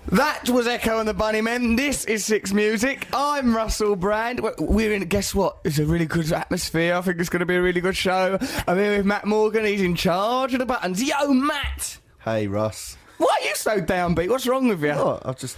That was Echo and the Bunnymen. This is Six Music. I'm Russell Brand. We're in, guess what? It's a really good atmosphere. I think it's going to be a really good show. I'm here with Matt Morgan. He's in charge of the buttons. Yo, Matt! Hey, Russ. Why are you so downbeat? What's wrong with you? Oh, I've just,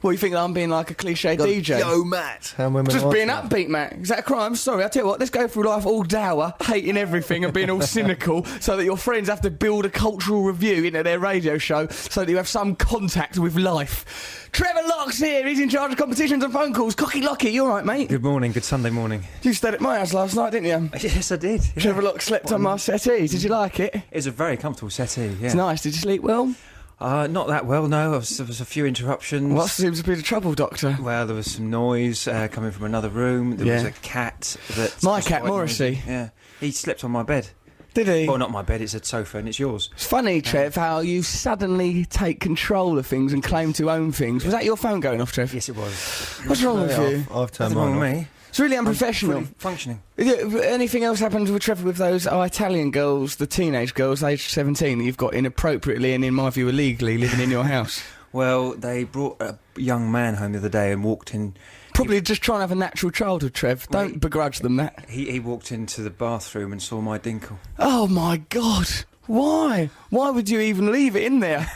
What, you think I'm being like a cliche DJ? Yo, Matt. How am I meant to Just being answer that? upbeat, Matt. Is that a crime? Sorry, I'll tell you what, let's go through life all dour, hating everything and being all cynical so that your friends have to build a cultural review into their radio show so that you have some contact with life. Trevor Locke's here. He's in charge of competitions and phone calls. Cocky Lockie, you all right, mate? Good morning, good Sunday morning. You stayed at my house last night, didn't you? Yes, I did. Yeah. Trevor Locke slept on my settee. Did you like it? It's a very comfortable settee, yeah. It's nice. Did you sleep well? Not that well, no. There was a few interruptions. What seems to be the trouble, Doctor? Well, there was some noise coming from another room. There was a cat that... My cat, Morrissey. Noisy. Yeah. He slept on my bed. Did he? Well, not my bed, it's a sofa and it's yours. It's funny, Trev, how you suddenly take control of things and claim to own things. Was that your phone going off, Trev? Yes, it was. What's wrong with you? I've turned Nothing wrong mine with off. me. It's really unprofessional. I'm fully functioning. Anything else happened with Trevor with those Italian girls, the teenage girls, aged 17, that you've got inappropriately and, in my view, illegally living in your house? Well, they brought a young man home the other day and walked in... Probably just trying to have a natural childhood, Trev. Don't begrudge them that. He walked into the bathroom and saw my dinkle. Oh, my God. Why? Why would you even leave it in there?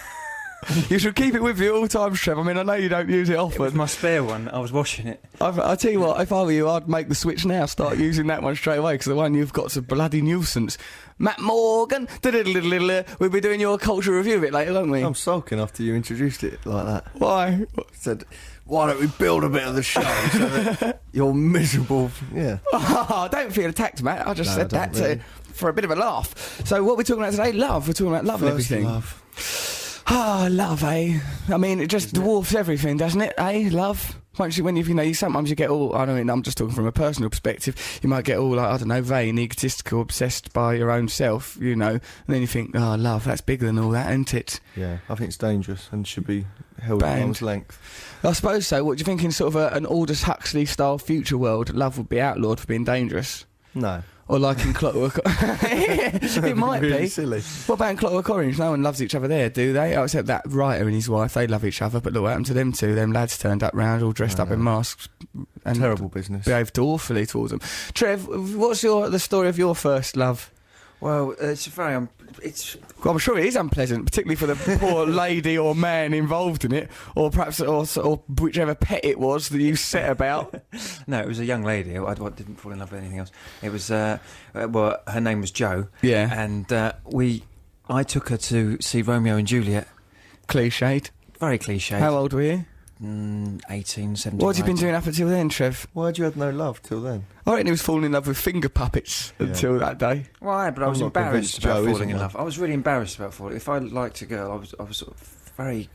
You should keep it with you at all times, Trev. I mean, I know you don't use it It often. was my spare one. I was washing it. I tell you what, if I were you, I'd make the switch now. Start using that one straight away, because the one you've got's a bloody nuisance. Matt Morgan, we'll be doing your cultural review of it later, won't we? I'm sulking after you introduced it like that. Why? Said, why don't we build a bit of the show so that you're miserable? Yeah. Oh, don't feel attacked, Matt. I just said that for a bit of a laugh. So what we're talking about today, love. We're talking about love and everything. Love. Ah, love, eh? I mean, it just dwarfs everything, doesn't it, eh? Love. Once you, sometimes you get all, I don't mean, I'm just talking from a personal perspective, you might get all, like, I don't know, vain, egotistical, obsessed by your own self, and then you think, oh, love, that's bigger than all that, isn't it? Yeah, I think it's dangerous and should be held at arm's length. I suppose so. What do you think in sort of an Aldous Huxley-style future world, love would be outlawed for being dangerous? No. Or like in Clockwork... It might really be. silly. What about in Clockwork Orange? No one loves each other there, do they? Oh, except that writer and his wife, they love each other, but look what happened to them two. Them lads turned up round, all dressed up in masks. And Terrible business. behaved awfully towards them. Trev, what's the story of your first love? Well, it's very... Well, I'm sure it is unpleasant, particularly for the poor lady or man involved in it, or perhaps or whichever pet it was that you set about. No, it was a young lady. I didn't fall in love with anything else. It was, her name was Jo. Yeah. And I took her to see Romeo and Juliet. Cliched. Very cliched. How old were you? 18, 17. What had you been doing up until then, Trev? Why'd you have no love till then? I reckon he was falling in love with finger puppets until that day. Why? But I was I'm not embarrassed convinced about Jo falling in isn't love. I was really embarrassed about falling. If I liked a girl, I was sort of very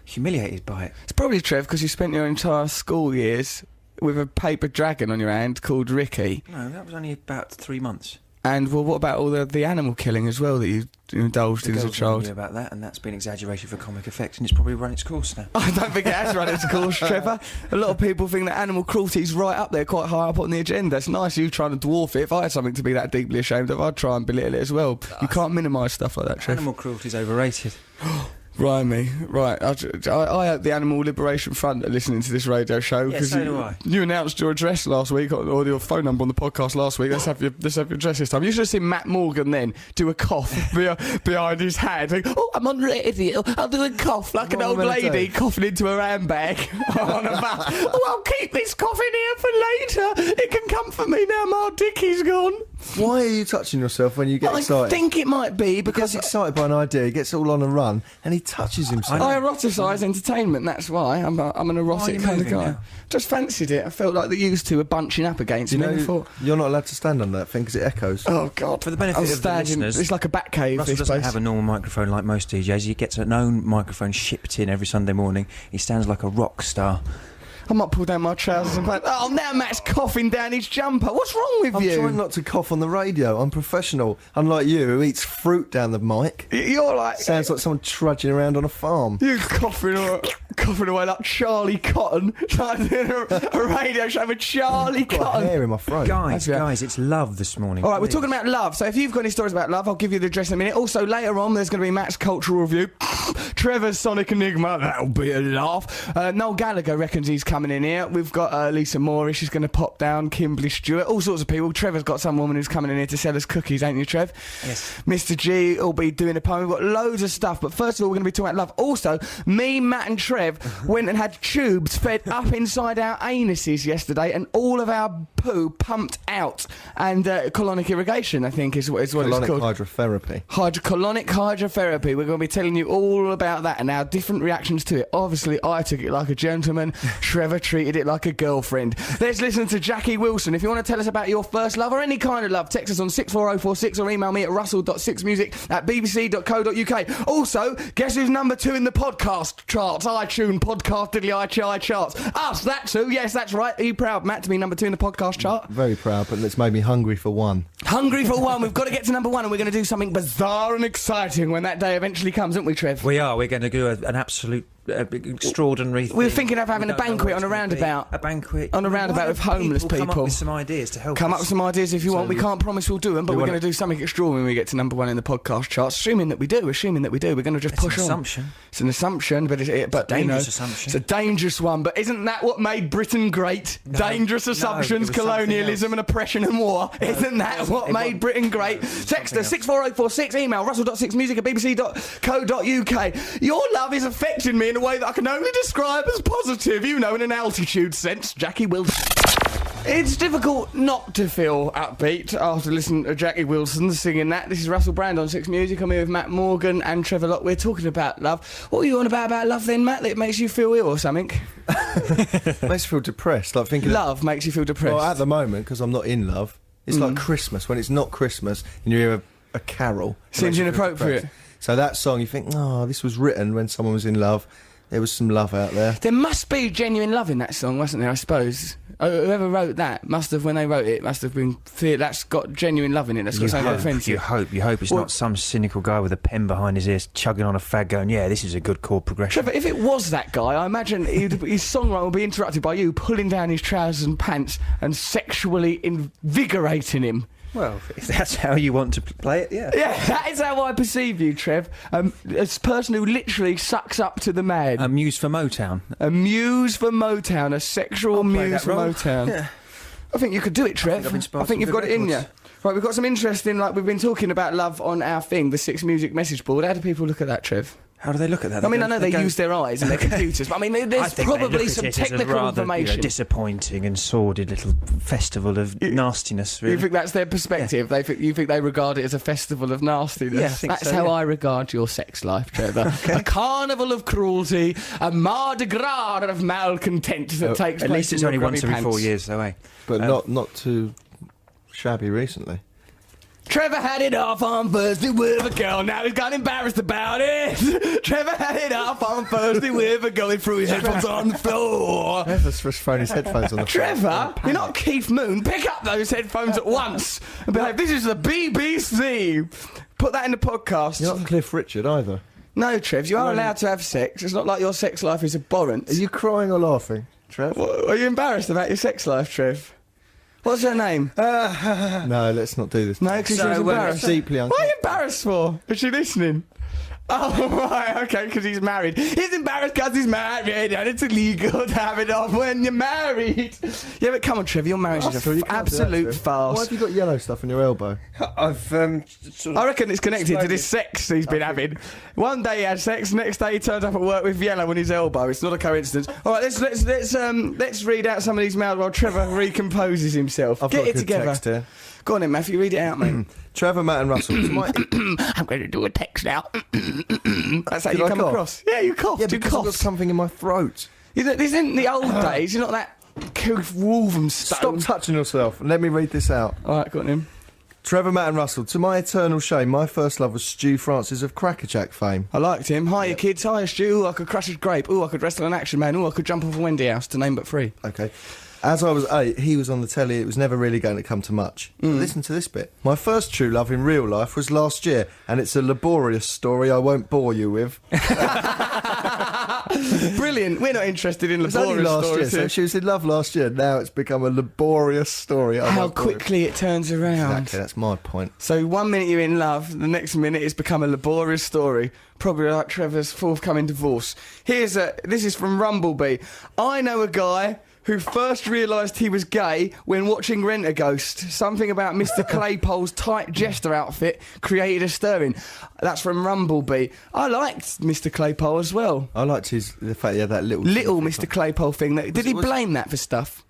humiliated by it. It's probably, Trev, because you spent your entire school years with a paper dragon on your hand called Ricky. No, that was only about 3 months. And, well, what about all the animal killing as well that you indulged in as a Girls child? knew about that, and that's been exaggerated for comic effect, and it's probably run its course now. I don't think it has run its course, Trevor. A lot of people think that animal cruelty is right up there, quite high up on the agenda. It's nice you trying to dwarf it. If I had something to be that deeply ashamed of, I'd try and belittle it as well. You can't minimise stuff like that, Trevor. Animal cruelty is overrated. Blimey. Right. I hope the Animal Liberation Front are listening to this radio show. Yeah, so do I. You announced your address last week, or your phone number on the podcast last week. Let's have your address this time. You should have seen Matt Morgan then do a cough behind his hand. Like, oh, I'm on radio. I'll do a cough like an old lady coughing into her handbag on a bus. Oh, I'll keep this cough in here for later. It can comfort me now my dickie's gone. Why are you touching yourself when you get excited? I think it might be He because... gets excited by an idea, he gets all on a run, and he touches himself. I eroticise entertainment, that's why. I'm an erotic kind of guy. now? Just fancied it. I felt like the used two were bunching up against me. I thought, You're not allowed to stand on that thing because it echoes. oh, God. For the benefit of the listeners, it's like a bat cave, Russell this doesn't place. have a normal microphone like most DJs. He gets an own microphone shipped in every Sunday morning. He stands like a rock star. I might pull down my trousers and pants. Oh, now Matt's coughing down his jumper. What's wrong with I'm you? trying not to cough on the radio. I'm professional, unlike you who eats fruit down the mic. You're like... Sounds like someone trudging around on a farm. You coughing or coughing away like Charlie Cotton. Trying to do a radio show with Charlie Got Cotton. hair in my throat. Guys, it's love this morning. All right, we're please. talking about love. So if you've got any stories about love, I'll give you the address in a minute. Also, later on, there's going to be Matt's cultural review. Trevor's Sonic Enigma. That'll be a laugh. Noel Gallagher reckons he's coming in here. We've got Lisa Moore. She's going to pop down. Kimberly Stewart. All sorts of people. Trevor's got some woman who's coming in here to sell us cookies, ain't you, Trev? Yes. Mr. G will be doing a poem. We've got loads of stuff. But first of all, we're going to be talking about love. Also, me, Matt and Trev went and had tubes fed up inside our anuses yesterday, and all of our poo pumped out. And colonic irrigation, I think, is what it's called. Hydrotherapy. Colonic hydrotherapy. We're going to be telling you all about that and our different reactions to it. Obviously, I took it like a gentleman. Trevor treated it like a girlfriend. Let's listen to Jackie Wilson. If you want to tell us about your first love or any kind of love, text us on 64046 or email me at russell.sixmusic@bbc.co.uk. Also, guess who's number 2 in the podcast charts? iTunes podcast to the iChai charts. Us, that's who. Yes, that's right. Are you proud, Matt, to be number 2 in the podcast chart? Very proud, but it's made me hungry for one. Hungry for one. We've got to get to number 1, and we're going to do something bizarre and exciting when that day eventually comes, aren't we, Trev? We are. We're going to do an absolute extraordinary thing. We were thinking of having a banquet on a roundabout. A banquet. On a roundabout with homeless people. Come up with some ideas to help Come us. up with some ideas if you want. We can't promise we'll do them, but we're going to do something extraordinary when we get to number 1 in the podcast charts. Assuming that we do. We're going to just push on. Assumption. It's an assumption, but Dangerous assumption. It's a dangerous one. But isn't that what made Britain great? No. Dangerous assumptions, it was colonialism, and oppression and war. Isn't that what made Britain great? Text us 64046. Email russell.sixmusic@bbc.co.uk. Your love is affecting me in a way that I can only describe as positive. You know, in an altitude sense. Jackie Wilson. It's difficult not to feel upbeat after listening to Jackie Wilson singing that. This is Russell Brand on Six Music. I'm here with Matt Morgan and Trevor Locke. We're talking about love. What are you on about love then, Matt? That makes you feel ill or something? Makes me feel depressed. Like thinking Love makes you feel depressed. Well, at the moment, because I'm not in love, it's like Christmas. When it's not Christmas and you hear a carol, it Seems makes you feel inappropriate. depressed. So that song, you think, oh, this was written when someone was in love. There was some love out there. There must be genuine love in that song, mustn't there, I suppose? Whoever wrote that must have, when they wrote it, must have been that's got genuine love in it. That's got something offensive. You hope it's not some cynical guy with a pen behind his ears chugging on a fag going, yeah, this is a good chord progression. Trevor, if it was that guy, I imagine his songwriting would be interrupted by you pulling down his trousers and pants and sexually invigorating him. Well, if that's how you want to play it, yeah. Yeah, that is how I perceive you, Trev. As a person who literally sucks up to the man. A muse for Motown. A muse for Motown, a sexual play muse that for role. Motown. Yeah. I think you could do it, Trev. I think you've got it in you. Right, we've got some interesting, like we've been talking about love on our thing, the Six Music message board. How do people look at that, Trev? How do they look at that? I mean, I know they use their eyes and their computers, but I mean, there's probably some technical information. Disappointing and sordid little festival of nastiness. Really. You think that's their perspective? Yeah. You think they regard it as a festival of nastiness? Yeah, I think that's so, how yeah. I regard your sex life, Trevor. A carnival of cruelty, a Mardi Gras of malcontent that takes place. At least it's in only your once grubby every 4 pants. years, though, eh? But not too shabby recently. Trevor had it off on Thursday with a girl, now he's got embarrassed about it. Trevor had it off on Thursday with a girl, he threw his headphones on the floor. Trevor's just thrown his headphones on the floor. Trevor, you're not Keith Moon. Pick up those headphones at once and be like, this is the BBC. Put that in the podcast. You're not Cliff Richard either. No, Trev, you are allowed to have sex. It's not like your sex life is abhorrent. Are you crying or laughing, Trev? Are you embarrassed about your sex life, Trev? What's her name? No, let's not do this. No, because So, she's embarrassed. Deeply What are you embarrassed for? Is she listening? Oh, right, okay, because he's married. He's embarrassed because he's married, and it's illegal to have it off when you're married. Yeah, but come on, Trev, your marriage is an absolute farce. Why have you got yellow stuff on your elbow? I've sort of I reckon it's connected to this sex he's been having. One day he had sex, next day he turned up at work with yellow on his elbow. It's not a coincidence. All right, let's read out some of these mails while Trevor recomposes himself. I've Get got a it good together. text here. Go on then, Matthew, read it out, mate. Trevor, Matt and Russell. I'm going to do a text now. That's how Did you I come cough? across. Yeah, you coughed. Yeah, you because I've got coughed. something in my throat. This isn't the old days. You're not that Keith Wolverstone. Stop touching yourself and let me read this out. All right, go on then. Trevor, Matt and Russell, to my eternal shame, my first love was Stu Francis of Crackerjack fame. I liked him. Hiya, kids. Hiya, Stu. Ooh, I could crush a grape. Ooh, I could wrestle an action man. Ooh, I could jump off a Wendy house, to name but 3. Okay. As I was 8, he was on the telly. It was never really going to come to much. But listen to this bit. My first true love in real life was last year, and it's a laborious story I won't bore you with. Brilliant. brilliant. We're not interested in It was only laborious last year, stories so here. she was in love last year. Now it's become a laborious story. Oh, How my God. quickly it turns around. Exactly, that's my point. So 1 minute you're in love, the next minute it's become a laborious story. Probably like Trevor's forthcoming divorce. This is from Rumblebee. I know a guy who first realised he was gay when watching Rent-A-Ghost. Something about Mr. Claypole's tight jester outfit created a stirring. That's from Rumblebee. I liked Mr. Claypole as well. I liked the fact he had that little Mr. Claypole thing. Did he blame that for stuff?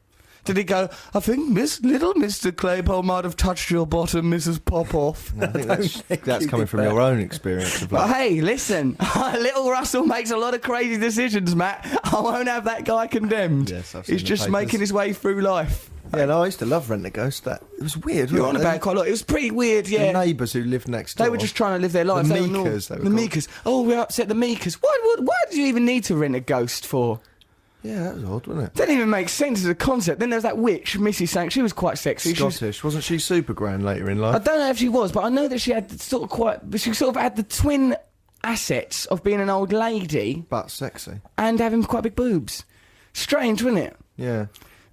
Did he go, I think little Mr. Claypole might have touched your bottom, Mrs. Popoff? No, I think that's coming from your own experience of But like, hey, listen, little Russell makes a lot of crazy decisions, Matt. I won't have that guy condemned. Yes, I've seen He's the just papers. making his way through life. Yeah, no, I used to love Rent-A-Ghost. It was weird. You're on wasn't about it? it quite a lot. It was pretty weird, yeah. The neighbours who lived next door. They were just trying to live their lives. The They were Meekers, normal. they were The called. Meekers. Oh, we upset the Meekers. Why did you even need to rent a ghost for? Yeah, that was odd, wasn't it? Didn't even make sense as a concept. Then there was that witch, Missy Sank. She was quite sexy. She was- Scottish, wasn't she super grand later in I life? don't know if she was, but I know that she had she sort of had the twin assets of being an old lady But sexy. and having quite big boobs. Strange, wasn't it? Yeah.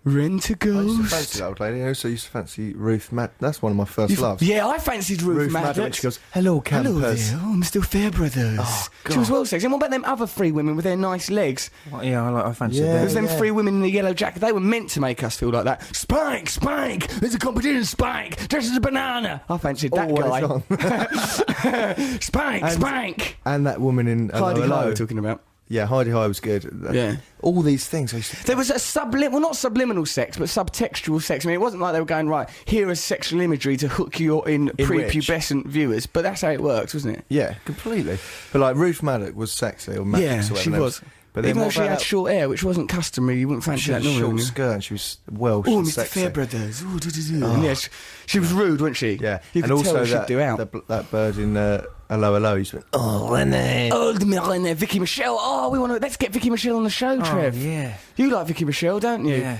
Rent a I used to ghost. fancy that old lady. I also used to fancy Ruth Mad. That's one of my first loves. Yeah, I fancied Ruth Maddox. Maddox. She goes, hello, campers. Hello there. Oh, I'm still Fairbrothers. Oh, She was God. well sexy. And what about them other three women with their nice legs? Well, yeah, I fancy Yeah. There that. was them three women in the yellow jacket. They were meant to make us feel like that. Spike, Spike! There's a competition, Spike! Dressed as a banana! I fancied that Always guy. on. Spike, And- Spike! And that woman in Heidi Hello, Ho Hello. we're talking about. Yeah, Heidi Ho was good. Yeah. All these things. I used to... There was a not subliminal sex, but subtextual sex. I mean, it wasn't like they were going, right, here is sexual imagery to hook you in prepubescent viewers, but that's how it works, wasn't it? Yeah, completely. But like Ruth Maddox was sexy, or Maddox, Yeah, or she whatever. was. But then Even though what she had about- short hair, which wasn't customary, you wouldn't fancy she that had a normally. short skirt and she was Welsh Oh, and Mr. sexy. Fairbrothers. Oh, do. Yeah, she was rude, wasn't she? Yeah, You and could tell also what she'd that, do out. that bird in Hello, Hello, he's went, oh, Renee. Oh, the Vicky Michelle. Oh, let's get Vicky Michelle on the show, Trev. yeah. You like Vicky Michelle, don't you? Yeah.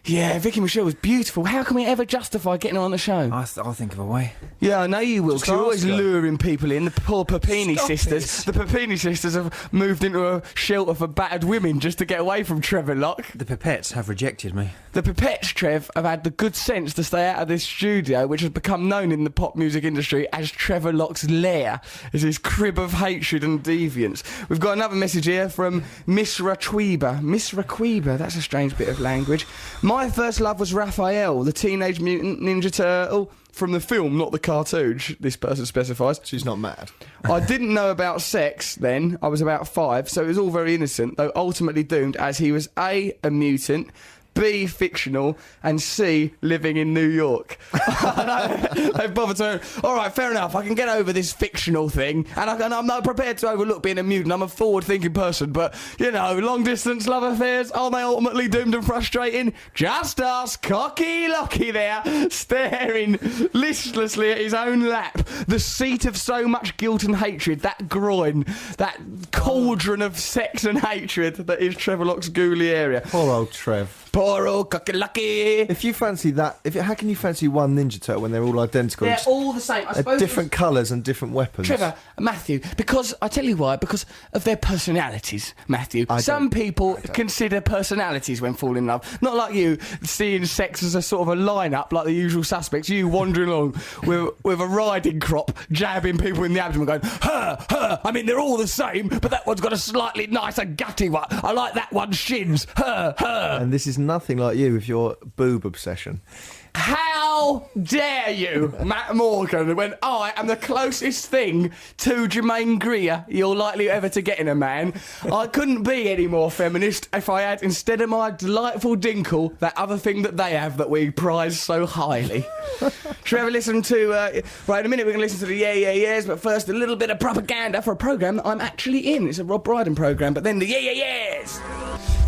Yeah, Vicky Michelle was beautiful. How can we ever justify getting her on the show? I'll think of a way. Yeah, I know you will, Just because you're always ask her. luring people in. The poor Papini Stop sisters. it. The Papini sisters have moved into a shelter for battered women just to get away from Trevor Locke. The Pipettes have rejected me. The Pipettes, Trev, have had the good sense to stay out of this studio, which has become known in the pop music industry as Trevor Locke's lair, as his crib of hatred and deviance. We've got another message here from Miss Raquiba. Miss Raquiba, that's a strange bit of language. My first love was Raphael, the Teenage Mutant Ninja Turtle, from the film, not the cartoon, this person specifies. She's not mad. I didn't know about sex then. I was about 5, so it was all very innocent, though ultimately doomed as he was A, a mutant, B, fictional, and C, living in New York. They've bothered to, all right, fair enough, I can get over this fictional thing, and I'm not prepared to overlook being a mutant. I'm a forward-thinking person, but, you know, long-distance love affairs, are they ultimately doomed and frustrating? Just ask Cocky Locky there, staring listlessly at his own lap, the seat of so much guilt and hatred, that groin, that cauldron of sex and hatred that is Trevor Locke's ghoulie area. Poor old Trev. Poor old Cocky Lucky. If you fancy that, how can you fancy one Ninja Turtle when they're all identical? They're Just- all the same. I they're suppose different colours and different weapons. Trevor, Matthew, because I tell you why, because of their personalities, Matthew. Some people consider personalities when falling in love. Not like you, seeing sex as a sort of a lineup like the usual suspects. You wandering along with a riding crop, jabbing people in the abdomen, going, her. I mean, they're all the same, but that one's got a slightly nicer gutty one. I like that one's shins. Her. And this is nothing like you with your boob obsession. How dare you, Matt Morgan, when I am the closest thing to Jermaine Greer you're likely ever to get in a man. I couldn't be any more feminist if I had, instead of my delightful dinkle, that other thing that they have that we prize so highly. Trevor, listen to... right, in a minute we're going to listen to the Yeah, Yeah, Yeahs, but first a little bit of propaganda for a programme that I'm actually in. It's a Rob Brydon programme, but then the Yeah, Yeah, Yeahs!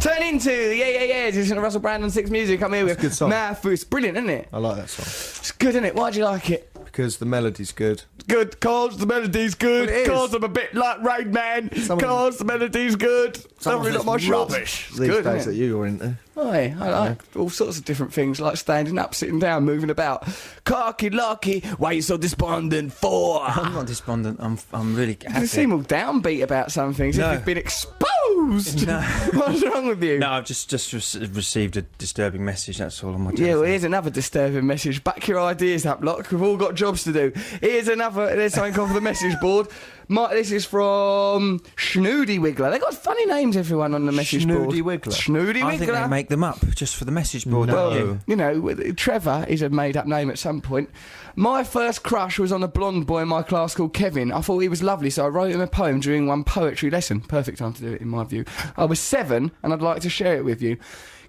Turn into the Yeah, Yeah, Yeahs. Listen to Russell Brand and Six Music. I'm here with a good song. Matt. It's brilliant, isn't it? I like that song. It's good, isn't it? Why do you like it? Because the melody's good. Good, cause the melody's good. Well, it is. Cause I'm a bit like Rain Man. Some of Cause the melody's good. Some Sorry, of not my it's shorts. rubbish It's these good, days isn't that it? you were into. Aye, I like all sorts of different things, like standing up, sitting down, moving about. Cocky Locky, why you so despondent for? I'm not despondent. I'm really happy. You seem all downbeat about some things. No. If you've been exposed. confused. No. What's wrong with you? No, I've just received a disturbing message. That's all on my Yeah, telephone. well, here's another disturbing message. Back your ideas up, Lock. We've all got jobs to do. There's something off the message board. This is from Schnoody Wiggler. They got funny names, everyone, on the message board. Schnoody Wiggler? Schnoody Wiggler. I think they make them up just for the message board. No. Don't you? You know, Trevor is a made-up name at some point. My first crush was on a blonde boy in my class called Kevin. I thought he was lovely, so I wrote him a poem during one poetry lesson. Perfect time to do it, in my view. I was 7, and I'd like to share it with you.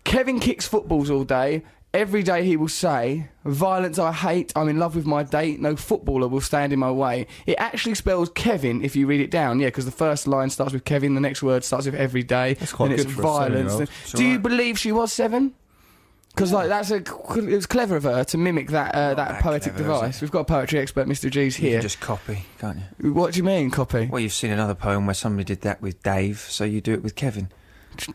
Kevin kicks footballs all day. Every day he will say, violence I hate, I'm in love with my date, no footballer will stand in my way. It actually spells Kevin if you read it down, yeah, because the first line starts with Kevin, the next word starts with every day. That's quite and good it's for a violence. 7-year-old. Do you believe she was 7? Because it was clever of her to mimic that that poetic clever, is device. it? We've got a poetry expert, Mr. G's You here. can just copy, can't you? What do you mean, copy? Well, you've seen another poem where somebody did that with Dave, so you do it with Kevin.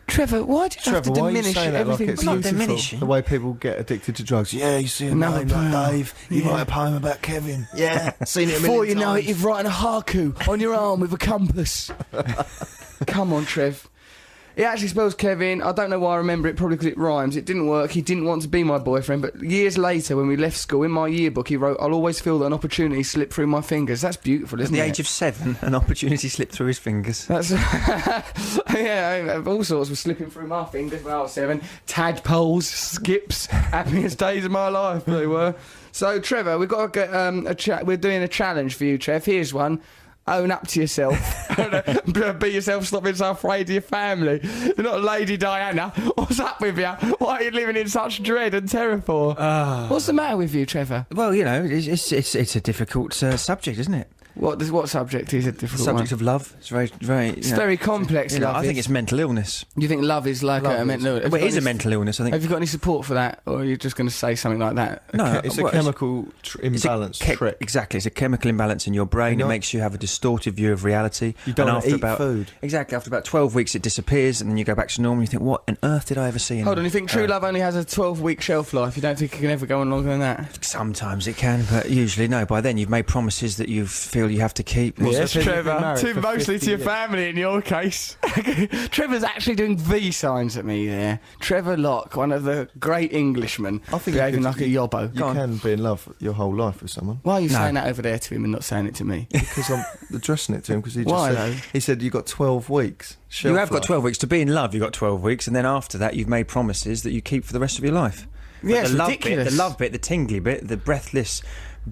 Trevor, why do you have to Trevor, why are you diminish saying that like everything? it's Not beautiful? diminishing. The way people get addicted to drugs. Yeah, you see a Another name like poem. Dave, you Yeah. write a poem about Kevin. Yeah, seen it a Before you million know it, times. you've written a haiku on your arm with a compass. Come on, Trev. It actually spells Kevin. I don't know why I remember it, probably because it rhymes. It didn't work. He didn't want to be my boyfriend, but years later, when we left school, in my yearbook, he wrote, I'll always feel that an opportunity slipped through my fingers. That's beautiful, At isn't the it? age of 7, an opportunity slipped through his fingers. That's yeah, all sorts were slipping through my fingers when I was 7. Tadpoles, skips, happiest days of my life they were. So Trevor, we've got to get we're doing a challenge for you, Trev. Here's one. Own up to yourself. Be yourself, stop being so afraid of your family. You're not Lady Diana. What's up with you? Why are you living in such dread and terror for? What's the matter with you, Trevor? Well, you know, it's a difficult subject, isn't it? What subject is a difficult Subject one? of love. It's very. It's very complex, You know, love I think is. it's mental illness. You think love is like Love a is- mental illness? Well, it is a mental illness, I think. Have you got any support for that, or are you just going to say something like that? No, It's a well, chemical it's a imbalance che- trick. Exactly, it's a chemical imbalance in your brain. You're It not- makes you have a distorted view of reality. You don't and wanna eat food. Exactly, after about 12 weeks it disappears, and then you go back to normal. And you think, what on earth did I ever see? Hold on, you think true love only has a 12-week shelf life? You don't think it can ever go on longer than that? Sometimes it can, but usually no. By then you've made promises that you feel you have to keep. Yes, so you've been Trevor. married Too for mostly 50 to your years. family in your case. Trevor's actually doing V signs at me there. Trevor Locke, one of the great Englishmen, I think you behaving could- like a yobbo. You Go on. can be in love your whole life with someone. Why are you No. saying that over there to him and not saying it to me? Because I'm addressing it to him because he just Why, said, though? he said you got 12 weeks. You have got life. 12 weeks to be in love. You've got 12 weeks, and then after that, you've made promises that you keep for the rest of your life. But Yeah, it's the love ridiculous. bit, the love bit, the tingly bit, the breathless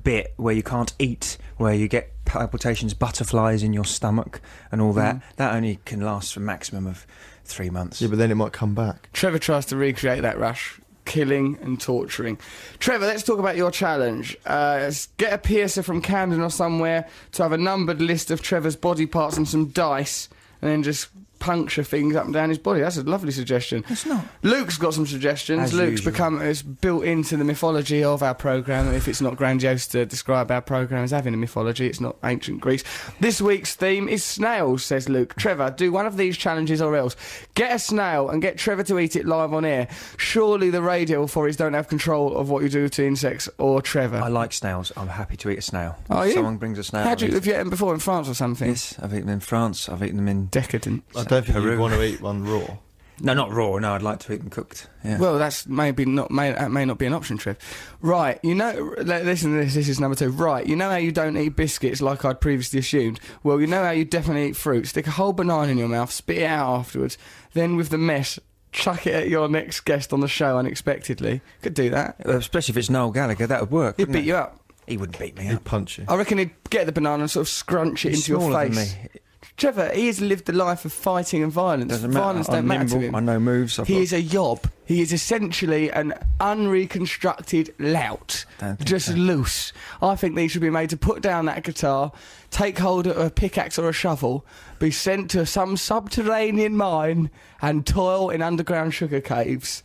bit where you can't eat, where you get palpitations, butterflies in your stomach, and all that. That only can last for a maximum of 3 months. Yeah, but then it might come back. Trevor tries to recreate that rush. Killing and torturing. Trevor, let's talk about your challenge. Get a piercer from Camden or somewhere to have a numbered list of Trevor's body parts and some dice, and then just puncture things up and down his body. That's a lovely suggestion. It's not. Luke's got some suggestions. As Luke's usual. it's built into the mythology of our programme. If it's not grandiose to describe our programme as having a mythology, it's not ancient Greece. This week's theme is snails, says Luke. Trevor, do one of these challenges or else. Get a snail and get Trevor to eat it live on air. Surely the radio authorities don't have control of what you do to insects or Trevor. I like snails. I'm happy to eat a snail. Are If you? Someone brings a snail. Have I'll you eat have you eaten them before in France or it. something? Yes, I've eaten them in France. I've eaten them in. Decadent. I don't think Peru. you'd want to eat one raw. No, not raw. No, I'd like to eat them cooked. Yeah. Well, that may not be an option, Trev. Right, you know, listen to this, this is number 2. Right, you know how you don't eat biscuits like I'd previously assumed? Well, you know how you definitely eat fruit. Stick a whole banana in your mouth, spit it out afterwards, then with the mess, chuck it at your next guest on the show unexpectedly. Could do that. Especially if it's Noel Gallagher, that would work. He'd wouldn't beat it? you up. He wouldn't beat me He'd up. punch you. I reckon he'd get the banana and sort of scrunch it He's into your smaller face. than me. Trevor, he has lived a life of fighting and violence. Doesn't matter. Violence I'm don't matter to nimble, him. I know moves. He is a yob. He is essentially an unreconstructed lout. Don't think Just so. loose. I think that he should be made to put down that guitar, take hold of a pickaxe or a shovel, be sent to some subterranean mine and toil in underground sugar caves.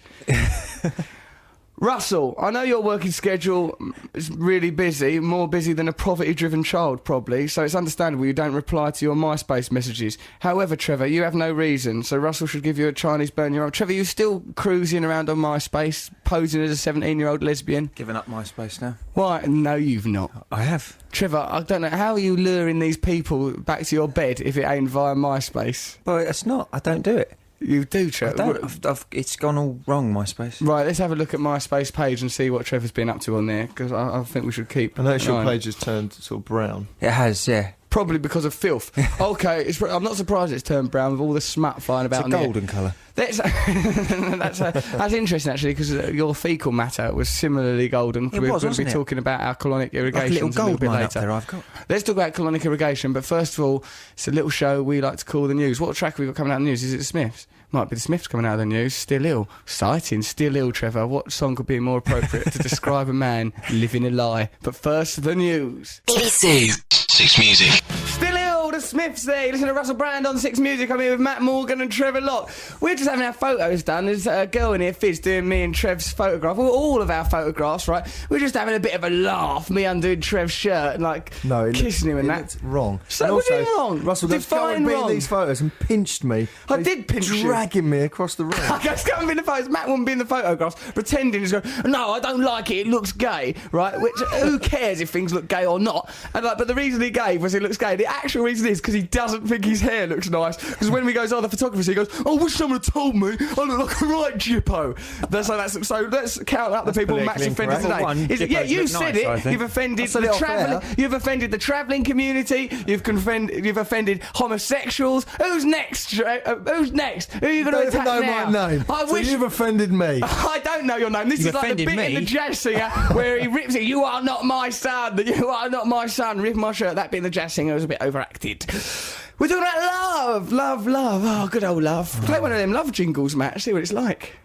Russell, I know your working schedule is really busy, more busy than a poverty-driven child, probably, so it's understandable you don't reply to your MySpace messages. However, Trevor, you have no reason, so Russell should give you a Chinese burn your arm. Trevor, you still cruising around on MySpace, posing as a 17-year-old lesbian? Given up MySpace now. Why? No, you've not. I have. Trevor, I don't know, how are you luring these people back to your bed if it ain't via MySpace? Well, it's not. I don't do it. You do, Trevor. It's gone all wrong, MySpace. Right, let's have a look at MySpace page and see what Trevor's been up to on there, because I think we should keep... I noticed your page has turned sort of brown. It has, yeah. Probably because of filth. Okay, I'm not surprised it's turned brown with all the smut flying about. It's a golden colour. That's interesting, actually, because your faecal matter was similarly golden. We're going to be talking about our colonic irrigation like a little bit mine later. Up there I've got. Let's talk about colonic irrigation, but first of all, it's a little show we like to call the news. What track have we got coming out of the news? Is it the Smiths? Might be the Smiths coming out of the news. Still ill. Exciting. Still ill, Trevor. What song could be more appropriate to describe a man living a lie? But first, the news. BBC Six Music. Still ill, the Smiths there. You listen to Russell Brand on Six Music. I'm here with Matt Morgan and Trevor Locke. We're just having our photos done. There's a girl in here, Fizz, doing me and Trev's photograph. Well, all of our photographs, right? We're just having a bit of a laugh. Me undoing Trev's shirt and, like, kissing him and that. It's wrong. So and what's also, wrong? Russell goes, go and be in these photos and pinched me. I did pinch you. Dragging me across the room. I just come in the photos. Matt wouldn't be in the photographs, pretending he's going, no, I don't like it. It looks gay, right? Which, who cares if things look gay or not? And but the reason he gave was it looks gay. The actual reason is because he doesn't think his hair looks nice. Because when we goes, the photographer, he goes, I wish someone had told me I look like a right jippo. So let's count up the people Matt's offended today. You said it. You've offended the travelling. You've offended the travelling community. You've offended homosexuals. Who's next? Who's next? Who are you going to attack now? My name. I wish you've offended me. I don't know your name. This is like the bit in the Jazz Singer where he rips it. You are not my son. You are not my son. Rip my shirt. That bit in the Jazz Singer was a bit overacted. We're talking about love. Oh, good old love. Play one of them love jingles, Matt. See what it's like.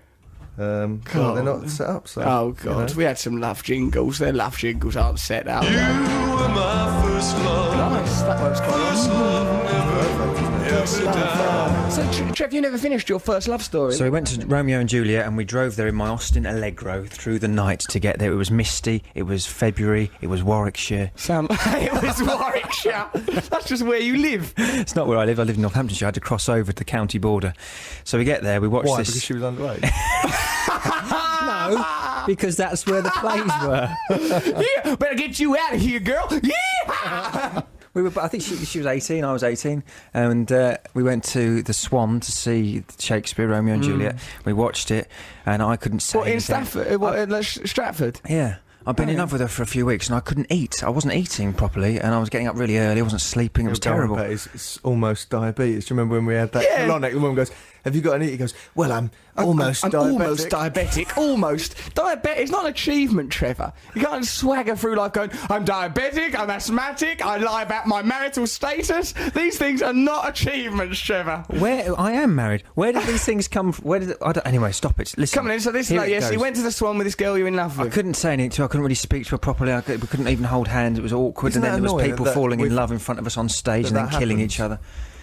Well, they're not set up, so... Oh, God. We had some love jingles. Their love jingles aren't set up. You were my first love. Nice. That one's quite nice. First love never died. So, Trev, you never finished your first love story. So we went to Romeo and Juliet and we drove there in my Austin Allegro through the night to get there. It was misty, it was February, it was Warwickshire. It was Warwickshire. That's just where you live. It's not where I live in Northamptonshire. I had to cross over to the county border. So we get there, we watch Why? this... Because she was underage? No, because that's where the plays were. Yeah, better get you out of here, girl. Yeah! I think she was 18, I was 18, and we went to the Swan to see Shakespeare, Romeo and Juliet. We watched it, and I couldn't say What, in anything. Stafford? Stratford? Yeah. I've been in love with her for a few weeks, and I couldn't eat. I wasn't eating properly, and I was getting up really early. I wasn't sleeping. It was terrible. It's almost diabetes. Do you remember when we had that colonic? The woman goes, have you got any? He goes, well, I'm almost diabetic. Almost diabetic. Almost. Diabetic. It's not an achievement, Trevor. You can't swagger through life going, I'm diabetic, I'm asthmatic, I lie about my marital status. These things are not achievements, Trevor. I am married. Where did these things come from? Anyway, stop it. Listen. Come on in. So this is like, yes, you went to the Swan with this girl you're in love with. I couldn't say anything to her. I couldn't really speak to her properly. We couldn't even hold hands. It was awkward. Isn't and then that there was annoying people falling in love in front of us on stage and then killing each other.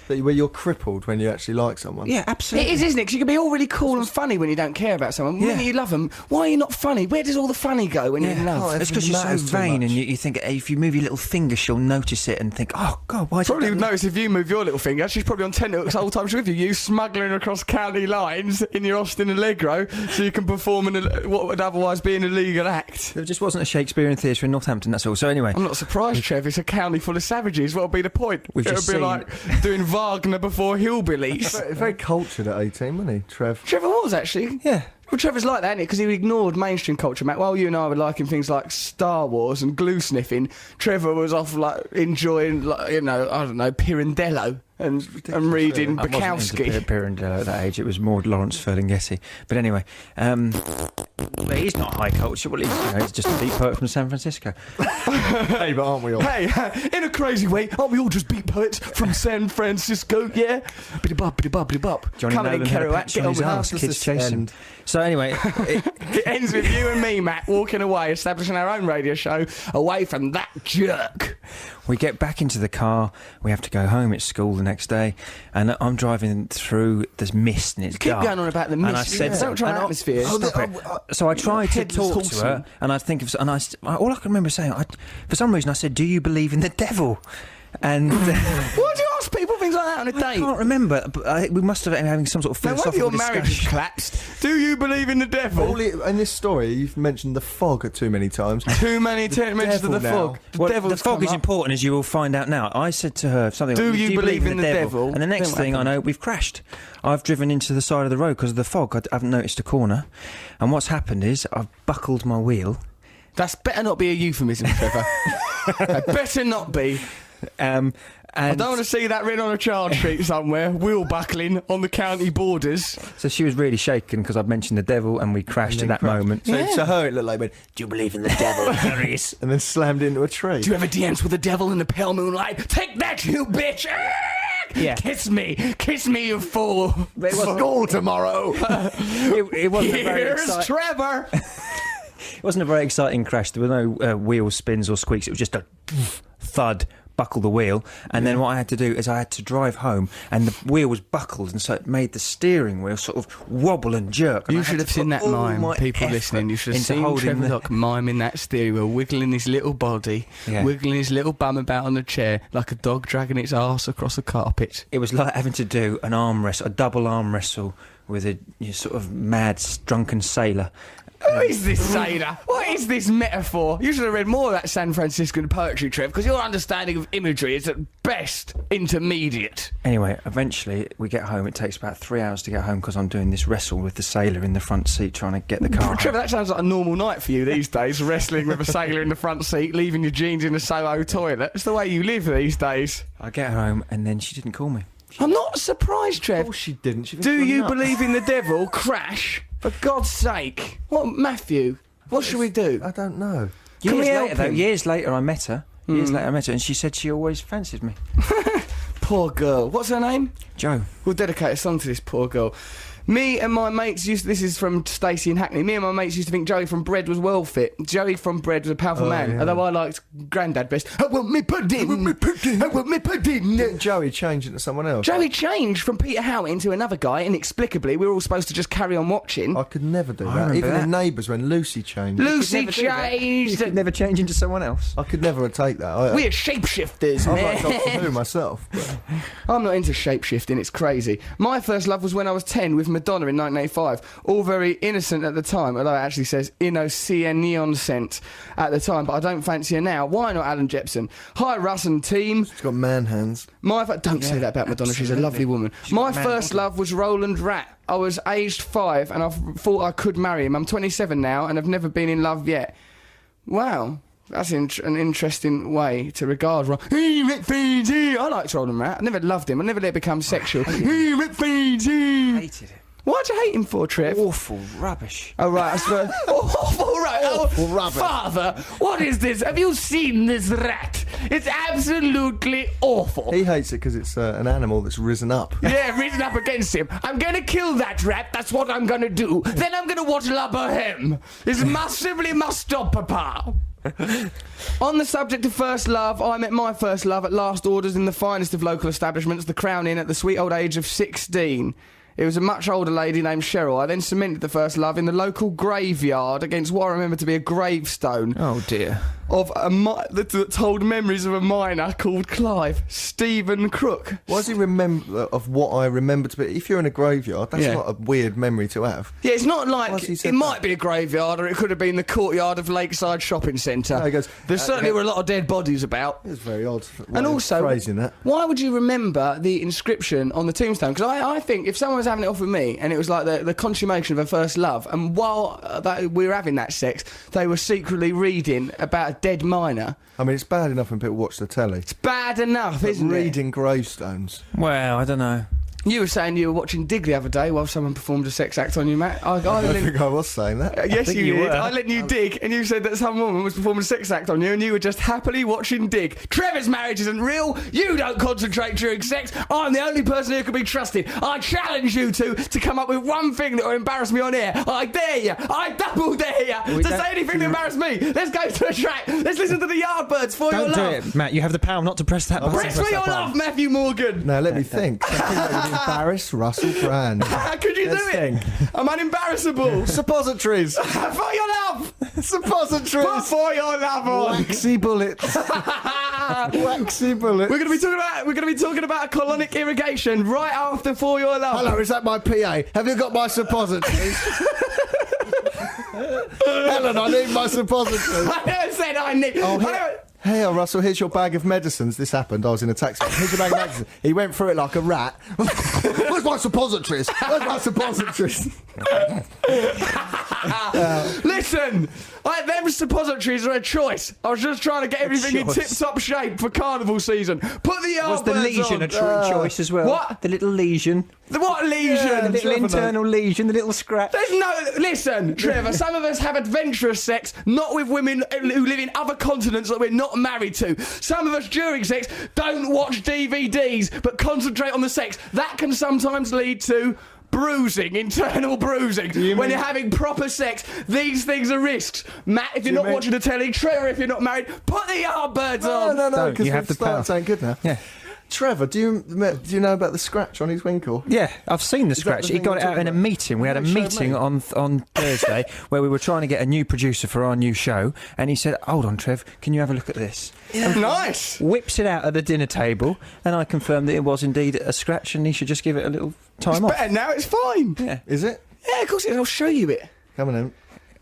Where you're crippled when you actually like someone. Yeah, absolutely. It is, isn't it? 'Cause you can be all really cool and funny when you don't care about someone. When you love them, why are you not funny? Where does all the funny go when you're in love? It's because you're so vain and you think if you move your little finger, she'll notice it and think, oh, God, why... Probably would notice if you move your little finger. She's probably on tenterhooks the whole time she's with you. You smuggling across county lines in your Austin Allegro so you can perform what would otherwise be an illegal act. There just wasn't a Shakespearean theatre in Northampton, that's all. So anyway... I'm not surprised, Trev. It's a county full of savages. What would be the point? It would be like doing Wagner before hillbillies. Very cultured at 18, wasn't he, Trev? Trevor was, actually. Yeah. Well, Trevor's like that, isn't he? Because he ignored mainstream culture, Matt. While you and I were liking things like Star Wars and glue sniffing, Trevor was off, like, enjoying, like, I don't know, Pirandello and reading Bukowski. I wasn't into Pirandello at that age. It was more Lawrence Ferlinghetti. But anyway, but he's not high culture. Well, he's just a beat poet from San Francisco. Hey, but aren't we all? Hey, in a crazy way, aren't we all just beat poets from San Francisco? Yeah, biddy-bop, biddy-bop, biddy-bop. Johnny Coming in Nolan had a Kerouac, patch get on on his with arse. us. Kids chase him. So anyway, it ends with you and me, Matt, walking away, establishing our own radio show away from that jerk. We get back into the car. We have to go home. It's school the next day, and I'm driving through this mist and it's Keep dark. going on about the mist. And I said, don't try atmosphere. Stop it. So I tried to Headless talk to horseman. her, and I'd think of, and all I can remember saying, for some reason, I said, "Do you believe in the devil?" And Why do you ask people things like that on a I date? can't remember. But we must have been having some sort of Now, whether philosophical your marriage has discussion. collapsed, do you believe in the devil? In this story, you've mentioned the fog too many times. Too many mentions of the Devil fog. now. Well, Devil's the fog come is up. important, as you will find out now. I said to her something Do like, you believe in the devil? And the next Then what thing I happened? know, we've crashed. I've driven into the side of the road because of the fog. I haven't noticed a corner. And what's happened is I've buckled my wheel. That's better not be a euphemism, Trevor. It better not be. And I don't want to see that written on a charge sheet somewhere. Wheel buckling on the county borders. So she was really shaken because I'd mentioned the devil and we crashed at that moment. So Yeah. to her, it looked like, "Do you believe in the devil, Harris?" And then slammed into a tree. Do you ever dance with the devil in the pale moonlight? Take that, you bitch! Yeah. Kiss me, you fool! But it wasn't- School tomorrow. It wasn't a very Here's exciting. Trevor. It wasn't a very exciting crash. There were no wheel spins or squeaks. It was just a thud. Buckle the wheel, and then what I had to do is I had to drive home, and the wheel was buckled, and so it made the steering wheel sort of wobble and jerk. And You I had should to have seen put that all mime. my People effort listening, you should have into seen holding Trevor the- Dock miming that steering wheel, wiggling his little body, Yeah. wiggling his little bum about on the chair like a dog dragging its arse across a carpet. It was like having to do an arm wrestle, a double arm wrestle with a sort of mad, drunken sailor. Who is this sailor? What is this metaphor? You should have read more of that San Franciscan poetry, Trev, because your understanding of imagery is at best intermediate. Anyway, eventually we get home. It takes about 3 hours to get home because I'm doing this wrestle with the sailor in the front seat trying to get the car Trevor, home. that sounds like a normal night for you these days, wrestling with a sailor in the front seat, leaving your jeans in the Soho toilet. It's the way you live these days. I get home and then she didn't call me. I'm not surprised, Of Trev. course she didn't. She Do you believe in the devil? Crash. For God's sake. What, Matthew? What should we do? I don't know. Can we help him? Years later I met her. And she said she always fancied me. Poor girl. What's her name? Joe. We'll dedicate a song to this poor girl. Me and my mates used... This is from Stacey and Hackney. Me and my mates used to think Joey from Bread was well fit. Joey from Bread was a powerful man. yeah. Although I liked Grandad best. I want me pudding. I want me pudding. Didn't Joey change into someone else? Joey changed from Peter Howitt into another guy inexplicably. We were all supposed to just carry on watching. I could never do that. remember Even that. in Neighbours when Lucy changed. Lucy never do that. You changed. could never change into someone else. I could never take that. We're shapeshifters, I man. like Doctor Who myself. But I'm not into shapeshifting, it's crazy. My first love was when I was 10 with Madonna in 1985. All very innocent at the time, although it actually says innocent at the time, but I don't fancy her now. Why not Alan Jepson? Hi, Russ and team. she's got man hands. Don't say that about Madonna, she's a lovely woman. My got a man first body. love was Roland Rat. I was aged 5 and I thought I could marry him. I'm 27 now and I've never been in love yet. Wow. That's an interesting way to regard I liked Roland Rat. I never loved him. I never let it become sexual. Hated it. Why'd you hate him for, Trev? Awful rubbish. Oh, right, I swear. Awful, right. Awful rubbish. Father, what is this? Have you seen this rat? It's absolutely awful. He hates it because it's an animal that's risen up. Yeah, risen up against him. I'm going to kill that rat. That's what I'm going to do. Then I'm going to watch Lubber him. This simply must stop, Papa. On the subject of first love, I met my first love at last orders in the finest of local establishments, the Crown Inn, at the sweet old age of 16. It was a much older lady named Cheryl. I then cemented the first love in the local graveyard against what I remember to be a gravestone. Oh dear. Of that told memories of a miner called Clive Stephen Crook. Why does he remember of what I remember to be? If you're in a graveyard, that's Yeah. not a weird memory to have. Yeah, it's not Why like has he it said might that? be a graveyard or it could have been the courtyard of Lakeside Shopping Centre. No, he goes, there certainly were a lot of dead bodies about. It's very odd. And also, phrasing that. why would you remember the inscription on the tombstone? Because I think if someone was having it off with me and it was like the consummation of a first love, and while we were having that sex, they were secretly reading about a dead miner. I mean, it's bad enough when people watch the telly. It's bad enough, But isn't it? reading gravestones. Well, I don't know. You were saying you were watching Dig the other day while someone performed a sex act on you, Matt. I think I was saying that. Yes, think you you did. were. I let you dig, and you said that some woman was performing a sex act on you, and you were just happily watching Dig. Trevor's marriage isn't real. You don't concentrate during sex. I'm the only person who can be trusted. I challenge you to come up with one thing that will embarrass me on air. I dare you. I double dare you to say anything to embarrass me. Let's go to a track. Let's listen to the Yardbirds for your Don't do love. it, Matt. You have the power not to press that button. Press for your love, Matthew Morgan. Now, let me think. I think that would Embarrass Russell Brand. How could you do Let's it? think. I'm unimbarrassable. Suppositories. For your love. Suppositories. For your love on. Waxy bullets. Waxy bullets. We're going to be talking about colonic irrigation right after For Your Love. Hello, is that my PA? Have you got my suppositories? Helen, I need my suppositories. I never said I need. Hey, Russell, here's your bag of medicines. This happened. I was in a taxi. Here's your bag of medicines. He went through it like a rat. Where's my suppositories? Where's my suppositories? Listen, them suppositories are a choice. I was just trying to get everything in tip-top shape for carnival season. Put the Was the Yardbirds lesion on. a choice as well? What? The little lesion. What lesion? The little internal lesion, the little scratch. There's no... Listen, Trevor, some of us have adventurous sex, not with women who live in other continents that we're not married to. Some of us, during sex, don't watch DVDs, but concentrate on the sex. That can sometimes lead to... bruising, internal bruising. When you're having proper sex, these things are risks. Matt, if you're not watching the telly, Trevor, if you're not married, put the Yardbirds on. No, because you have the power. ain't good now. Yeah. Trevor, do you know about the scratch on his winkle? Yeah, I've seen the scratch. the He thing got you're it out talking in a about? meeting. We had a Yeah, showed meeting me. on Thursday where we were trying to get a new producer for our new show, and he said, "Hold on, Trev, can you have a look at this?" Nice. Whips it out at the dinner table, and I confirmed that it was indeed a scratch, and he should just give it a little time off. Better now, it's fine. Yeah. Is it? Yeah, of course it is. I'll show you it. Come on in.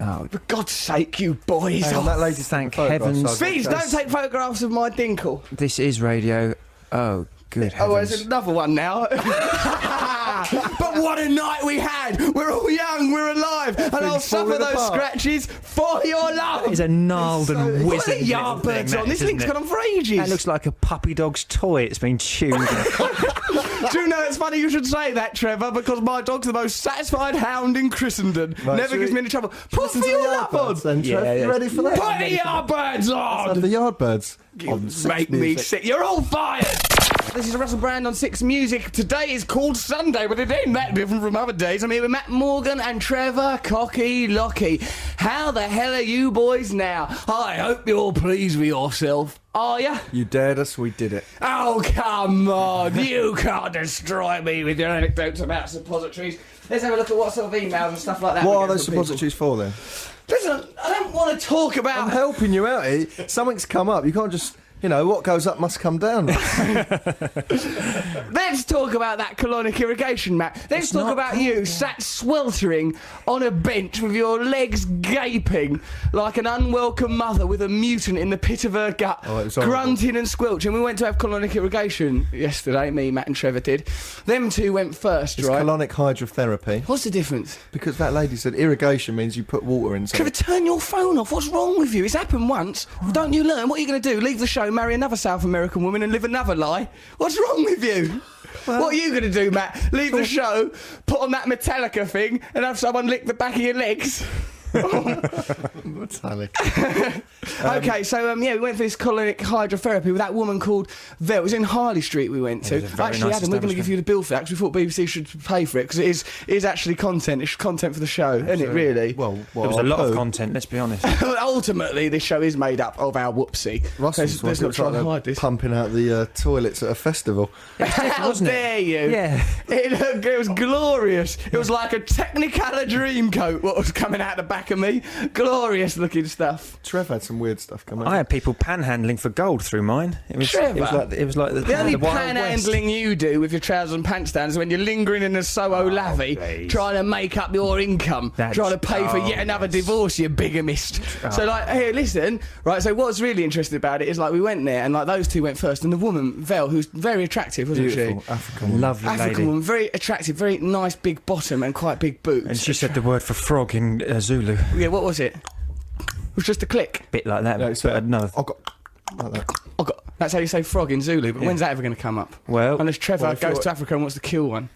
Oh, For God's sake, you boys. Hang on, that lady's Thank taking photographs, heavens. so I'll Please, go- don't take photographs of my dinkle. this is radio. Oh, good Oh, heavens. there's another one now. But what a night we had. We're all young, we're alive, and I'll suffer falling those apart. scratches for your love. It's a gnarled and Put the wizard. Yardbirds on. This thing's gone on for ages. That looks like a puppy dog's toy. It's been chewed. Do you know, it's funny you should say that, Trevor, because my dog's the most satisfied hound in Christendom. Right, Never should gives we me any trouble. Put Listen for to the your love on. Yardbirds then, Trev. Yeah, You yeah. ready for that? Put the Yardbirds on. The Yardbirds. You On Six make me Music. sick. You're all fired. This is Russell Brand on Six Music. Today is called Sunday, but it ain't that different from other days. I'm here with Matt Morgan and Trevor Cocky Locky. How the hell are you boys now? I hope you're all pleased with yourself. Are ya? You dared us, we did it. Oh, come on. You can't destroy me with your anecdotes about suppositories. Let's have a look at what sort of emails and stuff like that. What we are get those from people. suppositories for then? Listen, I don't want to talk I'm about... helping you out here. Something's come up. You can't just, what goes up must come down. Let's talk about that colonic irrigation, Matt. Let's talk not about you sat sweltering on a bench with your legs gaping like an unwelcome mother with a mutant in the pit of her gut, Oh, it was horrible. grunting and squelching. We went to have colonic irrigation yesterday, me, Matt and Trevor did. Them two went first, It's right? colonic hydrotherapy. What's the difference? Because that lady said irrigation means you put water in Trevor, something. turn your phone off. What's wrong with you? It's happened once. Don't you learn? What are you going to do? Leave the show, marry another South American woman and live another lie? What's wrong with you? What are you going to do, Matt? Leave the show, put on that Metallica thing and have someone lick the back of your legs? Metallic. Okay, so we went for this colonic hydrotherapy with that woman called Vel. It was in Harley Street we went to. It was a very Actually, nice Adam, we're going to give you the bill for that because we thought BBC should pay for it because it is actually content. It's content for the show, isn't it, really? Well, There was a lot of poo. content, let's be honest. Ultimately, this show is made up of our whoopsie. Russell's Let's was not try and hide this. pumping out the toilets at a festival. How wasn't it? dare you? Yeah. It was glorious. It was like a Technicolor dream coat what was coming out the back of me. Glorious looking stuff. Trev had some weird stuff come out. I had people panhandling for gold through mine. It was Trevor. like The only Wild West. panhandling you do with your trousers and pants down is when you're lingering in a Soho lavvy please. trying to make up your income, That's- trying to pay for yet another divorce, you bigamist. So, like, hey, listen, right, so what's really interesting about it is, like, we went there and, like, those two went first and the woman, Vel, who's very attractive, wasn't Beautiful she? African woman. Lovely African lady. woman, very attractive, very nice big bottom and quite big boots. And she said the word for frog in Zulu. Yeah, what was it? It was just a click. Bit like that, No, but it's another. I got like that. Oh, God. That's how you say frog in Zulu, but when's that ever going to come up? Well, Unless Trevor Well, if goes you're- to Africa and wants to kill one.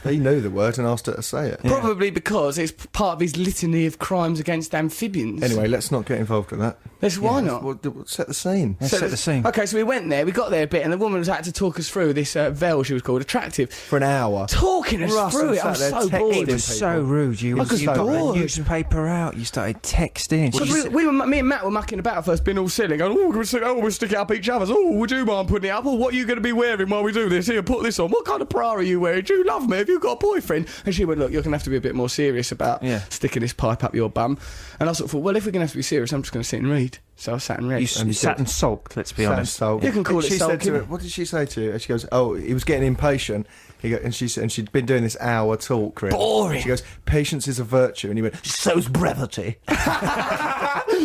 He knew the word and asked her to say it. Probably because it's part of his litany of crimes against amphibians. Anyway, let's not get involved in that. Why not? We'll set the scene. let's set the scene. Okay, so we went there, we got there a bit, and the woman was had to talk us through this Vel, she was called, attractive. For an hour. Talking us Russell through it, I was sat there so texting bored. It was so rude. You I was got bored. the newspaper out. You started texting. Because me and Matt were mucking about first, being all silly, going, we'll stick it up each other's. Oh, would you mind putting it up? Or what are you going to be wearing while we do this? Here, put this on. What kind of bra are you wearing? Do you love me? Have you got a boyfriend? And she went, look, you're going to have to be a bit more serious about sticking this pipe up your bum. And I sort of thought, well, if we're going to have to be serious, I'm just going to sit and read. So I sat and read. You sat and sulked, let's be honest. Sulked. You can call it she said to sulking. her, what did she say to you? She goes, oh, he was getting impatient. And she'd been doing this hour talk. Chris. Boring. She goes, patience is a virtue. And he went, so's brevity.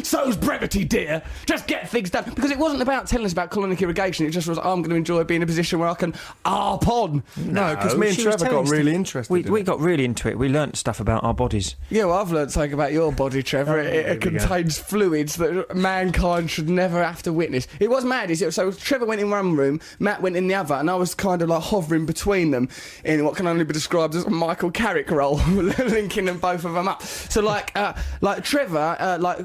So's brevity, dear. Just get things done. Because it wasn't about telling us about colonic irrigation. It just was, I'm going to enjoy being in a position where I can arp on. No, because me and she was Trevor telling got us really to- interested We in got really into it. We learnt stuff about our bodies. Yeah, well, I've learnt something about your body, Trevor. It contains fluids that mankind should never have to witness. It was mad, is it? So Trevor went in one room, Matt went in the other, and I was kind of like hovering between them in what can only be described as a Michael Carrick role, linking them both of them up. So like Trevor,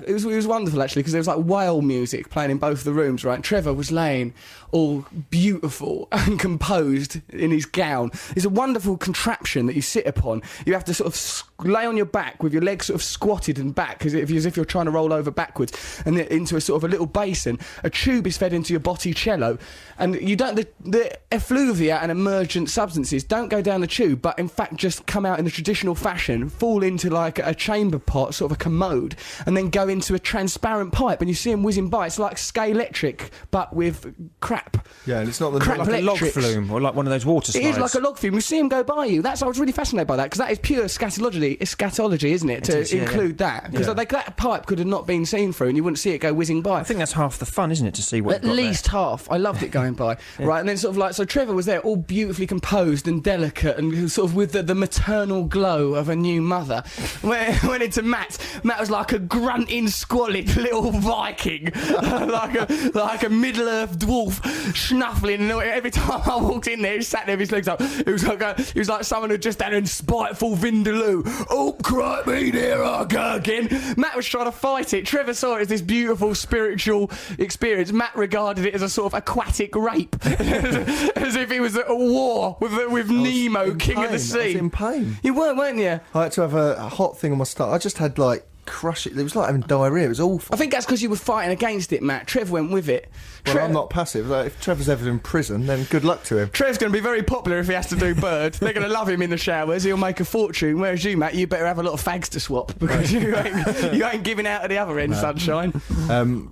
it was wonderful actually, because there was like whale music playing in both the rooms, right? Trevor was laying all beautiful and composed in his gown. It's a wonderful contraption that you sit upon. You have to sort of lay on your back with your legs sort of squatted and back as if you're trying to roll over backwards, and then into a sort of a little basin. A tube is fed into your botticello, and you don't the effluvia and emergent substances don't go down the tube, but in fact just come out in the traditional fashion, fall into like a chamber pot, sort of a commode, and then go into a transparent pipe, and you see them whizzing by. It's like Scalextric, but with crap. Yeah, and it's not the Crap Like a log electrics. flume, or like one of those water It slides. is like a log flume. We see them go by you. I was really fascinated by that, because that is pure scatology, isn't it? To is, yeah, include that, because that pipe could have not been seen through, and you wouldn't see it go whizzing by. I think that's half the fun, isn't it, to see what At you've got least half. I loved it going by. Right, and then sort of like, so Trevor was there, all beautifully composed and delicate, and sort of with the maternal glow of a new mother. Went into Matt. Matt was like a grunting, squalid little Viking, like a Middle-earth dwarf, snuffling. And every time I walked in there, he sat there with his legs up. It was like someone who just had a spiteful vindaloo. Oh, cry me, there I go again. Matt was trying to fight it. Trevor saw it as this beautiful spiritual experience. Matt regarded it as a sort of aquatic rape, as if he was at a war with Nemo, King of the Sea. I was in pain. You weren't you? I had to have a hot thing on my stomach. I just had like crush it. It was like having diarrhea. It was awful. I think that's because you were fighting against it, Matt. Trev went with it. Well, I'm not passive. Like, if Trevor's ever in prison, then good luck to him. Trev's going to be very popular if he has to do Bird. They're going to love him in the showers. He'll make a fortune. Whereas you, Matt, you better have a lot of fags to swap, because you ain't giving out at the other end, sunshine.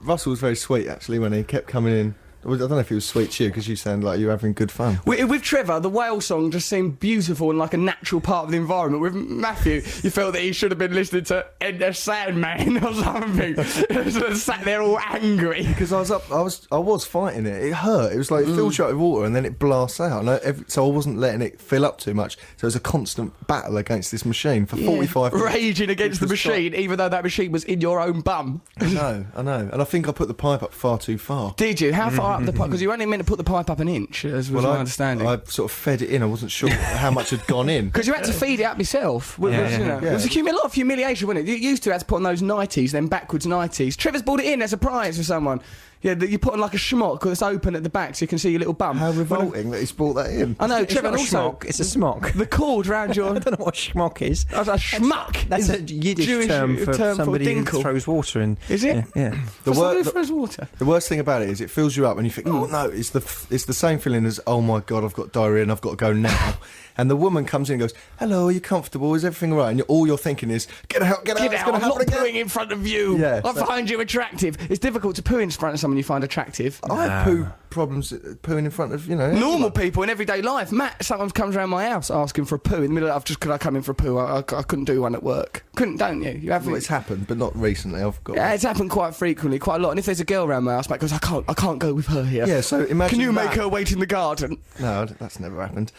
Russell was very sweet, actually, when he kept coming in. I don't know if he was sweet to you, because you sound like you were having good fun. With Trevor, the whale song just seemed beautiful and like a natural part of the environment. With Matthew, you felt that he should have been listening to Enter Sandman or something. Sort of sat there all angry. Because I was fighting it. It hurt. It was like it fills you up with water and then it blasts out. So I wasn't letting it fill up too much. So it was a constant battle against this machine for 45 minutes. Raging against the was machine, even though that machine was in your own bum. I know. And I think I put the pipe up far too far. Did you? How far up the pipe? Because you only meant to put the pipe up an inch, as was my understanding. I sort of fed it in. I wasn't sure how much had gone in. Because you had to feed it up yourself. It Yeah. was a lot of humiliation, wasn't it? You used to have to put on those 90s, then backwards 90s. Trevor's brought it in as a prize for someone. Yeah, you put on like a schmock because it's open at the back so you can see your little bum. How revolting that he's brought that in. I know, It's Trevor, not a and also schmock, it's a smock. the cord round your... I don't know what schmock is. A schmuck. That's a Yiddish Jewish term for somebody who dinkle. throws water in. Is it? Yeah. Water. The worst thing about it is it fills you up and you think, oh no, it's the same feeling as, oh my God, I've got diarrhea and I've got to go now. And the woman comes in and goes, hello, are you comfortable? Is everything all right? And all you're thinking is, get out, it's I'm gonna not happen again. pooing in front of you. Yeah, I find you attractive. It's difficult to poo in front of someone you find attractive. I have poo problems pooing in front of, Normal people in everyday life. Matt sometimes comes around my house asking for a poo in the middle of could I come in for a poo? I couldn't do one at work. Don't you? You have. Well, it's happened, but not recently. I've got. Yeah, it's happened quite frequently, quite a lot. And if there's a girl around my house, Matt goes, I can't go with her here. Yeah, so imagine. Can you that. make her wait in the garden? No, that's never happened.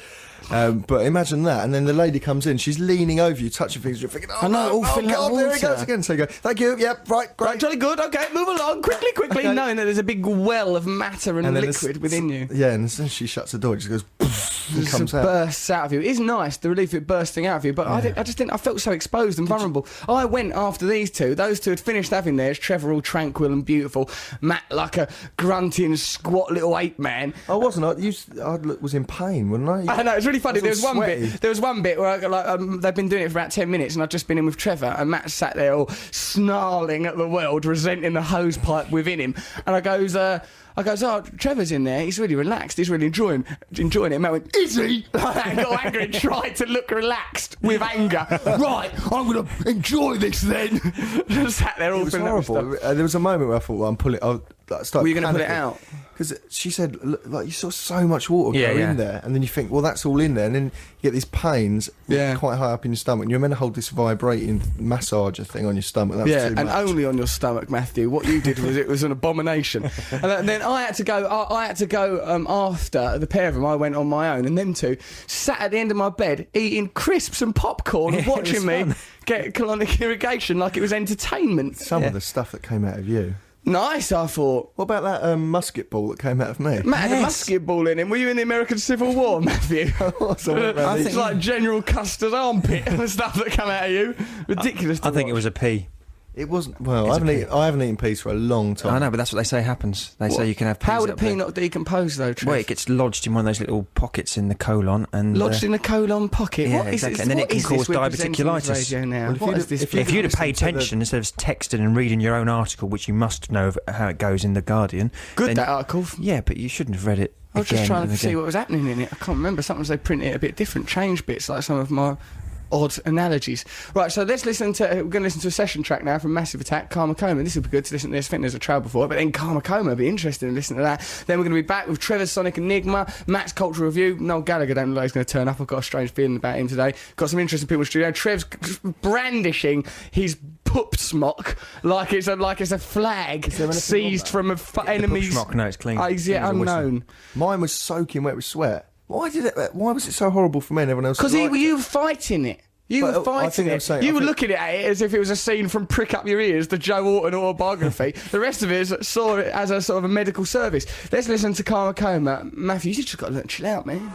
But imagine that, and then the lady comes in, she's leaning over you, touching things, you're thinking, I know, all filling up God, there he water. goes again. So you go, thank you, yep, right, great. Right, jolly good. Okay, move along quickly, Okay. knowing that there's a big well of matter and then liquid within you. Yeah, and as soon as she shuts the door, it just goes, poof, and Just comes out. bursts out of you. It's nice, the relief of it bursting out of you, but I just didn't. I felt so exposed and vulnerable. I went after these two. Those two had finished having theirs. Trevor all tranquil and beautiful. Matt like a grunting, squat little ape man. I wasn't. I was in pain, wasn't I? I know, it's really funny. I was all sweaty. There was one bit where they've been doing it for about 10 minutes and I'd just been in with Trevor and Matt sat there all snarling at the world, resenting the hose pipe within him. And I goes, I goes, oh, Trevor's in there. He's really relaxed. He's really enjoying it. And Matt went, is he? I got angry and tried to look relaxed with anger. Right, I'm going to enjoy this then. Sat there all It was filling up with horrible. stuff. There was a moment where I thought, well, I'm pulling. Were you going to put it out? Because she said, look, like, you saw so much water go Yeah. in there, and then you think, well, that's all in there, and then you get these pains quite high up in your stomach, and you're meant to hold this vibrating massager thing on your stomach. That was too and much. only on your stomach, Matthew. What you did was it was an abomination. And then I had to go. I had to go after the pair of them. I went on my own, and them two sat at the end of my bed eating crisps and popcorn, and watching me get colonic irrigation like it was entertainment. Some of the stuff that came out of you. Nice, I thought. What about that musket ball that came out of me? Matt had a musket ball in him. Were you in the American Civil War, Matthew? It's like General Custer's armpit and the stuff that come out of you. Ridiculous. I think it was a pea. It wasn't. Well, I haven't eaten peas for a long time. I know, but that's what they say happens. They say you can have peas. How would a up pea there. not decompose, though, Trev? Well, it gets lodged in one of those little pockets in the colon and Lodged in the colon pocket. yeah, What is exactly. this? And then it What can is cause this we're presenting on diverticulitis. radio now? Well, if What you'd is have- this? if you'd If you'd have paid listened to the- attention instead of texting and reading your own article, which you must know of how it goes in the Guardian. Good, then- that article. Yeah, but you shouldn't have read it. I was just again trying and to see again. what was happening in it. I can't remember. Sometimes they print it a bit different, change bits, like some of my odd analogies. Right, so let's listen to. We're going to listen to a session track now from Massive Attack, Karma Coma. This will be good to listen to this. I think there's a trail before it, but then Karma Coma will be interesting to listen to that. Then we're going to be back with Trevor's Sonic Enigma, Matt's Cultural Review. Noel Gallagher don't look like he's going to turn up. I've got a strange feeling about him today. Got some interesting people in the studio. Trev's brandishing his poop smock like it's a flag seized from a enemy's. Schmuck, no, it's clean. He's yet Clean as a whistle. unknown. Mine was soaking wet with sweat. Why was it so horrible for me and everyone else? Because liked it? you were fighting it. You But, were I fighting think I'm it. saying- You I were think- looking at it as if it was a scene from Prick Up Your Ears, the Joe Orton autobiography. The rest of us saw it as a sort of a medical service. Let's listen to Karma Coma. Matthew, you just got to chill out, man.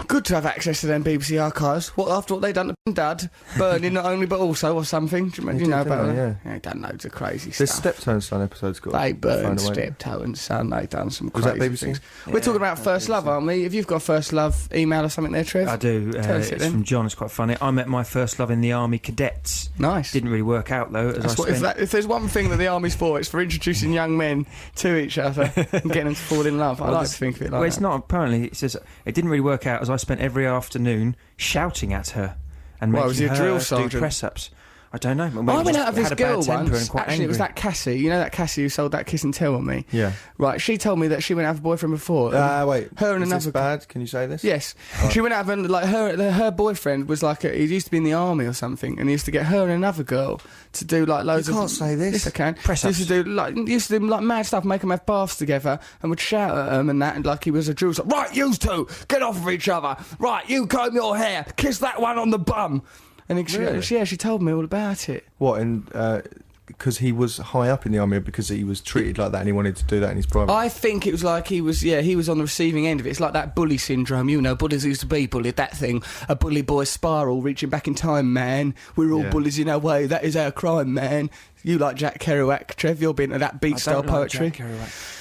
Good to have access to them BBC archives. What after what they done to Dad, burning not only but also or something. Do you did, know didn't about they? that? Yeah. They done loads of crazy This stuff. Steptoe and Son episode's got They burned thrown away. Steptoe and Son. They done some Was crazy that BBC? things. We're talking about First Love, aren't we? If you've got a First Love email or something there, Trev. I do. Tell us it It's then. from John. It's quite funny. I met my first love in the Army Cadets. Nice. Didn't really work out though. As That's I what, spent. if there's one thing that the army's for, it's for introducing young men to each other and getting them to fall in love. I like to think of it like Well, it's that. not. Apparently, it says it didn't really work out as I spent every afternoon shouting at her and Well, making was he a her drill do sergeant? press-ups. I don't know. I went out of this had a bad girl temper once. and quite Actually, it was angry. that Cassie. You know that Cassie who sold that kiss and tell on me? Yeah. Right, she told me that she went out with a boyfriend before. Wait. Her and is this another- bad? Can you say this? Yes. She went out and, like, her boyfriend was like, he used to be in the army or something, and he used to get her and another girl to do, like, loads You of... can't say this. Yes, I can. Press-ups. Used to do, like, mad stuff, make them have baths together, and would shout at them and that, and, like, he was a drill sergeant. Right, you two, get off of each other. Right, you comb your hair, kiss that one on the bum. And Really? she told me all about it. What? And because he was high up in the army, or because he was treated like that, and he wanted to do that in his private. I think it was like he was on the receiving end of it. It's like that bully syndrome, you know, bullies used to be bullied, that thing. A bully boy spiral, reaching back in time, man. We're all Yeah. bullies in our way, that is our crime, man. You like Jack Kerouac, Trev, you're been to that beat I style don't like poetry. Jack Kerouac.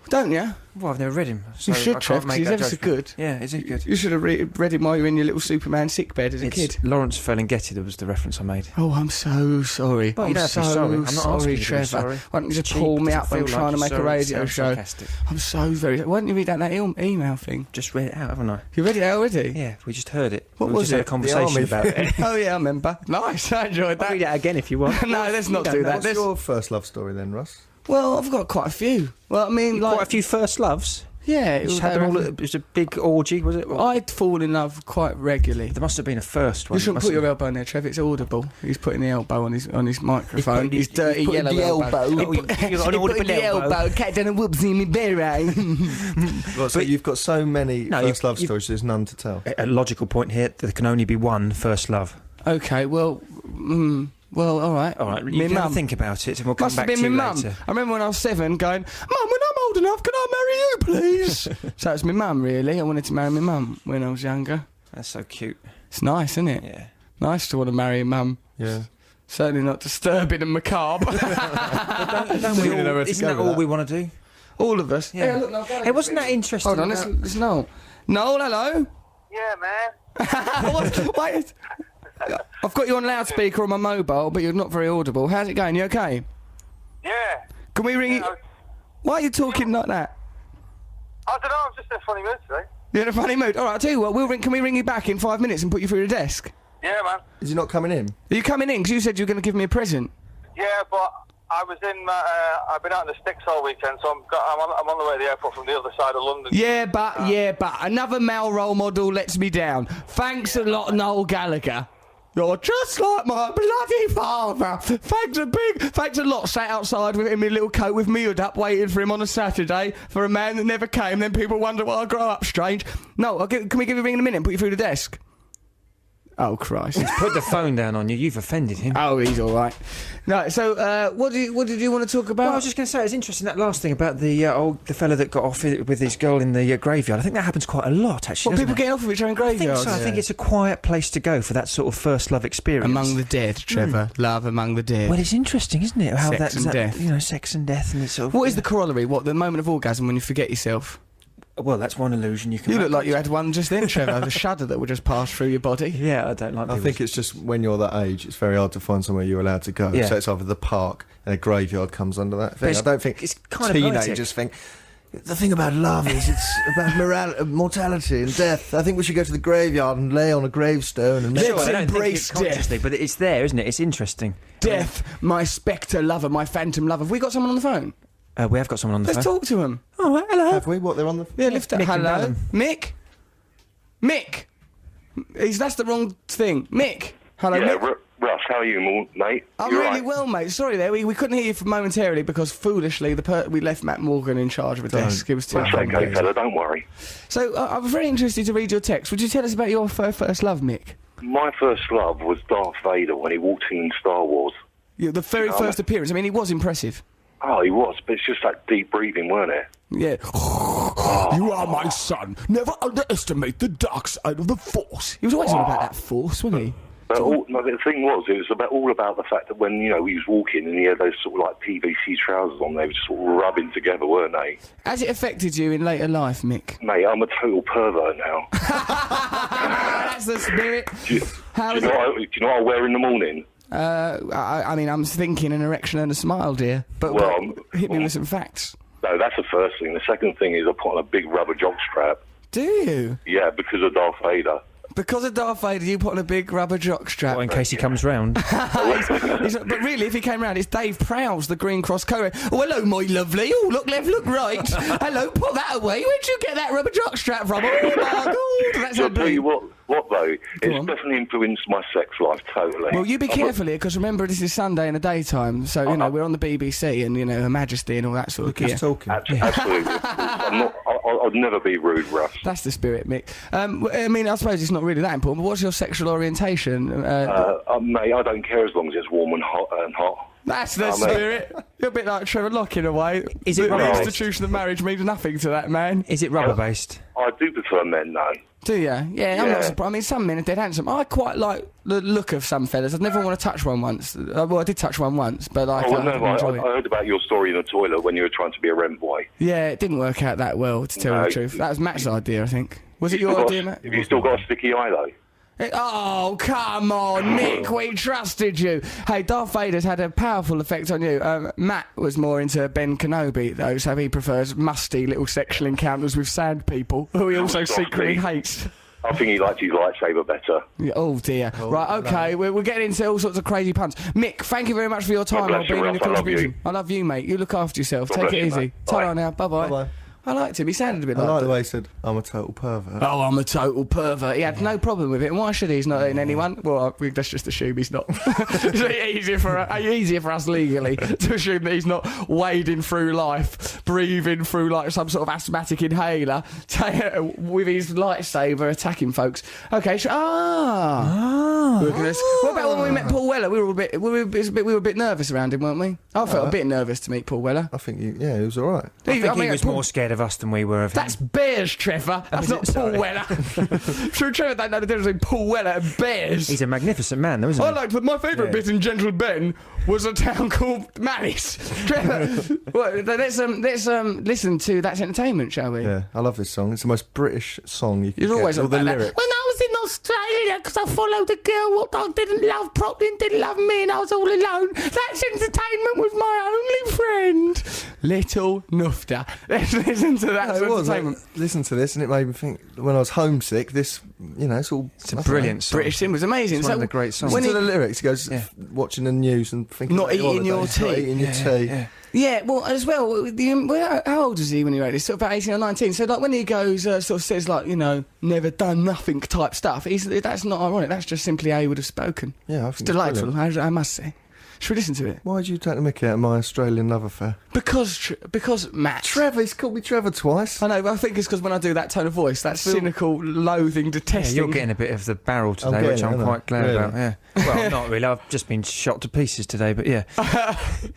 Don't you? Well, I've never read him. So You should, I Trev, can't 'cause make he's that ever so judgment. good. Yeah, is he good? You should have read him while you were in your little Superman sickbed as a It's kid. Lawrence Ferlinghetti that was the reference I made. Oh, I'm so sorry. Well, you I'm don't have to be so sorry. I'm not asking sorry, you to be Trevor. sorry. Why don't you just Cheap, pull me doesn't up? I'm feel trying like to make a sorry, radio sounds show. sarcastic. I'm so very... Why don't you read out that email thing? Just read it out, haven't I? You read it out already? Yeah, we just heard it. What we was just had it? a conversation army about it. Oh, yeah, I remember. Nice, I enjoyed I'll that. read it out again if you want. No, let's not don't do know. that. What's Let's- your first love story then, Russ? Well, I've got quite a few. Well, I mean, like... Quite a few first loves. Yeah, You just had them all. It was a big orgy, was it? I'd fall in love quite regularly. There must have been a first one. You shouldn't Must put have- your elbow in there, Trev. It's audible. He's putting the elbow on his microphone. He's His dirty putting yellow the elbow. elbow. Oh, you got an audible elbow. Cat done a whoopsie in me beret. Right, so you've got so many No, first love you've- stories, there's none to tell. A logical point here: there can only be one first love. Okay, well, all right. All right, Me you can have mum. a think about it, and we'll come Must have back been to my you mum. later. I remember when I was 7 going, Mum, when I'm old enough, can I marry you, please? So it's my mum, really. I wanted to marry my mum when I was younger. That's so cute. It's nice, isn't it? Yeah. Nice to want to marry a mum. Yeah. Certainly not disturbing and macabre. Don't we really know all, where to isn't go that with all that. we want to do? All of us. Yeah. Look, Noel Gallagher. Hey, wasn't that interesting? Hold on, about- let's Noel. Noel, hello? Yeah, man. What? Wait. I've got you on loudspeaker on my mobile, but you're not very audible. How's it going? You okay? Yeah. Can we ring you? Yeah, Why are you talking like that? I don't know, I'm just in a funny mood today. You're in a funny mood. All right, I'll tell you what. Can we ring you back in 5 minutes and put you through the desk? Yeah, man. Is he not coming in? Are you coming in? Because you said you were going to give me a present. Yeah, but I was in. I've been out in the sticks all weekend, so I'm on the way to the airport from the other side of London. Yeah, but another male role model lets me down. Thanks a lot, Noel Gallagher. You're just like my bloody father. Thanks a lot. Sat outside with him in a little coat with me hood up, waiting for him on a Saturday for a man that never came. Then people wonder why I grow up strange. No, can we give you a ring in a minute and put you through the desk? Oh, Christ. He's put the phone down on you. You've offended him. Oh, he's all right. No, so what did you want to talk about? Well, I was just going to say, it's interesting, that last thing about the fella that got off with his girl in the graveyard. I think that happens quite a lot, actually. What, people getting off of each other in graveyards? I think so. I think it's a quiet place to go for that sort of first love experience. Among the dead, Trevor. Love among the dead. Well, it's interesting, isn't it? How Sex and death. You know, sex and death, and it's sort of. What is the corollary? What, the moment of orgasm when you forget yourself? Well, that's one illusion you can. You look like you had one just then, Trevor. The shudder that would just pass through your body. Yeah, I don't like. I think it's just when you're that age, it's very hard to find somewhere you're allowed to go. Yeah. So it's either the park and a graveyard comes under that thing. I don't think it's kind of teenagers think. The thing about love is it's about mortality and death. I think we should go to the graveyard and lay on a gravestone and Let's I don't think embrace it's consciously, but it's there, isn't it? It's interesting. Death, my spectre lover, my phantom lover. Have we got someone on the phone? We have got someone on the Let's phone. talk to him. Oh, hello. Have we? What, they're on the... Yeah, lift up. Mick and Hello. Callum. Mick? That's the wrong thing. Mick? Hello, Yeah, Mick? Russ, how are you, mate? I'm You really alright? well, mate. Sorry there, we couldn't hear you for momentarily because foolishly we left Matt Morgan in charge of a desk. It was too That's okay, fella, don't worry. So I was very interested to read your text. Would you tell us about your first love, Mick? My first love was Darth Vader when he walked in Star Wars. Yeah, the very first appearance. I mean, he was impressive. Oh, he was, but it's just that deep breathing, weren't it? Yeah. You are my son. Never underestimate the dark side of the Force. He was always on about that Force, wasn't he? But the thing was, it was all about the fact that when, he was walking and he had those sort of like PVC trousers on, they were just sort of rubbing together, weren't they? Has it affected you in later life, Mick? Mate, I'm a total pervert now. That's the spirit. Do you know what I wear in the morning? I mean, I'm thinking an erection and a smile, dear. But hit me with some facts. No, that's the first thing. The second thing is I put on a big rubber jock strap. Do you? Yeah, because of Darth Vader. Because of Darth Vader, you put on a big rubber jock strap. Well, in case he comes round. But really, if he came round, it's Dave Prowse, the Green Cross co. Oh, hello, my lovely. Oh, look left, look right. Hello, put that away. Where'd you get that rubber jock strap from? Oh, my God. That's I'll tell you what though, it's definitely influenced my sex life totally. Well, you be careful here, because remember, this is Sunday in the daytime, so, we're on the BBC and, Her Majesty and all that sort of gear. Just talking. Absolutely. I'd never be rude, Russ. That's the spirit, Mick. I mean, I suppose it's not really that important, but what's your sexual orientation? Mate, I don't care as long as it's warm and hot. That's the spirit. You're a bit like Trevor Locke in a way. Is it the rubber-based? institution of marriage means nothing to that man. Is it rubber-based? I do prefer men, though. Do you? Yeah, I'm not surprised. I mean, some men are dead handsome. I quite like the look of some fellas. I'd never want to touch one once. Well, I did touch one once, but I I enjoy it. heard about your story in the toilet when you were trying to be a rent boy. Yeah, it didn't work out that well, to tell you the truth. That was Matt's idea, I think. Was it your idea, Matt? Have you still got a sticky eye, though? Oh, come on, Nick, we trusted you. Hey, Darth Vader's had a powerful effect on you. Matt was more into Ben Kenobi, though, so he prefers musty little sexual encounters with sand people, who he also secretly hates. I think he liked his lightsaber better. Yeah, oh, dear. Right, okay, we're getting into all sorts of crazy puns. Mick, thank you very much for your time God and bless you, being in the Ralph, I love contribution. you. I love you, mate. You look after yourself. God Take bless it you, easy. mate. Ta-ra now. Bye-bye. Bye-bye. I liked him. He sounded a bit I like like that. the way he said, I'm a total pervert. Oh, I'm a total pervert. He had no problem with it. And why should he? He's not in anyone. Well, let's just assume he's not. It's easier for us legally to assume that he's not wading through life, breathing through like some sort of asthmatic inhaler, with his lightsaber attacking folks. Okay, what about when we met Paul Weller? We were a bit nervous around him, weren't we? I felt a bit nervous to meet Paul Weller. I think he was all right. I think he was more scared of us than we were of him. That's bears, Trevor. That's not Paul Weller. Sure, Trevor don't know the difference between Paul Weller and bears. He's a magnificent man, though, isn't he? My favourite bit in Gentle Ben was a town called Malice. Trevor, let's listen to That's Entertainment, shall we? Yeah, I love this song. It's the most British song you can You're get. always All on the about that. lyrics. When I was in Australia, because I followed a girl what I didn't love properly and didn't love me, and I was all alone. That's Entertainment was my only friend. Little Nufta. Let's listen to that. No, it was. I entertainment. listened to this and it made me think. When I was homesick, this, it's all. It's a brilliant song. British Sim was amazing. It's one of the great songs. Listen to the lyrics. He goes watching the news and thinking Not about the eating your holidays, tea. Not eating your tea. Yeah, well, as well, how old was he when he wrote this? Sort of about 18 or 19. So, like, when he goes, sort of says, like, never done nothing type stuff, that's not ironic. That's just simply how he would have spoken. Yeah, I It's think it's delightful, I must say. Should we listen to it? Why did you take the mickey out of my Australian love affair? Because Matt. Trevor, he's called me Trevor twice. I know, but I think it's because when I do that tone of voice, that cynical, loathing, Yeah, detesting. you're getting a bit of the barrel today, getting which it, I'm aren't I? quite glad Really? about. Yeah. Well, not really. I've just been shot to pieces today, but yeah.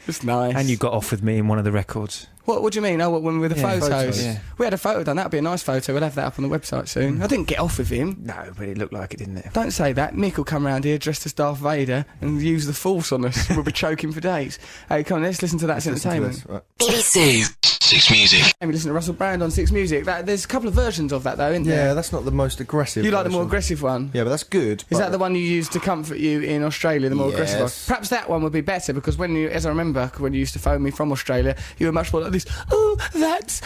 It's nice. And you got off with me in one of the records. What do you mean? Oh, when with the Yeah, photos? yeah. We had a photo done. That'd be a nice photo. We'll have that up on the website soon. I didn't get off with him. No, but it looked like it, didn't it? Don't say that. Mick will come round here dressed as Darth Vader and use the Force on us. We'll be choking for days. Hey, come on, let's listen to that. It's Listen to entertainment. this, right. Six Music. Hey, we listen to Russell Brand on Six Music. There's a couple of versions of that, though, isn't Yeah, there? that's not the most aggressive. You like the more version. aggressive one? Yeah, but that's good. Is that the one you used to comfort you in Australia, the more aggressive one? Yes. Perhaps that one would be better because as I remember, when you used to phone me from Australia, you were much more like this. Oh, that's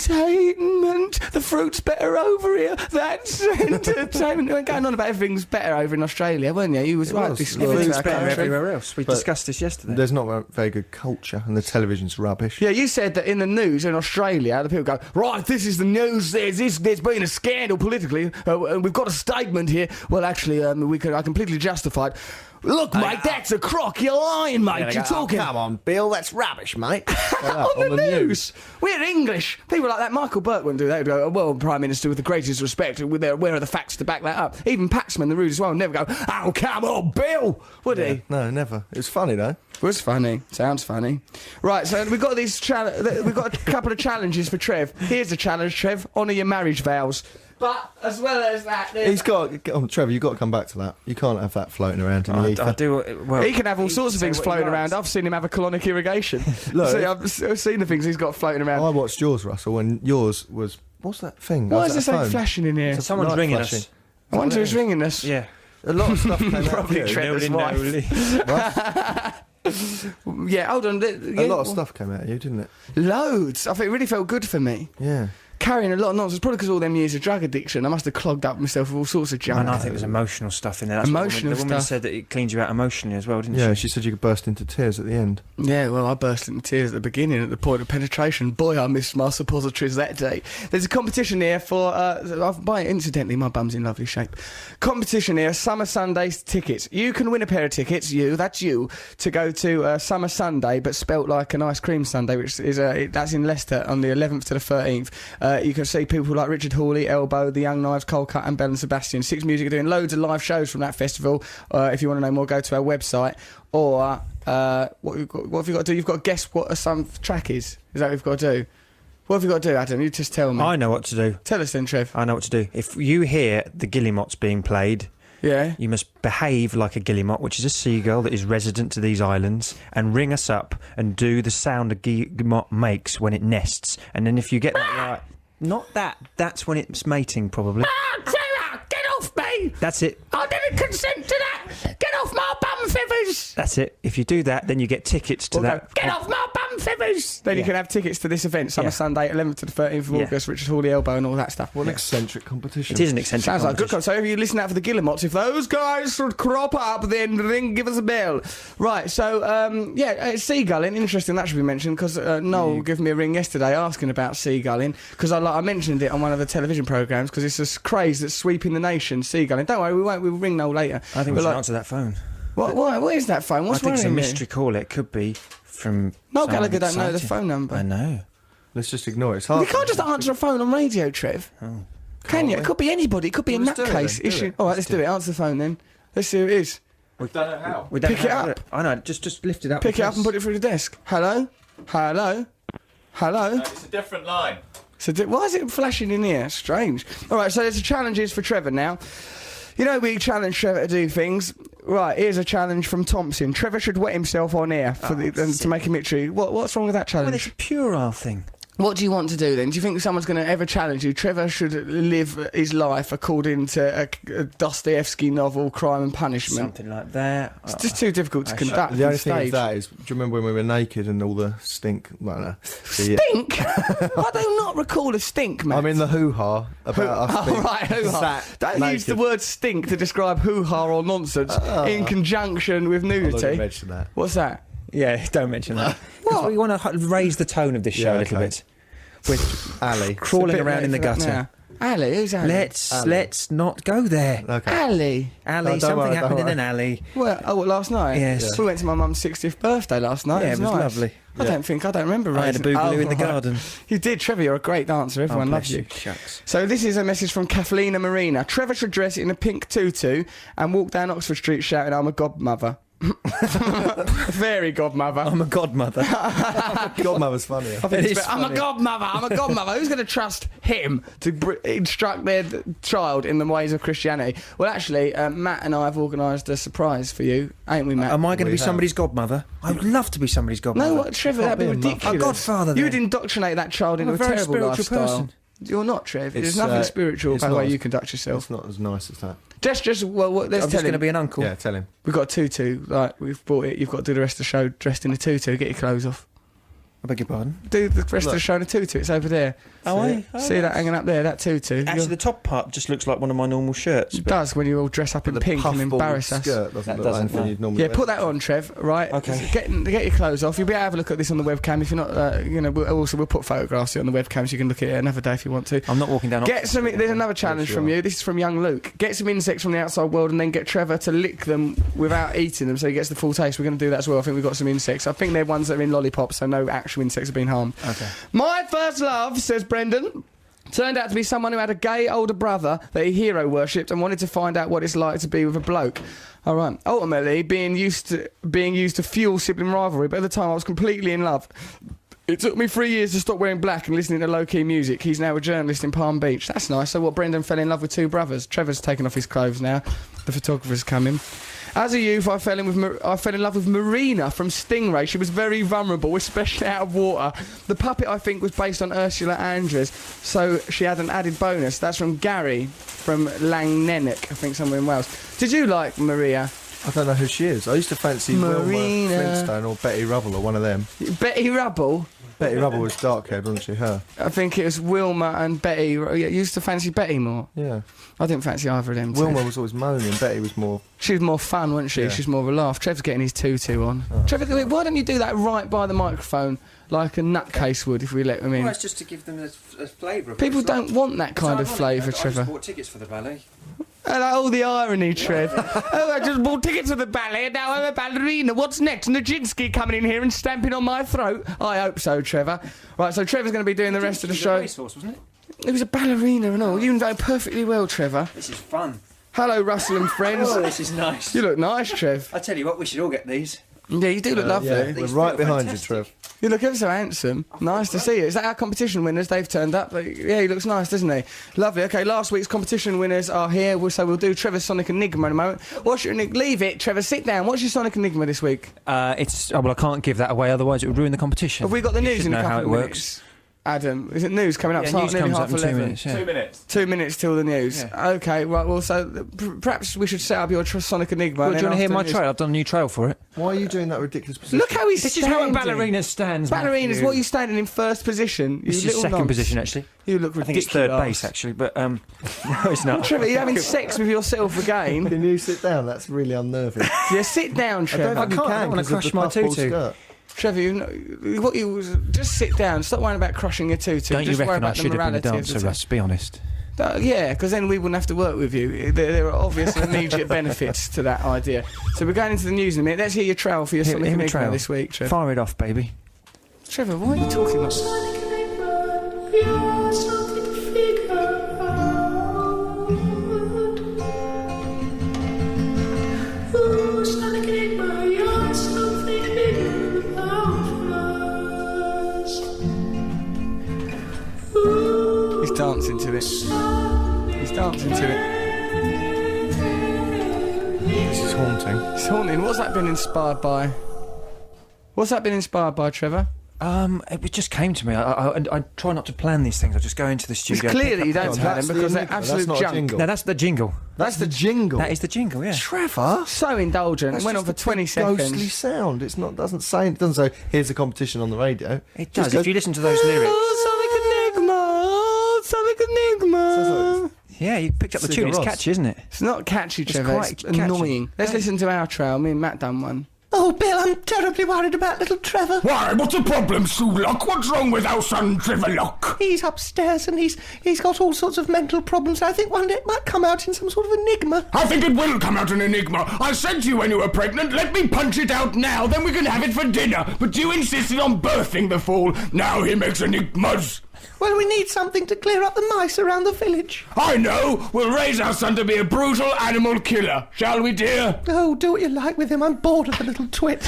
entertainment. The fruit's better over here. That's entertainment. You were going on about everything's better over in Australia, weren't you? You was right. was. This Well, Everything's it's better country. everywhere else. We But discussed this yesterday. There's not a very good culture, and the television's rubbish. Yeah, you said that in the news in Australia, the people go, right, this is the news, there's been a scandal politically, and we've got a statement here. Well, actually, I completely justified. Look, mate, that's a crock. You're lying, mate. You're talking. Come on, Bill, that's rubbish, mate. on the news. We're English. People like that. Michael Burke wouldn't do that. He'd go, well, Prime Minister, with the greatest respect, where are the facts to back that up? Even Paxman, the rude as well, never go, oh, come on, Bill, would he? No, never. It was funny, though. It was funny. Sounds funny. Right, so we've got we've got a couple of challenges for Trev. Here's a challenge, Trev. Honour your marriage vows. But as well as that, He's got... Trevor, you've got to come back to that. You can't have that floating around in the ether. I do. Well, he can have all sorts of say things what he floating likes. around. I've seen him have a colonic irrigation. Look. See, I've seen the things he's got floating around. I watched yours, Russell, and yours was... What's that thing? Why Was is that there a something phone? flashing in here? It's a Someone's light ringing flashing. us. I wonder who's ringing us. Yeah. A lot of stuff came out Probably of you. Trevor's wife. Yeah, hold on. A lot of stuff came out of you, didn't it? Loads. I think it really felt good for me. Yeah. Carrying a lot of nonsense, probably because all them years of drug addiction. I must have clogged up myself with all sorts of junk. And I think there's emotional stuff in there. That's what Emotional the woman stuff. said that it cleans you out emotionally as well, didn't Yeah, she? she said you could burst into tears at the end. Yeah, well, I burst into tears at the beginning, at the point of penetration. Boy, I missed my suppositories that day. There's a competition here for... incidentally, my bum's in lovely shape. Competition here, Summer Sundays tickets. You can win a pair of tickets, that's you, to go to Summer Sunday, but spelt like an ice cream sundae, which is that's in Leicester on the 11th to the 13th. You can see people like Richard Hawley, Elbow, The Young Knives, Cold Cut and Bell and Sebastian. Six Music are doing loads of live shows from that festival. If you want to know more, go to our website. Or what have you got to do? You've got to guess what some track is. Is that what you've got to do? What have you got to do, Adam? You just tell me. I know what to do. Tell us then, Trev. I know what to do. If you hear the guillemots being played, Yeah. you must behave like a guillemot, which is a seagull that is resident to these islands, and ring us up and do the sound a guillemot makes when it nests. And then if you get that right... Not that. That's when it's mating, probably. Get off me! That's it. I didn't consent to that! Get off my bum feathers! That's it. If you do that, then you get tickets to that. Get off my bum feathers! Then you Yeah. can have tickets to this event, Summer Yeah. Sunday, 11th to the 13th of Yeah. August, Richard Hawley, Elbow and all that stuff. What an eccentric competition. It is an eccentric Sounds like a good. competition. So if you listen out for the guillemots, if those guys should crop up, then give us a bell. Right. So seagulling. Interesting. That should be mentioned because Noel gave me a ring yesterday asking about seagulling because I mentioned it on one of the television programmes because it's a craze that's sweeping the nation. Seagulling. Don't worry, we won't. We'll ring Noel later. I think we should answer that phone. What is that phone? What's I think it's a worrying me? mystery call. It could be from... Noel someone Gallagher don't know the excited. phone number. I know. Let's just ignore it. It's hard. You can't just answer a phone on radio, Trev. Oh. Can you? we? It could be anybody. It could be Well, a let's do it nutcase then, do issue. it. All right, let's do it. Answer the phone then. Let's see who it is. We don't know how. Pick it up. I know. Just lift it up. Pick it up and put it through the desk. Hello? Hello? Hello? It's a different line. So why is it flashing in here? Strange. All right, so there's a challenges for Trevor now. You know we challenge Trevor to do things. Right, here's a challenge from Thompson. Trevor should wet himself on air to make him itchy. What's wrong with that Well, challenge? it's a puerile thing. What do you want to do then? Do you think someone's going to ever challenge you? Trevor should live his life according to a Dostoevsky novel, Crime and Punishment. Something like that. It's just too difficult to conduct. The on only thing stage. with that is, do you remember when we were naked and all the stink? Well, no. Stink? I do not recall a stink, man. I'm in the hoo-ha about us being right, hoo-ha. sat Don't use the naked. word stink to describe hoo-ha or nonsense in conjunction with I'm not nudity. going to mention that. What's that? Yeah, don't mention that. What? We want to raise the tone of this show Yeah, a little okay. bit. With Ali. crawling It's a bit around late in the for that gutter. now. Ali, who's Ali? Let's not go there. Okay. Ali. Ali, No, don't something worry, happened don't in an alley. Well, what, last night? Yes. We went to my mum's 60th birthday last night. Yeah, it was nice. lovely. I don't remember I had a raising- boogaloo in the right. garden. You did, Trevor. You're a great dancer. Everyone Oh, loves bless you. Shucks. So this is a message from Kathleen Marina. Trevor should dress in a pink tutu and walk down Oxford Street shouting, "I'm a godmother." Fairy godmother. I'm a godmother. Godmother's funny. I think it's I'm a godmother. I'm a godmother. Who's going to trust him to instruct their child in the ways of Christianity? Well, actually, Matt and I have organised a surprise for you, ain't we, Matt? Am I going to We be have. somebody's godmother? I would love to be somebody's godmother. No, what, Trevor? That'd be be a mother. ridiculous. A godfather, You then. would indoctrinate that child into I'm a a very terrible spiritual lifestyle. person. You're not, Trev. There's It's, nothing spiritual it's about the way not- you conduct yourself. It's not as nice as that. Just well, let's I'm tell just going to him. be an uncle. Yeah, tell him. We've got a tutu. Like we've bought it. You've got to do the rest of the show dressed in a tutu. Get your clothes off. I beg your pardon. Do the rest of the Look. show in a tutu. It's over there. See that hanging up there? That tutu. Actually, the top part just looks like one of my normal shirts. It does when you all dress up in The pink and puffball embarrass us. skirt doesn't That look doesn't, like anything no. you'd normally Yeah, wear. put that on, Trev. Right. Okay. Get your clothes off. You'll be able to have a look at this on the webcam. If you're not, we'll put photographs of it on the webcam so you can look at it another day if you want to. I'm not walking down. Get some. There's another challenge from you. This is from young Luke. Get some insects from the outside world and then get Trevor to lick them without eating them, so he gets the full taste. We're going to do that as well. I think we've got some insects. I think they're ones that are in lollipops, so no actual insects have been harmed. Okay. My first love, says Brendan, turned out to be someone who had a gay older brother that he hero worshipped and wanted to find out what it's like to be with a bloke. All right. Ultimately, being used to fuel sibling rivalry, but at the time I was completely in love. It took me 3 years to stop wearing black and listening to low-key music. He's now a journalist in Palm Beach. That's nice. So what, Brendan fell in love with two brothers. Trevor's taken off his clothes now. The photographer's coming. As a youth, I fell in love with Marina from Stingray. She was very vulnerable, especially out of water. The puppet, I think, was based on Ursula Andress, so she had an added bonus. That's from Gary from Langnennock, I think somewhere in Wales. Did you like Maria? I don't know who she is. I used to fancy Wilma Marina. Flintstone or Betty Rubble or one of them. Betty Rubble? Betty Rubble was dark-haired, wasn't she? Her. I think it was Wilma and Betty. Yeah, you used to fancy Betty more. Yeah. I didn't fancy either of them. two. Wilma was always moaning. Betty was more... She was more fun, wasn't she? Yeah. She was more of a laugh. Trev's getting his tutu on. Oh. Trevor, why don't you do that right by the microphone, like a nutcase would, if we let him in? Well, it's just to give them a flavour. People don't want that kind of flavour, Trevor. I just bought tickets for the ballet. Oh, the irony, Trev. Oh, I just bought tickets to the ballet and now I'm a ballerina. What's next? Nijinsky coming in here and stamping on my throat? I hope so, Trevor. Right, so Trevor's going to be doing the rest of the show. Racehorse, wasn't it? He was a ballerina and all. You know perfectly well, Trevor. This is fun. Hello, Russell and friends. Oh, this is nice. You look nice, Trev. I tell you what, we should all get these. Yeah, you do look lovely. Yeah, we're These right feel behind fantastic. you, Trev. You look ever so handsome. Nice to see you. Is that our competition winners? They've turned up. Yeah, he looks nice, doesn't he? Lovely. Okay, last week's competition winners are here. So we'll do Trevor's Sonic Enigma in a moment. What's your Leave it, Trevor. Sit down. What's your Sonic Enigma this week? It's well, I can't give that away, otherwise it would ruin the competition. Have we got the You news should in a know couple how of it minutes? works. Adam, is it news coming up? Yeah, Start news nearly comes half up in 2 11. minutes. Yeah. 2 minutes. 2 minutes till the news. Okay, right. Well, so perhaps we should set up your Sonic Enigma. Well, and do you want to then hear after my the news- trail? I've done a new trail for it. Why are you doing that ridiculous position? Look how he's This is how a standing. ballerina stands. Ballerinas. Matthew. What are you standing in first position? You This is little second nonce. position, actually. You look I ridiculous. think it's third base, actually, but no, it's not. Trevor, you're having sex with yourself again. Can you sit down? That's really unnerving. Yeah, sit down, Trevor. I don't think you can't, I can don't wanna 'cause of crush the my puffball tutu. skirt. Trevor, just sit down. Stop worrying about crushing your tutu. Don't you just worry reckon I about the should have been a morality of dancer, the Russ? Be honest. Yeah, because then we wouldn't have to work with you. There are obvious and immediate benefits to that idea. So we're going into the news in a minute. Let's hear your trail for your Hear Sonic me Enigma trail. this week, Trevor. Fire it off, baby. Trevor, why are you talking like that? He's dancing to it. He's dancing to it. This is haunting. It's haunting. What's that been inspired by? What's that been inspired by, Trevor? It just came to me. I try not to plan these things. I just go into the It's studio. clear that you don't on, plan that's them the because they're enigma, that's absolute not a junk. jingle. No, that's the jingle. That's the jingle. That is the jingle. Yeah. Trevor. So indulgent. That's It went on just for a 20 big seconds. Ghostly sound. It doesn't say here's the competition on the radio. It Just does. goes, If you listen to those lyrics. Oh, Sonic Enigma. Yeah, you picked up the Sigur tune. It's Rós. catchy, isn't it? It's not catchy, Trevor. quite It's catchy. annoying. Let's listen to our trail. Me and Matt done one. Oh, Bill, I'm terribly worried about little Trevor. Why, what's the problem, Sulock? What's wrong with our son, Trevor Lock? He's upstairs and he's got all sorts of mental problems. I think one day it might come out in some sort of enigma. I think it will come out an enigma. I said to you when you were pregnant, let me punch it out now, then we can have it for dinner. But you insisted on birthing the fool. Now he makes enigmas. Well, we need something to clear up the mice around the village. I know. We'll raise our son to be a brutal animal killer. Shall we, dear? Oh, do what you like with him. I'm bored of the little twit.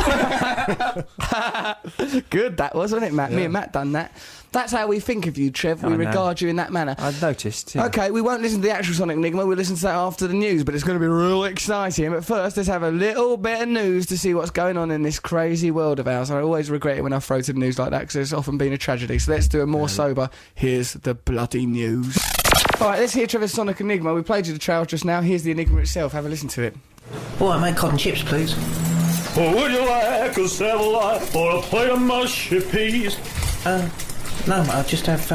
Good, that was, wasn't it, Matt? Me and Matt done that. That's how we think of you, Trev. We I know. regard you in that manner. I've noticed. Yeah. Okay, we won't listen to the actual Sonic Enigma. We'll listen to that after the news, but it's going to be real exciting. But first, let's have a little bit of news to see what's going on in this crazy world of ours. I always regret it when I throw to the news like that because it's often been a tragedy. So let's do a more sober. Here's the bloody news. All right, let's hear Trevor's Sonic Enigma. We played you the trail just now. Here's the Enigma itself. Have a listen to it. Oh, I make cotton chips, please. Would you like a satellite or a plate of mushy peas? No, I'll just have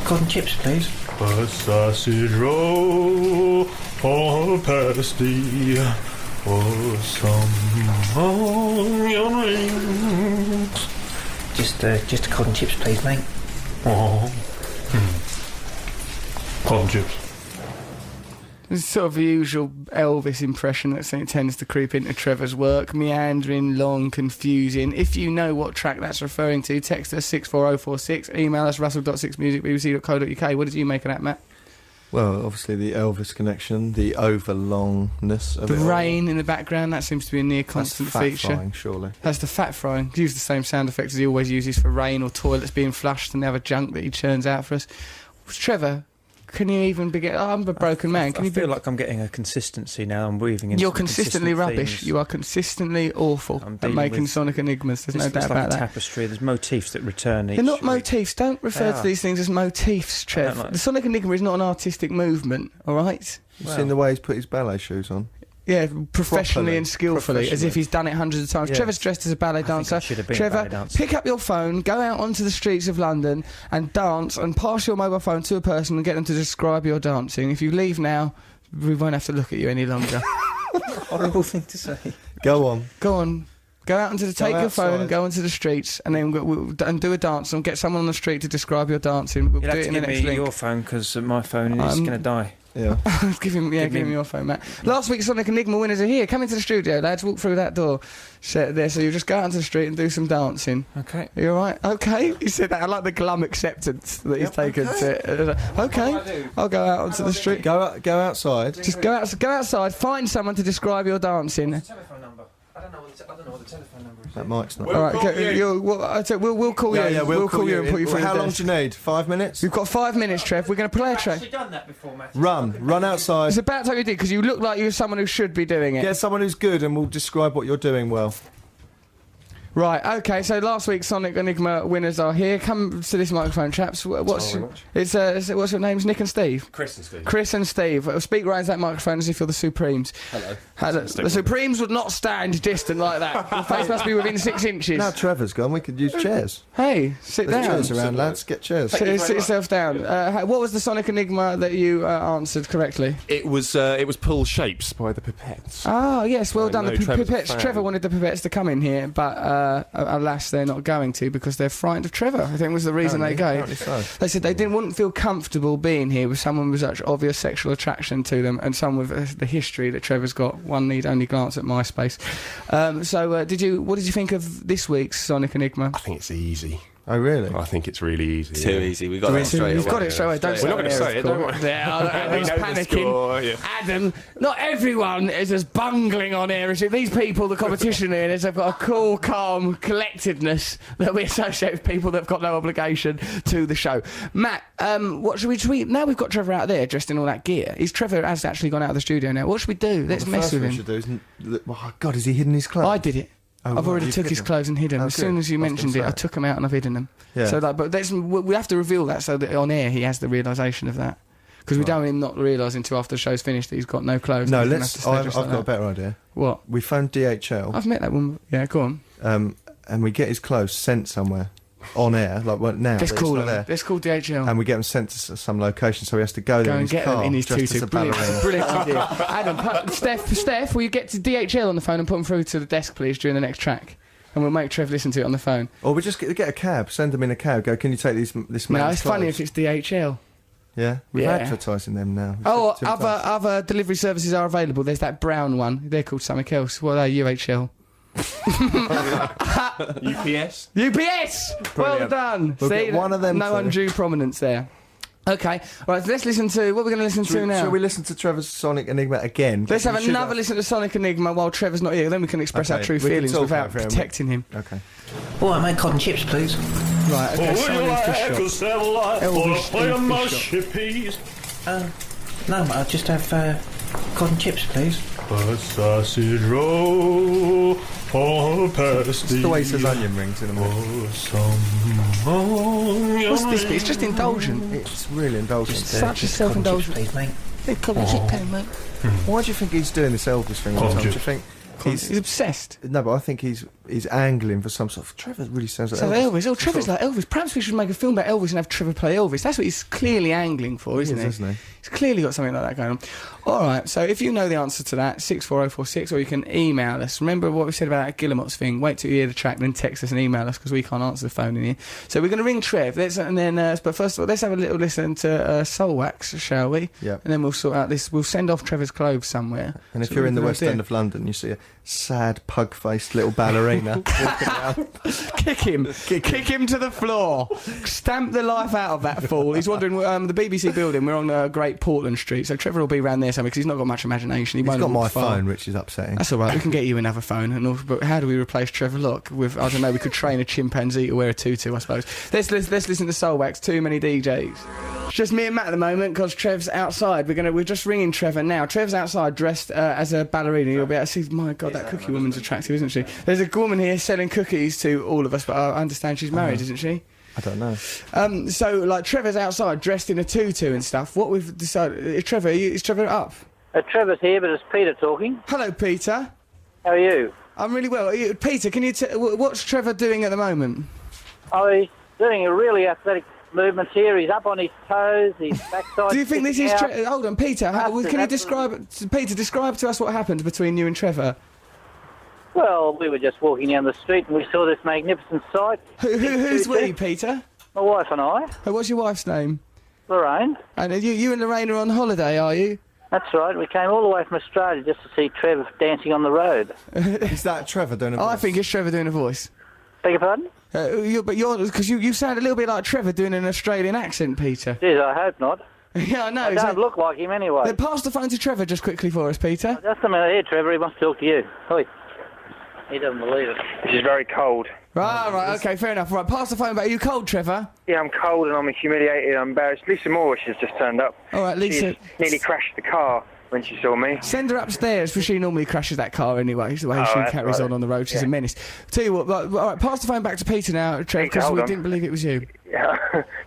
cotton chips, please. A sausage roll or a pasty or some onion rings. Just cotton chips, please, mate. Oh. Cotton chips. It's sort of the usual Elvis impression that tends to creep into Trevor's work. Meandering, long, confusing. If you know what track that's referring to, text us 64046, email us russell.6music@bbc.co.uk. What did you make of that, Matt? Well, obviously the Elvis connection, the overlongness of The it all. rain in the background, that seems to be a near That's constant fat feature. frying, surely. That's the fat frying. Use the same sound effects as he always uses for rain or toilets being flushed and the other junk that he churns out for us. Trevor, can you even begin? Oh, I'm a broken man. Can I you feel like I'm getting a consistency now. I'm weaving in. You're some consistently consistent rubbish. themes. You are consistently awful I'm at dealing making with- Sonic Enigmas. There's no It's doubt like about a that. tapestry. There's motifs that return each They're not week. motifs. Don't refer They to are. these things as motifs, Trev. like- The Sonic Enigma is not an artistic movement, all right? You've seen the way he's put his ballet shoes on? Yeah, professionally Properly. and skillfully, as if he's done it hundreds of times. Yes. Trevor's dressed as a ballet dancer. I should have been a Trevor, ballet dancer. pick up your phone, go out onto the streets of London and dance and pass your mobile phone to a person and get them to describe your dancing. If you leave now, we won't have to look at you any longer. Horrible thing to say. Go on. Go on. Go out into the take your phone outside. and go onto the streets and then and do a dance and get someone on the street to describe your dancing. We'll You'll do have it to in the give next me link. your phone because my phone is going to die. Yeah. give him your phone, Matt. Last week's Sonic Enigma winners are here. Come into the studio, lads. Walk through that door. Sit there. So you just go out into the street and do some dancing. Okay. Are you all right? Okay. He said that. I like the glum acceptance that he's taken to it. Okay. I'll go out onto the street. Go outside. Just go outside. Find someone to describe your dancing. Telephone number. I don't know what the telephone number is. That mic's not. All right. We'll call you. Yeah, We'll call you and put you through. How the long desk. do you need? 5 minutes? We've got 5 minutes, Trev. We're going to play a track. I've done that before, Matthew. Run outside. It's about time you did because you look like you're someone who should be doing it. Get someone who's good and we'll describe what you're doing well. Right, okay, so last week's Sonic Enigma winners are here. Come to this microphone, chaps. What's your names? Nick and Steve? Chris and Steve. Chris and Steve. Speak right into that microphone as if you're the Supremes. Hello. The Supremes would not stand distant like that. Your face must be within 6 inches. Now Trevor's gone, we could use chairs. Hey, sit There's down. chairs around, lads. Get chairs. Sit yourself down. What was the Sonic Enigma that you answered correctly? It was Pull Shapes by the Pipettes. Ah, yes, well I done. The know Trevor's a Pipettes. fan. Trevor wanted the Pipettes to come in here, but alas, they're not going to because they're frightened of Trevor. I think was the reason they gave. Apparently so. They said they wouldn't feel comfortable being here with someone with such obvious sexual attraction to them and someone with the history that Trevor's got. One need only glance at MySpace. What did you think of this week's Sonic Enigma? I think it's easy. Oh, really? I think it's really easy. Too easy. We got that straight away. You've got it straight away. Don't We're not going to say it, don't worry. Adam's We know the panicking. score, yeah. Adam, not everyone is as bungling on air as you. These people, the competition here, they've got a cool, calm collectedness that we associate with people that have got no obligation to the show. Matt, what should we tweet? Now we've got Trevor out there dressed in all that gear. Trevor has actually gone out of the studio now. What should we do? Let's The mess first with thing him. we should do is... Oh, God, has he hidden his clothes? I did it. Oh, I've already you've took his hidden clothes and hidden them. Oh, As soon good. as you I was mentioned gonna it, I say. took them out and I've hidden them. Yeah. So, like, but we have to reveal that so that on air he has the realisation of that. Because we don't want him not realising until after the show's finished that he's got no clothes. No, and he's gonna let's. have to stay I've dressed got like a better idea. What? We phone DHL. I've met that woman. Yeah, go on. And we get his clothes sent somewhere on air, like now. Let's that it's call not him. there. Let's call DHL. And we get him sent to some location, so he has to go there Go in and his get car them in his dressed as tutu. a Brilliant, ballerina. brilliant idea. Adam, Steph, will you get to DHL on the phone and put them through to the desk, please, during the next track? And we'll make Trev listen to it on the phone. Or we just get a cab, send him in a cab. Go, can you take this man's No, it's funny clothes? if it's DHL. Yeah, we're Yeah. advertising them now. Oh, Too fast. other delivery services are available. There's that brown one. They're called something else. What are they? UHL. UPS. UPS! Well Brilliant. done. We'll See, get one of them no too. undue prominence there. Okay, right, let's listen to... What are we going to listen to now? Shall we listen to Trevor's Sonic Enigma again? Let's have We should another listen to Sonic Enigma while Trevor's not here. Then we can express our Okay, true we can feelings talk without over him. protecting him. Okay. All right, mate, cotton chips, please. Right, okay, Would you someone in fish like shop. a satellite or a Elvis plate of in fish mushy peas? No, mate, I'll just have cotton chips, please. A sausage roll or a pasty. It's the way he says onion rings in a minute. What's this bit? It's just indulgent. It's really indulgent. Such a Just cotton chips, self-indulgent. please, mate. Hey, come on, sit down, mate. Why do you think he's doing this Elvis thing all the time? Do you think He's obsessed. No, but I think he's angling for some sort of... Trevor really sounds like So Elvis. Elvis. Oh, Trevor's like Elvis. Perhaps we should make a film about Elvis and have Trevor play Elvis. That's what he's clearly angling for, isn't he? Isn't he? He's clearly got something like that going on. All right, so if you know the answer to that, 64046, or you can email us. Remember what we said about that Guillemots thing? Wait till you hear the track, then text us and email us, because we can't answer the phone in here. So we're going to ring Trev, but first of all, let's have a little listen to Soul Wax, shall we? Yeah. And then we'll sort out this. We'll send off Trevor's clothes somewhere. And if So you're we're in the gonna West do. End of London, you see a sad, pug-faced little ballerina walking around. Kick him to the floor. Stamp the life out of that fool. He's wandering the BBC building. We're on Great Portland Street, so Trevor will be around there somewhere because he's not got much imagination. He's won't got my walk far. phone, which is upsetting. That's all right. We can get you another phone. But how do we replace Trevor Look? With I don't know. We could train a chimpanzee to wear a tutu, I suppose. Let's listen to Soul Wax. Too many DJs. It's just me and Matt at the moment because Trev's outside. We're just ringing Trevor now. Trev's outside dressed as a ballerina. You'll be able to see. My God, that cookie woman's attractive, isn't she? There's a woman here selling cookies to all of us, but I understand she's married, isn't she? I don't know. So like Trevor's outside dressed in a tutu and stuff. What we've decided is is Trevor up? Trevor's here, but it's Peter talking. Hello, Peter. How are you? I'm really well. Peter, can you what's Trevor doing at the moment? Oh, he's doing a really athletic movements here. He's up on his toes. His backside. Do you think this is? Hold on, Peter. Can you describe to us what happened between you and Trevor? Well, we were just walking down the street and we saw this magnificent sight. Who's we, Peter? My wife and I. What's your wife's name? Lorraine. And you and Lorraine are on holiday, are you? That's right. We came all the way from Australia just to see Trevor dancing on the road. Is that Trevor doing a voice? I think it's Trevor doing a voice. Beg your pardon? Because you sound a little bit like Trevor doing an Australian accent, Peter. Jeez, I hope not. Yeah, I know. I don't look like him anyway. Then pass the phone to Trevor just quickly for us, Peter. Just a minute here, Trevor. He wants to talk to you. Oi. He doesn't believe it. Which is very cold. Right, okay, fair enough. Right, pass the phone back. Are you cold, Trevor? Yeah, I'm cold and I'm humiliated. I'm embarrassed. Lisa Moore, she's just turned up. All right, Lisa. She nearly crashed the car when she saw me. Send her upstairs, because she normally crashes that car anyway. It's the way she carries on the road. She's a menace. Tell you what, all right, pass the phone back to Peter now, Trevor, because we didn't believe it was you. Yeah,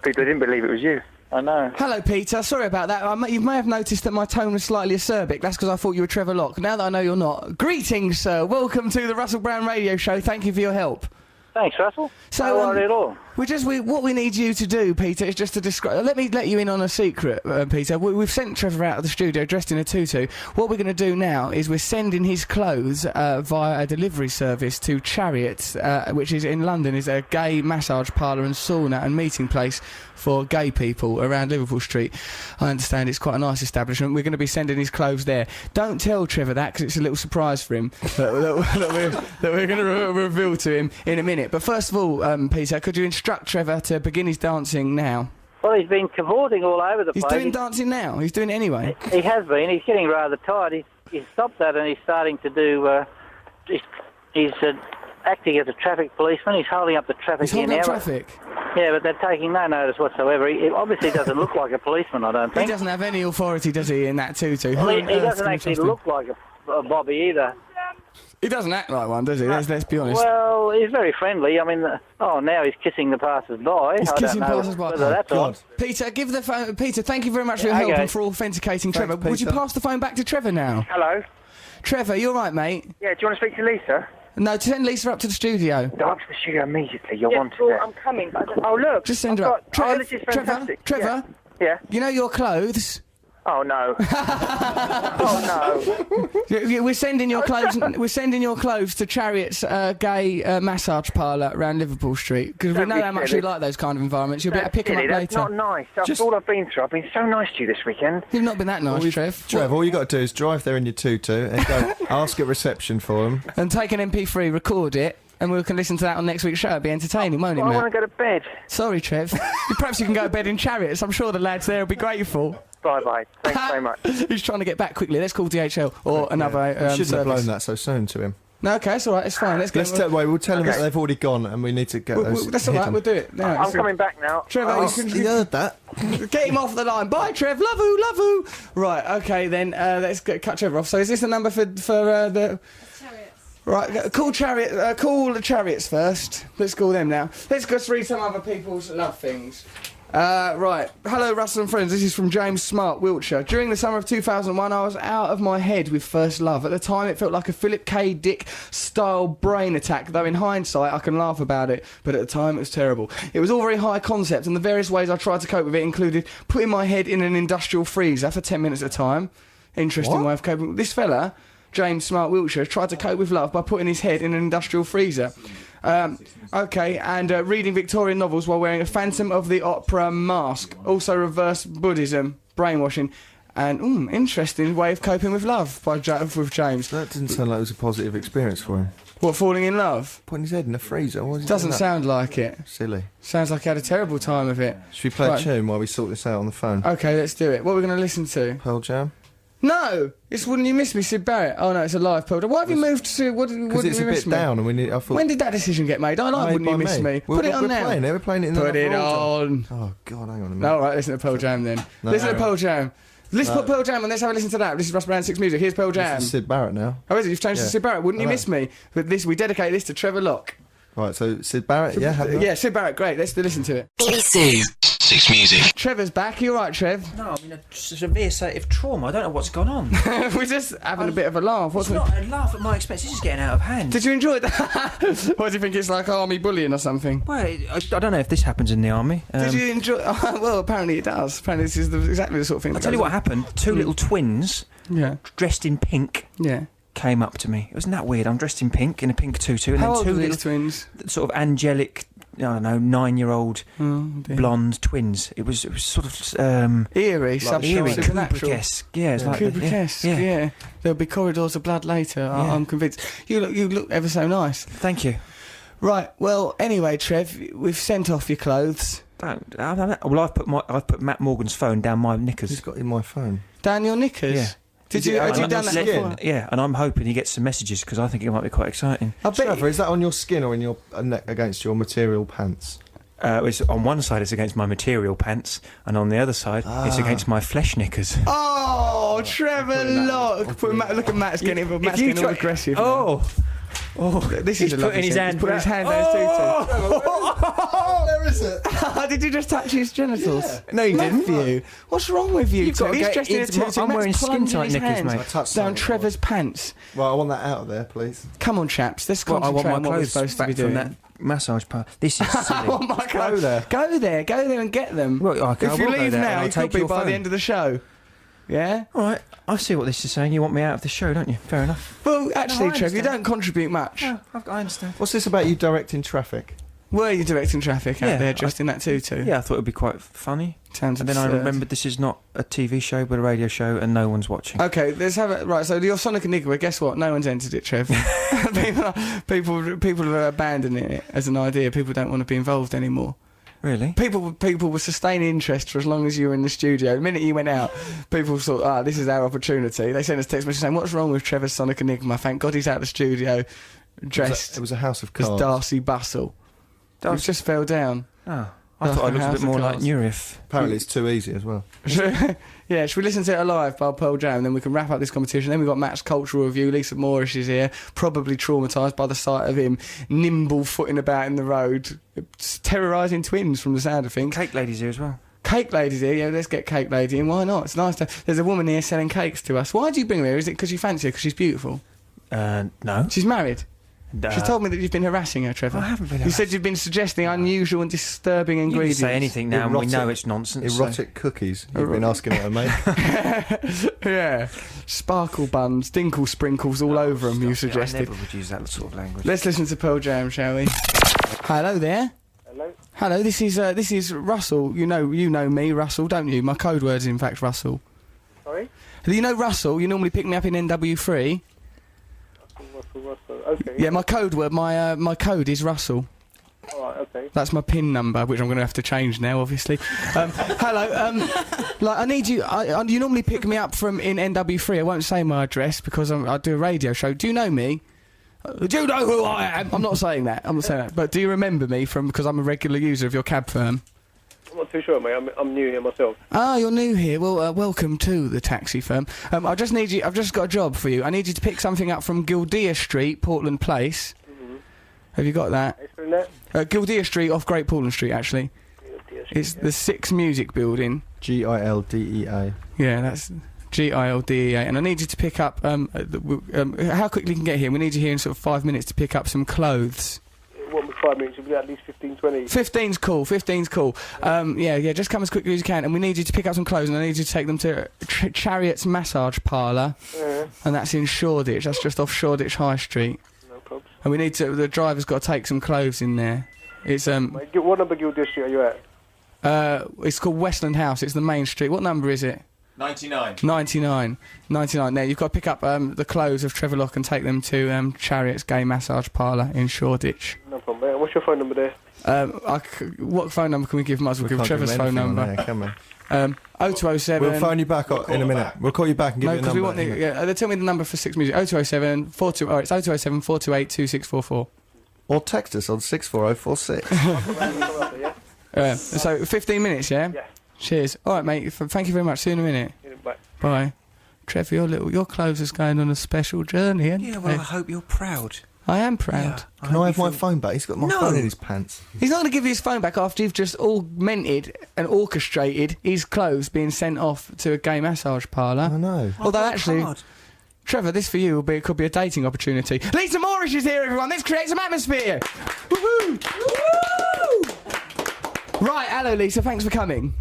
people didn't believe it was you. I know. Hello, Peter. Sorry about that. You may have noticed that my tone was slightly acerbic. That's because I thought you were Trevor Locke. Now that I know you're not. Greetings, sir. Welcome to the Russell Brand Radio Show. Thank you for your help. Thanks, Russell. So, no worry at all. What we need you to do, Peter, is just to describe... Let me let you in on a secret, Peter. We've sent Trevor out of the studio dressed in a tutu. What we're going to do now is we're sending his clothes via a delivery service to Chariot, which is in London, is a gay massage parlour and sauna and meeting place for gay people around Liverpool Street. I understand it's quite a nice establishment. We're going to be sending his clothes there. Don't tell Trevor that, because it's a little surprise for him that we're going to reveal to him in a minute. But first of all, Peter, could you instruct Trevor to begin his dancing now? Well, he's been cavorting all over the place. He's doing dancing now. He's doing it anyway. He has been. He's getting rather tired. He's stopped that and he's starting to do... he's acting as a traffic policeman. He's holding up the traffic here now. He's holding up traffic? Yeah, but they're taking no notice whatsoever. He obviously doesn't look like a policeman, I don't think. He doesn't have any authority, does he, in that tutu? Well, he doesn't actually look like a Bobby either. He doesn't act like one, does he? Let's be honest. Well, he's very friendly. I mean, now he's kissing the passers-by. He's kissing passers-by. Whether that's on. Peter, give the phone. Peter, thank you very much for your help and for authenticating Trevor. Peter. Would you pass the phone back to Trevor now? Hello? Trevor, you all right, mate? Yeah, do you want to speak to Lisa? No, send Lisa up to the studio. Go up to the studio immediately. You're wanted well, there. I'm coming. But Oh, look. Just send her up. This is fantastic. Trevor, Yeah. you know your clothes? Oh, no. Oh, no. We're sending your clothes. We're sending your clothes to Chariot's gay massage parlour around Liverpool Street because we Don't know be how much silly. you like those kind of environments. You'll be able to pick them up Silly, later. That's not nice. After all I've been through, I've been so nice to you this weekend. You've not been that nice, Trev. Trev, all you got to do is drive there in your tutu and go ask at reception for them. And take an MP3, record it, and we can listen to that on next week's show. It'll be entertaining, won't it, I Matt? want to go to bed. Sorry, Trev. Perhaps you can go to bed in Chariots. I'm sure the lads there will be grateful. Bye-bye. Thanks very much. He's trying to get back quickly. Let's call DHL or another We shouldn't have service. blown that so soon to him. No, okay, it's all right. It's fine. We'll tell them that they've already gone and we need to get those. That's all right. hidden. We'll do it. No, I'm coming back now. Trevor, You heard that? get him off the line. Bye, Trev. Love you. Right, okay, then let's cut Trevor off. So is this the number for the... Right, call the Chariots first. Let's call them now. Let's just read some other people's love things. Right. Hello, Russell and friends. This is from James Smart, Wiltshire. During the summer of 2001, I was out of my head with first love. At the time, it felt like a Philip K. Dick-style brain attack, though in hindsight, I can laugh about it. But at the time, it was terrible. It was all very high concept, and the various ways I tried to cope with it included putting my head in an industrial freezer for 10 minutes at a time. Interesting way of coping. This fella, James Smart, Wiltshire, tried to cope with love by putting his head in an industrial freezer. Okay, and reading Victorian novels while wearing a Phantom of the Opera mask. Also reverse Buddhism, brainwashing, and interesting way of coping with love with James. That didn't sound like it was a positive experience for him. What, falling in love? Putting his head in a freezer? What was he Doesn't doing that? sound like it. Silly. Sounds like he had a terrible time of it. Should we play a tune while we sort this out on the phone? Okay, let's do it. What are we going to listen to? Pearl Jam? No! It's Wouldn't You Miss Me, Sid Barrett. Oh no, it's a live Pearl Jam. Why have you moved to Because it's a bit down and we need... I thought, when did that decision get made? I like Wouldn't You Miss Me. Well, Put it on now. We're playing it in Put the it on. Oh, God, hang on a minute. All right, listen to Pearl Jam then. Listen to Pearl Jam. Let's put Pearl Jam and let's have a listen to that. This is Russ Brand 6 Music. Here's Pearl Jam. This is Sid Barrett now. Oh, is it? You've changed to Sid Barrett. Wouldn't You Miss Me? But we dedicate this to Trevor Locke. Right, so Sid Barrett, Yeah, Sid Barrett, great. Let's listen to it. BBC 6 Music. Trevor's back. You all right, Trev? No, I'm in a severe state of trauma. I don't know what's gone on. We're just having a bit of a laugh. It's not a laugh at my expense. This is getting out of hand. Did you enjoy that? What do you think? It's like army bullying or something? Well, I don't know if this happens in the army. Did you enjoy? Well, apparently it does. Apparently this is exactly the sort of thing. I'll tell you what happened. Two little twins, dressed in pink, came up to me. Wasn't that weird? I'm dressed in pink, in a pink tutu, and How then old two are little these twins? sort of angelic, I don't know, 9-year-old blonde twins. It was sort of eerie, eerie, supernatural. Kubrick-esque. Yeah, it's like Kubrick-esque. Yeah. There'll be corridors of blood later. I'm convinced. You look ever so nice. Thank you. Right. Well, anyway, Trev, we've sent off your clothes. Well, I've put Matt Morgan's phone down my knickers. He's got in my phone. Down your knickers? Yeah. Had you done that before? Yeah, and I'm hoping he gets some messages because I think it might be quite exciting. Trevor, is that on your skin or in your against your material pants? It's on one side it's against my material pants, and on the other side it's against my flesh knickers. Oh, Trevor Locke! Look at Matt's getting all aggressive. Oh, this he's is putting his hand. Put his hand down his There is it. Did you just touch his genitals? Yeah. No, you didn't. What's wrong with you? You've got to He's get dressed in a into my- tutu. I'm wearing Matt's skin tight plunging his knickers, hands mate. down Trevor's pants. Right, I want that out of there, please. Come on, chaps. Let's Well, I concentrate want my on what we're clothes supposed to back be from doing. that massage part. This is silly. Oh my God! Go there, and get them. Well, okay, if I you will go leave there and now, I'll you could take be your by the phone. end of the show. Yeah. All right, I see what this is saying. You want me out of the show, don't you? Fair enough. Well, actually, No, I Trev, you understand. don't contribute much. No, I understand. What's this about you directing traffic? Were you directing traffic out there, dressed in that tutu? Yeah, I thought it would be quite funny. Sounds And then I absurd. remembered this is not a TV show but a radio show, and no one's watching. Okay, let's have it. Right, so your Sonic Enigma, guess what? No one's entered it, Trev. people are abandoning it as an idea. People don't want to be involved anymore. Really? People were sustaining interest for as long as you were in the studio. The minute you went out, people thought, this is our opportunity. They sent us text messages saying, what's wrong with Trevor's Sonic Enigma? Thank God he's out of the studio, dressed It was a house of as cards. Darcy Bustle. It just fell down. Oh. I thought I looked a bit more like House of Nurif. Apparently, it's too easy as well. Yeah, should we listen to it live by Pearl Jam, then we can wrap up this competition. Then we've got Matt's cultural review. Lisa Moorish is here, probably traumatised by the sight of him nimble-footing about in the road, terrorising twins from the sound of things. Cake Lady's here as well. Cake Lady's here, yeah, let's get Cake Lady in. Why not? It's nice to... There's a woman here selling cakes to us. Why do you bring her here? Is it because you fancy her, because she's beautiful? No. She's married? She's told me that you've been harassing her, Trevor. I haven't been You said you've been suggesting unusual and disturbing ingredients. You can say anything now, and we know it's nonsense. Erotic cookies. You've been asking her to make. Yeah. Sparkle buns, dinkle sprinkles all over them, you suggested. I never would use that sort of language. Let's listen to Pearl Jam, shall we? Hello there. Hello. Hello, this is Russell. You know me, Russell, don't you? My code word's in fact Russell. Sorry? You know Russell, you normally pick me up in NW3. Russell. Okay. Yeah, my code word, my code is Russell. Alright, okay. That's my PIN number, which I'm going to have to change now, obviously. Hello, like, I need you... you normally pick me up in NW3. I won't say my address because I do a radio show. Do you know me? Do you know who I am? I'm not saying that. But do you remember me because I'm a regular user of your cab firm? I'm not too sure, mate. I'm new here myself. Ah, you're new here. Well, welcome to the taxi firm. I've just got a job for you. I need you to pick something up from Gildea Street, Portland Place. Have you got that? Explain that. Gildea Street off Great Portland Street, actually. It's the Six Music Building. Gildea. Yeah, that's Gildea. And I need you to pick up... how quickly you can get here? We need you here in sort of 5 minutes to pick up some clothes. What was 5 minutes? It'll be at least 15, 20. 15's cool. Yeah, just come as quickly as you can. And we need you to pick up some clothes, and I need you to take them to Chariot's Massage Parlour. And that's in Shoreditch. That's just off Shoreditch High Street. No problem. And we need to... The driver's got to take some clothes in there. It's, Mate, what number Gildea Street are you at? It's called Westland House. It's the main street. What number is it? 99. 99. Now, you've got to pick up the clothes of Trevor Locke and take them to Chariot's Gay Massage Parlour in Shoreditch. No problem, mate. What's your phone number there? What phone number can we give? Might as well give Trevor's phone number. There, can we? 0207... We'll phone you back in a minute. We'll call you back and give you the number. They tell me the number for Six Music. 0207 42... Oh, it's 0207 428 2644. Or text us on 64046. So, 15 minutes, yeah? Yeah. Cheers. All right, mate. Thank you very much. See you in a minute. Bye. Bye. Trevor, your clothes is going on a special journey, isn't Yeah, well, I hope you're proud. I am proud. Yeah, Can I have my phone back? He's got my phone in his pants. He's not going to give you his phone back after you've just augmented and orchestrated his clothes being sent off to a gay massage parlour. I know. Although, actually... Trevor, this for you could be a dating opportunity. Lisa Moorish is here, everyone. Let's create some atmosphere. Woohoo! Woo! Right, hello, Lisa. Thanks for coming.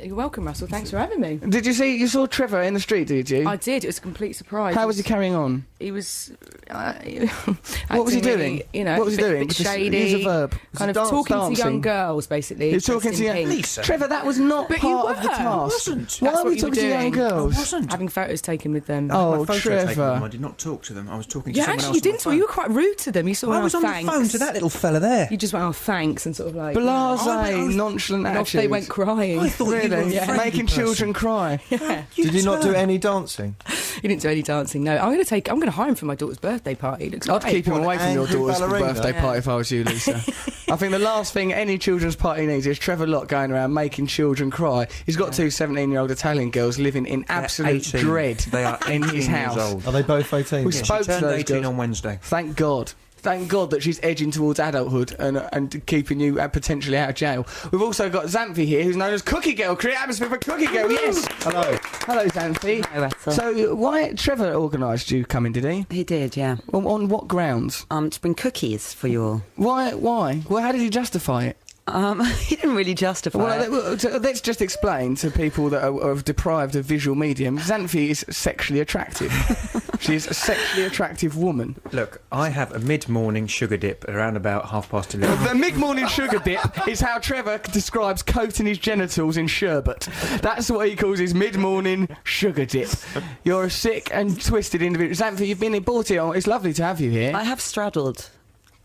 You're welcome, Russell. Thanks for having me. You saw Trevor in the street, did you? I did. It was a complete surprise. How was he carrying on? He was... what was he doing? What was he doing? Bit shady. Use a verb. Kind of talking to young girls, basically. He was talking to young... Lisa. Trevor, that was not part of the task. I wasn't. Why were we talking to young girls? I wasn't. Having photos taken with them. Oh, Trevor. I did not talk to them. I was talking to someone else. You didn't talk. You were quite rude to them. You sort of I was on the phone to that little fella there. You just went, oh, thanks, and sort of like... Blasé, nonchalant attitude. They went crying. I thought you were making children cry. Yeah. Did you not do any dancing? He didn't do any dancing. No, I'm going to hire him for my daughter's birthday party. I'd keep him away from your daughter's ballerina. birthday party if I was you, Lisa. I think the last thing any children's party needs is Trevor Locke going around making children cry. He's got two 17-year-old Italian girls living in absolute dread. They are in his house. old. Are they both 18? We spoke she turned to those 18 girls. on Wednesday. Thank God. Thank God that she's edging towards adulthood and keeping you potentially out of jail. We've also got Xanthi here, who's known as Cookie Girl. Create atmosphere for Cookie Girl, yes! Hello. Hello, Xanthi. Hi, Russell. So, why... Trevor organised you coming, did he? He did, yeah. On what grounds? To bring cookies for you all. Why? Well, how did he justify it? He didn't really justify it. Let's just explain to people that are deprived of visual medium. Xanthi is sexually attractive. She is a sexually attractive woman. Look, I have a mid-morning sugar dip around about 11:30. The mid-morning sugar dip is how Trevor describes coating his genitals in sherbet. That's what he calls his mid-morning sugar dip. You're a sick and twisted individual. Xanthi, you've been brought here. It's lovely to have you here. I have straddled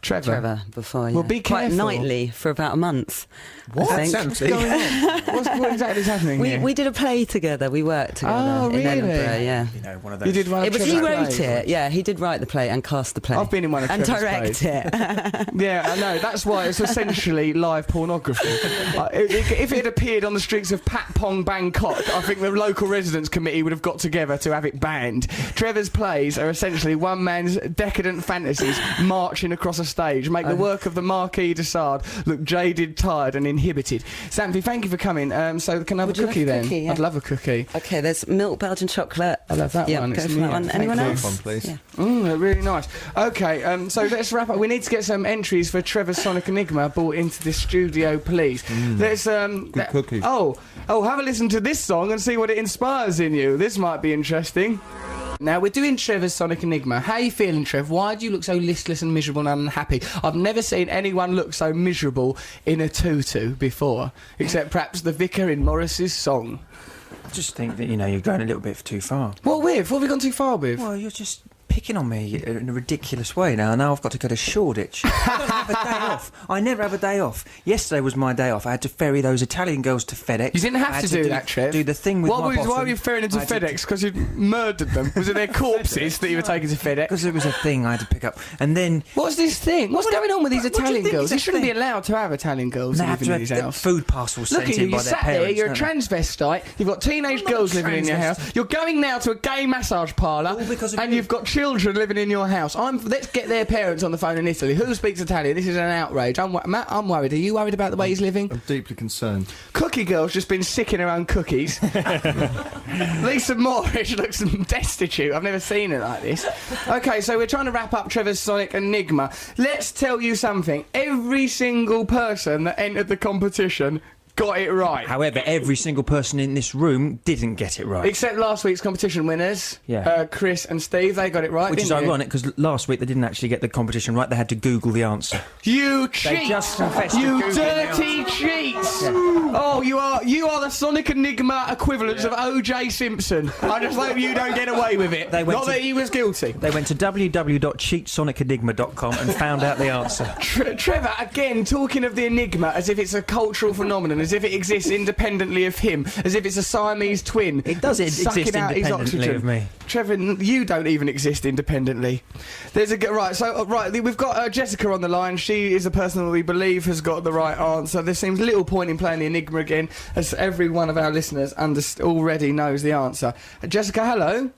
Trevor before. Yeah. Well, be quite careful. nightly for about a month. What? I think. What's going on? what exactly is happening here? We did a play together. We worked together Oh, in really? Edinburgh. Yeah. You know, one of those. You did one of It was he Trevor's wrote plays. it. Yeah, he did write the play and cast the play. I've been in one of and Trevor's direct plays. it. Yeah, I know. That's why it's essentially live pornography. If it had appeared on the streets of Patpong, Bangkok, I think the local residents committee would have got together to have it banned. Trevor's plays are essentially one man's decadent fantasies marching across a stage, make the work of the Marquis de Sade look jaded, tired, and inhibited. Xanthi, thank you for coming. So can I have Would a you cookie like a then? cookie? Yeah. I'd love a cookie. Okay, there's milk Belgian chocolate. I love that one. Go It's for that mint. one. Thank Anyone you. else? One, please. Yeah. Really nice. Okay, so let's wrap up. We need to get some entries for Trevor's Sonic Enigma brought into the studio, please. Let's Good cookie. Oh, have a listen to this song and see what it inspires in you. This might be interesting. Now, we're doing Trevor's Sonic Enigma. How are you feeling, Trev? Why do you look so listless and miserable and unhappy? I've never seen anyone look so miserable in a tutu before, except perhaps the vicar in Morris's song. I just think that, you're going a little bit too far. What with? What have we gone too far with? Well, you're just picking on me in a ridiculous way now. Now I've got to go to Shoreditch. I don't have a day off. I never have a day off. Yesterday was my day off. I had to ferry those Italian girls to FedEx. You didn't I have had to do that, Trev. Do the thing with my bottom. Why were you ferrying them to FedEx? Because you murdered them? Was it their corpses that you were taking to FedEx? Because it was a thing I had to pick up. And then... What's this thing? What's going on with these what do you Italian think girls? is You a shouldn't be thing? allowed to have Italian girls They have living to in his have house. food parcels Look sent at you, in by you their sat there, parents. you're a don't they? transvestite, you've got teenage I'm not girls living in your house, transvestite. you're going now to a gay massage parlour, All because of and you. you've got children living in your house. Let's get their parents on the phone in Italy. Who speaks Italian? This is an outrage. Matt, I'm worried. Are you worried about the way he's living? I'm deeply concerned. Cookie Girl's just been sick in her own cookies. Lisa Moorish looks destitute. I've never seen her like this. Okay, so we're trying to wrap up Trevor's Sonic Enigma. Let's tell you something. Every single person that entered the competition got it right. However, every single person in this room didn't get it right. Except last week's competition winners. Yeah. Chris and Steve, they got it right, Which is didn't you? ironic, because last week they didn't actually get the competition right. They had to Google the answer. You cheat! They just confessed to You Googling dirty the cheats! Yeah. Oh, you are the Sonic Enigma equivalents of O.J. Simpson. I just hope you don't get away with it. Not that he was guilty. They went to www.cheatsonicenigma.com and found out the answer. Trevor, again, talking of the Enigma as if it's a cultural phenomenon, as if it exists independently of him, as if it's a Siamese twin. It does exist sucking out his independently oxygen. of me. Trevor, you don't even exist independently. There's we've got Jessica on the line. She is a person that we believe has got the right answer. There seems little point in playing the Enigma again, as every one of our listeners already knows the answer. Jessica, hello.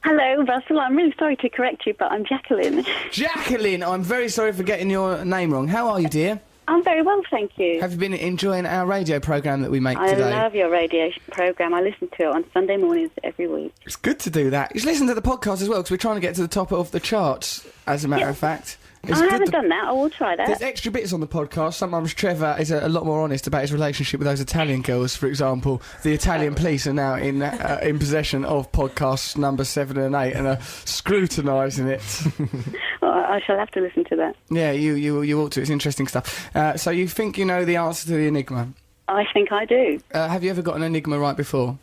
Hello, Russell. I'm really sorry to correct you, but I'm Jacqueline. Jacqueline, I'm very sorry for getting your name wrong. How are you, dear? I'm very well, thank you. Have you been enjoying our radio programme that we make I today? love your radio programme. I listen to it on Sunday mornings every week. It's good to do that. Just listen to the podcast as well, because we're trying to get to the top of the charts, as a matter of fact. It's I good haven't to- done that. I will try that. There's extra bits on the podcast. Sometimes Trevor is a lot more honest about his relationship with those Italian girls. For example, the Italian police are now in possession of podcasts number 7 and 8 and are scrutinising it. Well, I shall have to listen to that. Yeah, you ought to. It's interesting stuff. So you think you know the answer to the Enigma? I think I do. Have you ever got an Enigma right before?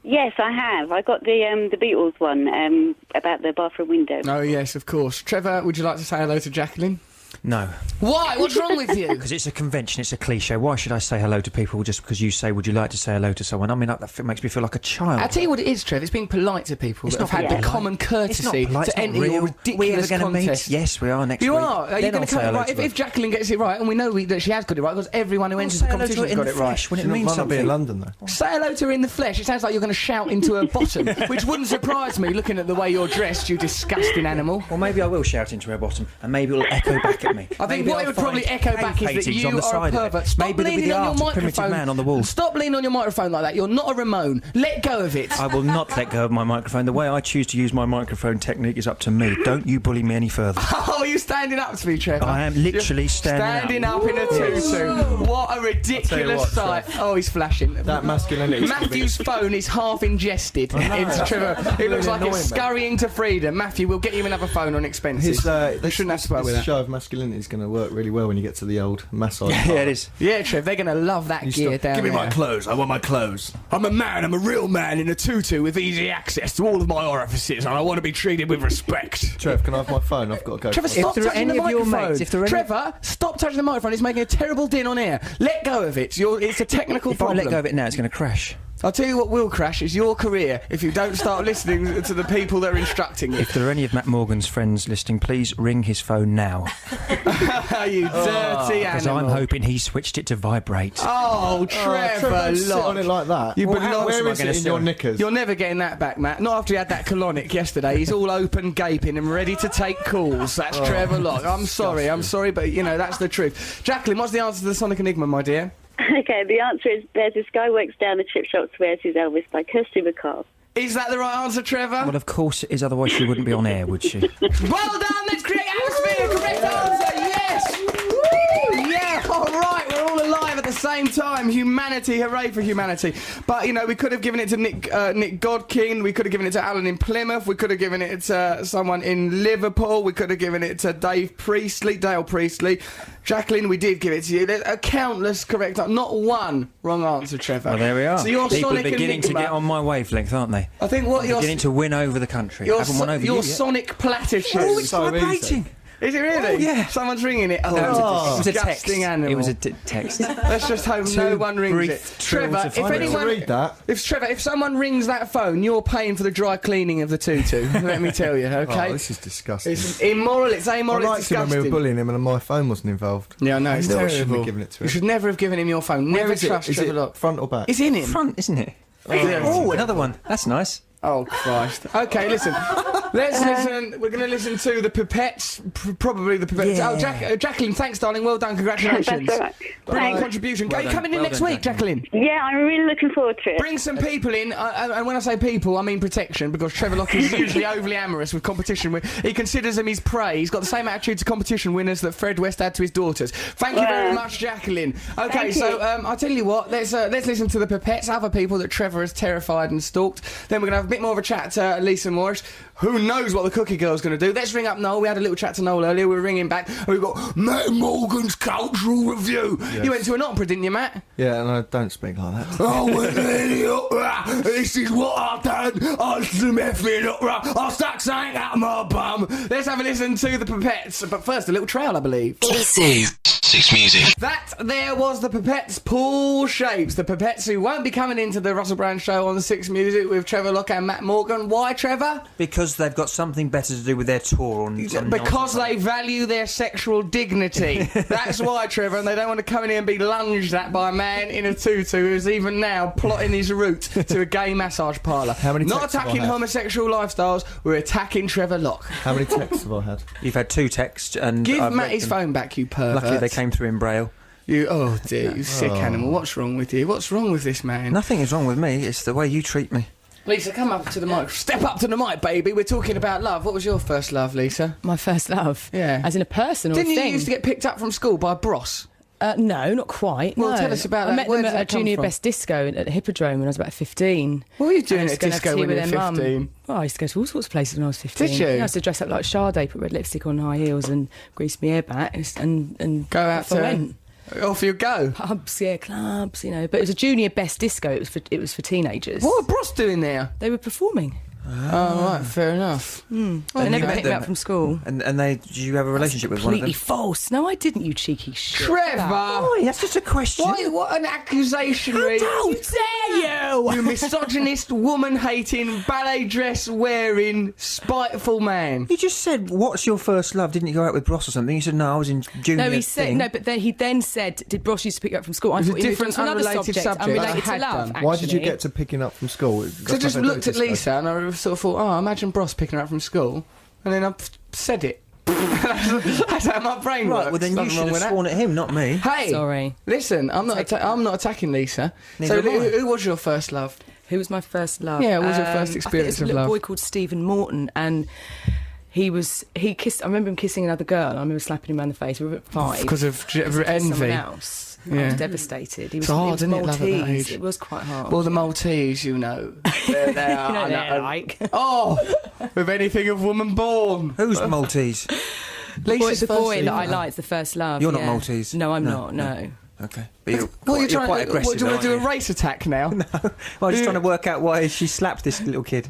Yes, I have. I got the Beatles one about the bathroom window. Oh, yes, of course. Trevor, would you like to say hello to Jacqueline? No. Why? What's wrong with you? Because it's a convention, it's a cliche. Why should I say hello to people just because you say, would you like to say hello to someone? I mean, that makes me feel like a child. I'll tell you what it is, Trev. It's being polite to people It's that have not had the polite. common courtesy It's not polite, to it's not enter real. your We ridiculous ever going to meet? contest. Yes, we are next You week. are. Are you Then going I'll to say come hello right? to If her. Jacqueline gets it right, and we know that she has got it right, because everyone who enters the say hello to competition her has in got the it right. flesh when it She means might not be in something. London, though. Say hello to her in the flesh. It sounds like you're going to shout into her bottom, which wouldn't surprise me, looking at the way you're dressed, you disgusting animal. Well, maybe I will shout into her bottom, and maybe it'll echo back at me. I think Maybe what I'll it would probably find echo back is that paintings on you the are a side of it. pervert. Stop Maybe there'll be leaning the on art your of primitive microphone. man on the wall. Stop leaning on your microphone like that. You're not a Ramon. Let go of it. I will not let go of my microphone. The way I choose to use my microphone technique is up to me. Don't you bully me any further. Oh, are you standing up to me, Trevor? I am literally standing up in a tutu. What a ridiculous what, sight. Trev. Oh, he's flashing. That masculinity. Matthew's phone is half ingested into Trevor. It looks like it's annoying, mate. scurrying to freedom. Matthew, we'll get you another phone on expenses. His, you shouldn't have to put up with this that. show of masculinity. masculinity is going to work really well when you get to the old massage. Yeah, it is. Yeah, Trev, they're going to love that gear down Give me there. my clothes. I want my clothes. I'm a man, I'm a real man in a tutu with easy access to all of my orifices, and I want to be treated with respect. Trev, can I have my phone? I've got to go. Trevor, for it. stop there are touching the any of your microphone. mates- if there are any- Trevor, stop touching the microphone. It's making a terrible din on air. Let go of it. It's a technical If problem. I let go of it now, it's going to crash. I'll tell you what will crash is your career if you don't start listening to the people that are instructing you. If there are any of Matt Morgan's friends listening, please ring his phone now. You dirty Because animal. I'm hoping he switched it to vibrate. Oh, Trevor, don't sit Locke. on it like that. You Well, belong- where am I is gonna it in sit your on? knickers? You're never getting that back, Matt. Not after he had that colonic yesterday. He's all open, gaping, and ready to take calls. That's Trevor Locke. I'm sorry, but you know that's the truth. Jacqueline, what's the answer to the Sonic Enigma, my dear? Okay, the answer is there's this guy works down the chip shop, swears he's Elvis by Kirsty McCall. Is that the right answer, Trevor? Well, of course it is, otherwise she wouldn't be on air, would she? Well done, let's create atmosphere. Correct answer, yes. Woo! Yeah, all right, we're all alive at the same time. Humanity, hooray for humanity. But, you know, we could have given it to Nick Godkin, we could have given it to Alan in Plymouth, we could have given it to someone in Liverpool, we could have given it to Dale Priestley. Jacqueline, we did give it to you. There's a countless correct answer. Not one wrong answer, Trevor. Well, there we are. So your People are Sonic beginning to Enigma, get on my wavelength, aren't they? I think what They're your beginning to win over the country. your, Haven't won over your you yet. Sonic platitude. Oh, it's So vibrating. Is it really? Oh, yeah. Someone's ringing it. Oh, No, it's it was a text. disgusting animal. It was a text. Let's just hope no Two one rings brief it. trills Trevor, of if violence. anyone Read that. if someone rings that phone, you're paying for the dry cleaning of the tutu. Let me tell you, okay? Oh, this is disgusting. It's immoral. It's I amoral. liked It's him when we disgusting. were bullying him and my phone wasn't involved. Yeah, I know. It's I shouldn't terrible. have given it to You him. should never have given him your phone. Where Never is it? trust Is Trevor it Locke. front or back? It's in him. Front, isn't it? Yeah. Oh, another one. That's nice. Oh, Christ. Okay, listen. Let's listen. We're going to listen to the Pipettes. Probably the Pipettes. Yeah. Oh, Jacqueline, thanks, darling. Well done. Congratulations. That's all right. Brilliant Thanks. contribution. Well Are you done. coming in Well next done, week, Jacqueline? Yeah, I'm really looking forward to it. Bring some people in, and when I say people, I mean protection, because Trevor Locke is usually overly amorous with competition. He considers them his prey. He's got the same attitude to competition winners that Fred West had to his daughters. Thank you very much, Jacqueline. Okay, Thank so you. I'll tell you what. Let's listen to the Pipettes, other people that Trevor has terrified and stalked. Then we're going to have a bit more of a chat to Lisa Morris. Who knows what the Cookie Girl's going to do? Let's ring up Noel. We had a little chat to Noel earlier. We were ringing back. And we've got Matt Morgan's Cultural Review. Yes. You went to an opera, didn't you, Matt? Yeah, and I don't speak like that. I went to the opera. This is what I've done. I some effing opera. I stuck something out my bum. Let's have a listen to the Pipettes. But first, a little trail, I believe. This is 6 Music. That there was the Pipettes, Paul Shapes. The Pipettes who won't be coming into the Russell Brand show on the 6 Music with Trevor Locke and Matt Morgan. Why, Trevor? Because they've got something better to do with their tour on Because they value their sexual dignity. That's why, Trevor, and they don't want to come in here and be lunged at by a man in a tutu who's even now plotting his route to a gay massage parlour. How many Not texts have I attacking had? homosexual lifestyles, we're attacking Trevor Locke. How many texts have I had? You've had 2 texts and Give I've Matt read his them. phone back, you pervert. Luckily they came through in Braille. Oh dear, you sick animal. What's wrong with you? What's wrong with this man? Nothing is wrong with me, it's the way you treat me. Lisa, come up to the mic. Step up to the mic, baby. We're talking about love. What was your first love, Lisa? My first love? Yeah. As in a person or Didn't a you thing? used to get picked up from school by Bros? No, not quite. Well, no. tell us about I that. met Where them did at a that come Junior from? Best Disco at the Hippodrome when I was about 15. What were you doing And I at used to go and have disco tea when you with were their mum. 15? Well, I used to go to all sorts of places when I was 15. Did you? Yeah, I used to dress up like Sade, put red lipstick on, high heels, and grease my hair back, and Go out off I went. Off you go. Pubs, yeah, clubs, you know. But it was a Junior Best Disco. It was for teenagers. What were Bros doing there? They were performing. Oh, right, fair enough. They And never you met picked me them? up from school. And did you have a relationship with one of them? Completely false. No, I didn't, you cheeky shit. Trevor! Oh, that's just a question. What an accusation, Reece. How dare you! You misogynist, woman-hating, ballet dress-wearing, spiteful man. You just said, what's your first love? Didn't you go out with Bros or something? You said, no, I was in junior No, he said thing. no, but then he said, "Did Bros used to pick you up from school?" I It was thought a he moved different, on to another unrelated subject. unrelated I to had love. done. Why did you actually. get to picking up from school? So I just looked at Lisa and I sort of thought, oh, imagine Bros picking her up from school, and then I said it. That's how my brain works. Right, well then you Nothing should wrong have with that. sworn at him, not me. Hey, Sorry. Listen, I'm not attacking Lisa. Neither So am I. who was your first love? Who was my first love? Yeah, what was your first I think experience it was a of little love? boy called Stephen Morton, and he kissed. I remember him kissing another girl. I remember slapping him around the face. We were at 5. Because of Someone envy. else. I Yeah. was devastated. He was, It's hard, he was isn't it, love at that Maltese. age? It was quite hard. Well, the Maltese, you know. They're you know they're like. Oh, with anything of woman born. Who's Maltese? It's the boy that I like. It's the first love. You're not yeah. Maltese? No, I'm not. No. Okay. But you're What are you you're trying? quite aggressive. What, do you want to do aren't a race attack now? you? Well, I'm just trying to work out why she slapped this little kid.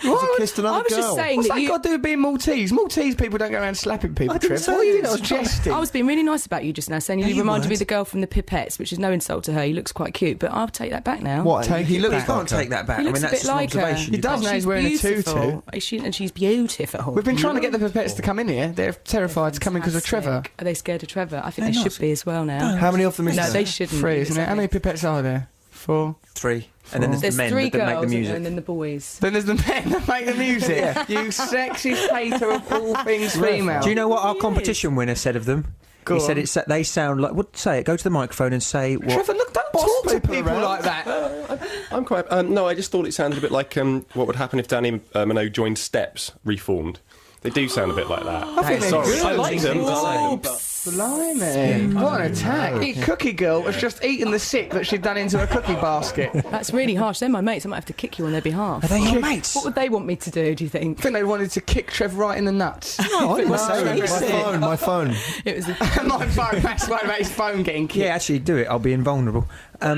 What? kissed another I was just girl. saying What's that that you. got to do with being Maltese? Maltese people don't go around slapping people, I didn't Trev. say What are you that. I was trying- suggesting? I was being really nice about you just now, saying No, you you reminded me weren't. of the girl from the Pipettes, which is no insult to her. He looks quite cute, but I'll take that back now. What? Take he it looks back. You can't like her. take that back. He I looks mean, a that's bit an like her. observation. He does now. He's wearing a tutu. And she's beautiful. We've been trying to get the Pipettes to come in here. They're terrified to come in because of Trevor. Are they scared of Trevor? I think They're they not. should be as well now. How many of them is No, there? they shouldn't. 3, isn't it? How many Pipettes are there? 4. 3. And then there's There's the men 3 that girls make the music. and then the boys. Then there's the men that make the music. You sexy hater of all things female. Do you know what our competition winner said of them? Go He on. said they sound like. What? Say it. Go to the microphone and say what. Trevor, look, don't talk to people around. like that. I'm quite. No, I just thought it sounded a bit like what would happen if Danny Minogue joined Steps, reformed. They do sound a bit like that. I think they're Sorry, good. I like them. Blimey. What an attack. Cookie Girl has just eaten the sick that she'd done into a cookie basket. That's really harsh. They're my mates. I might have to kick you on their behalf. Are they your mates? What would they want me to do, do you think? I think they wanted to kick Trev right in the nuts. No, I didn't No, say it. My phone. It was My phone, that's what about his phone getting kicked. Yeah, actually, do it. I'll be invulnerable. You're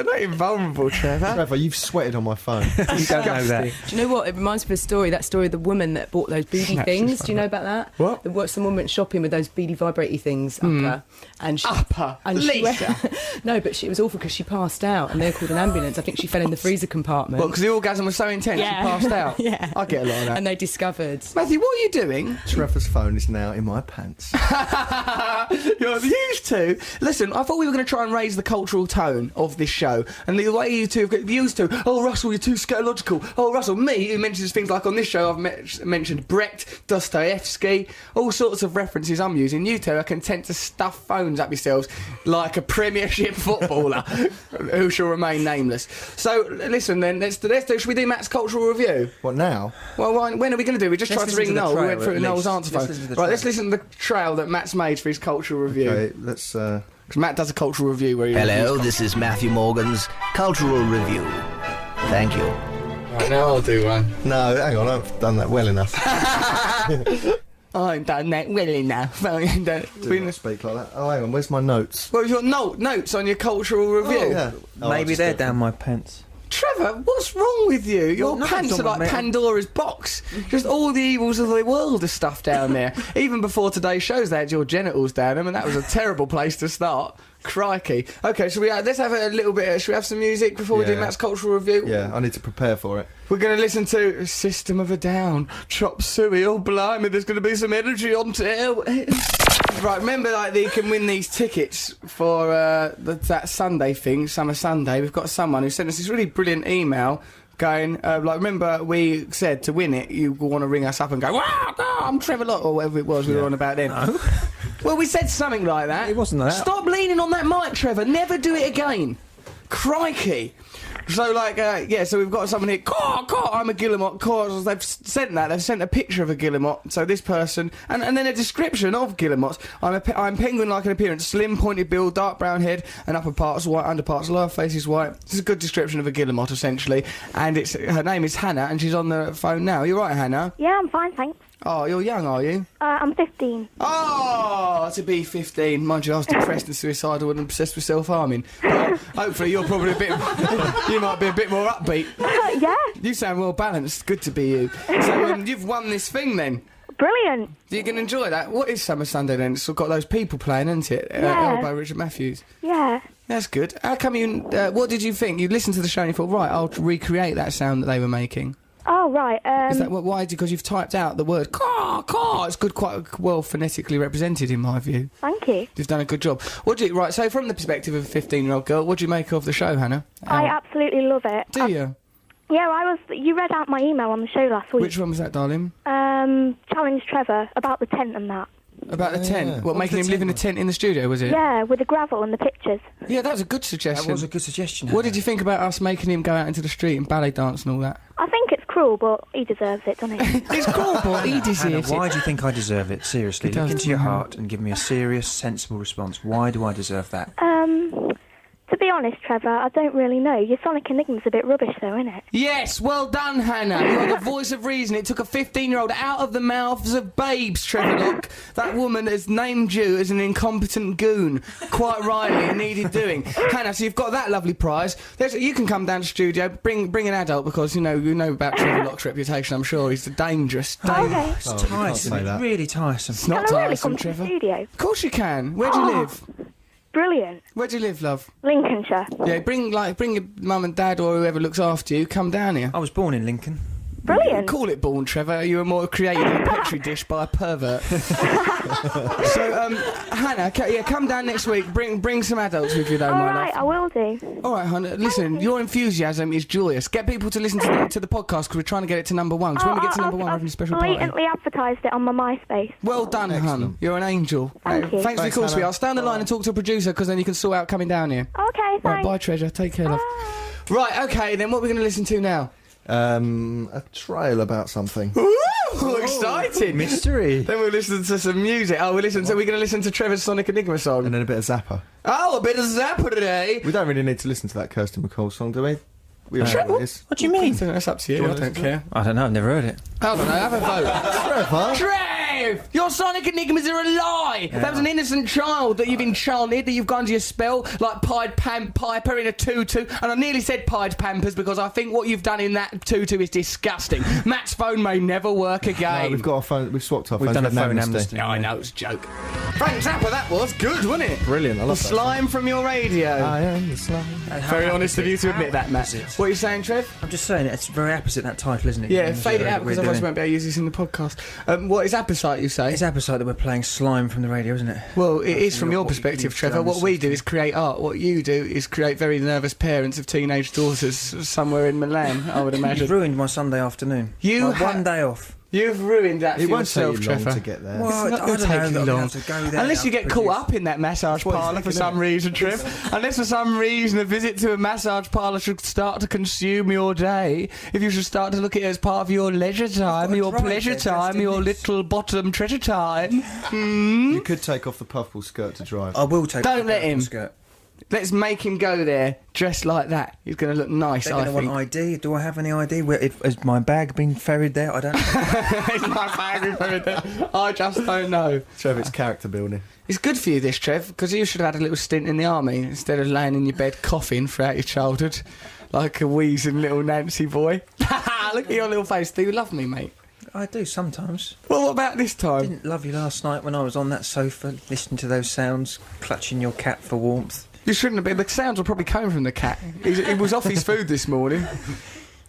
not invulnerable, Trevor. Trevor, you've sweated on my phone. You don't know that. Do you know what? It reminds me of a story. That story of the woman that bought those beady Snatched things. his Do you know about that? What? Someone went shopping with those beady vibrating things up her, and she, Lisa. no, but it was awful because she passed out, and they called an ambulance. I think she fell in the freezer compartment. Well, because the orgasm was so intense, she passed out. Yeah, I get a lot of that. And they discovered. Matthew, what are you doing? Trevor's phone is now in my pants. You're used to. Listen, I thought we were going to try and raise the cultural tone of this show, and the way you two have got used to. Oh, Russell, you're too scatological. Oh, Russell, me, who mentions things like on this show, I've mentioned Brecht, Dostoevsky, all sorts of references I'm using. You two are content to stuff phones up yourselves like a Premiership footballer who shall remain nameless. So, listen then, let's do. Should we do Matt's cultural review? What now? Well, when are we going to do? We just Let's tried to listen ring to the Noel. We trail, went through at Noel's least. answer Let's phone. listen to the Right, let's trail. listen to the trail that Matt's made for his cultural review. Okay, let's. Because Matt does a cultural review where he Hello, reviews this is Matthew Morgan's Cultural Review. Thank you. Right, now I'll do one. No, hang on, I've done that well enough. I've done that well enough. Do not speak like that. Oh, hang on, where's my notes? Well, your notes on your cultural review. Yeah. Maybe they're down my pants. Trevor, what's wrong with you? Your Well, pants nothing's are wrong like with me. Pandora's box. Just all the evils of the world are stuffed down there. Even before today's shows, they had your genitals down them, and that was a terrible place to start. Crikey. Okay, so let's have a little bit. Should we have some music before we do Yeah. Matt's cultural review? Yeah, I need to prepare for it. We're going to listen to System of a Down, Chop Suey. Oh, blimey, there's going to be some energy on tail. Right, remember, like, that you can win these tickets for that Sunday thing, Summer Sunday. We've got someone who sent us this really brilliant email going, remember we said to win it, you want to ring us up and go, wow, I'm Trevor Lott, or whatever it was we were on about then. No. Well, we said something like that. It wasn't that. Stop leaning on that mic, Trevor. Never do it again. Crikey. So, so we've got someone here. Caw, I'm a guillemot. Caw, they've sent that. They've sent a picture of a guillemot. So this person, and then a description of guillemots. I'm penguin-like in appearance, slim, pointed bill, dark brown head, and upper parts white, underparts lower face is white. This is a good description of a guillemot, essentially. And her name is Hannah, and she's on the phone now. You right, Hannah? Yeah, I'm fine, thanks. Oh, you're young, are you? I'm 15. Oh, to be 15. Mind you, I was depressed and suicidal and obsessed with self-harming. But hopefully you're probably you might be a bit more upbeat. Yeah. You sound well balanced. Good to be you. So you've won this thing then. Brilliant. You can enjoy that. What is Summer Sunday then? It's got those people playing, isn't it? Yeah. By Richard Matthews. Yeah. That's good. How come you... what did you think? You listened to the show and you thought, right, I'll recreate that sound that they were making. Oh, right. Is that why? Because you've typed out the word caw. It's good, quite well phonetically represented in my view. Thank you. You've done a good job. Right, so from the perspective of a 15-year-old girl, what do you make of the show, Hannah? I absolutely love it. Do you? Yeah, you read out my email on the show last week. Which one was that, darling? Challenge Trevor about the tent and that. About the tent? What, making him live in a tent in the studio, was it? Yeah, with the gravel and the pictures. Yeah, that was a good suggestion. That was a good suggestion. What did you think about us making him go out into the street and ballet dance and all that? I think it's cruel, but he deserves it, doesn't he? It's cruel, but he deserves Hannah, why it. do you think I deserve it? Seriously, It look does, into your doesn't it? heart and give me a serious, sensible response. Why do I deserve that? To be honest, Trevor, I don't really know. Your Sonic Enigma's a bit rubbish, though, isn't it? Yes, well done, Hannah. You're the voice of reason. It took a 15-year-old out of the mouths of babes, Trevor Locke. That woman has named you as an incompetent goon. Quite rightly, it needed doing. Hannah, so you've got that lovely prize. You can come down to the studio, bring an adult, because you know about Trevor Locke's reputation, I'm sure. He's dangerous. Okay. It's tiresome. It's really tiresome. It's not Can I really tiresome, come to the Trevor. studio? Of course you can. Where do you live? Brilliant. Where do you live, love? Lincolnshire. Yeah, bring your mum and dad or whoever looks after you. Come down here. I was born in Lincoln. Brilliant. Call it born, Trevor. You were more created in a petri dish by a pervert. So, Hannah, come down next week. Bring some adults with you, though, my love. All right, I will do. All right, Hannah. Listen, your enthusiasm is joyous. Get people to listen to the podcast because we're trying to get it to number one. Because when we get to number one, we're having a special party. Blatantly advertised it on my MySpace. Well done, hun. You're an angel. Thank you. Thanks for the call, sweetheart. I'll stay on the line and talk to a producer because then you can sort out coming down here. Okay, thanks. Right, bye, Treasure. Take care, love. Right, okay, then what are we going to listen to now? A trail about something. Ooh, exciting. Mystery. Then we'll listen to some music. We're going to listen to Trevor's Sonic Enigma song. And then a bit of Zappa. Oh, a bit of Zappa today. We don't really need to listen to that Kirsty MacColl song, do we? We know what it is. What do you mean? That's up to you. I don't care. I don't know, I've never heard it. I don't know, have a vote. Trev! Your Sonic Enigmas are a lie! Yeah. That was an innocent child that you've enchanted, that you've gone to your spell, like Pied Piper in a tutu, and I nearly said Pied Pampers because I think what you've done in that tutu is disgusting. Matt's phone may never work again. No, we've got our phone, we've swapped our phones. We've done a phone amnesty. Yeah, I know, it's a joke. Frank Zappa, that was good, wasn't it? Brilliant, I love the that slime from your radio. I am the slime. Very honest of you to admit that, Matt. What are you saying, Trev? I'm just saying, it's very opposite that title, isn't it? Yeah, fade it out because otherwise we won't be able to use this in the podcast. What is appetite, you say? It's appetite that we're playing slime from the radio, isn't it? Well, it is from your perspective, Trevor. What we do is create art. What you do is create very nervous parents of teenage daughters somewhere in Milan, I would imagine. You've ruined my Sunday afternoon. One day off. You've ruined that for yourself, take you long Trevor. to get there. Well, it's not going to take you long. To go there, unless you get caught up in that massage parlour for some reason, Trev. Unless for some reason a visit to a massage parlour should start to consume your day. If you should start to look at it as part of your leisure time, your pleasure time, your little bottom treasure time. You could take off the puffball skirt to drive. I will take Don't off let the him. skirt. Let's make him go there dressed like that. He's going to look nice, They're I going to think. want ID. Do I have any ID? Has my bag been ferried there? I don't know. Is my bag been ferried there? I just don't know. Trev, it's character building. It's good for you, this, Trev, because you should have had a little stint in the army instead of laying in your bed coughing throughout your childhood like a wheezing little Nancy boy. Look at your little face. Do you love me, mate? I do sometimes. Well, what about this time? I didn't love you last night when I was on that sofa listening to those sounds, clutching your cat for warmth. You shouldn't have been. The sounds were probably coming from the cat. He was off his food this morning.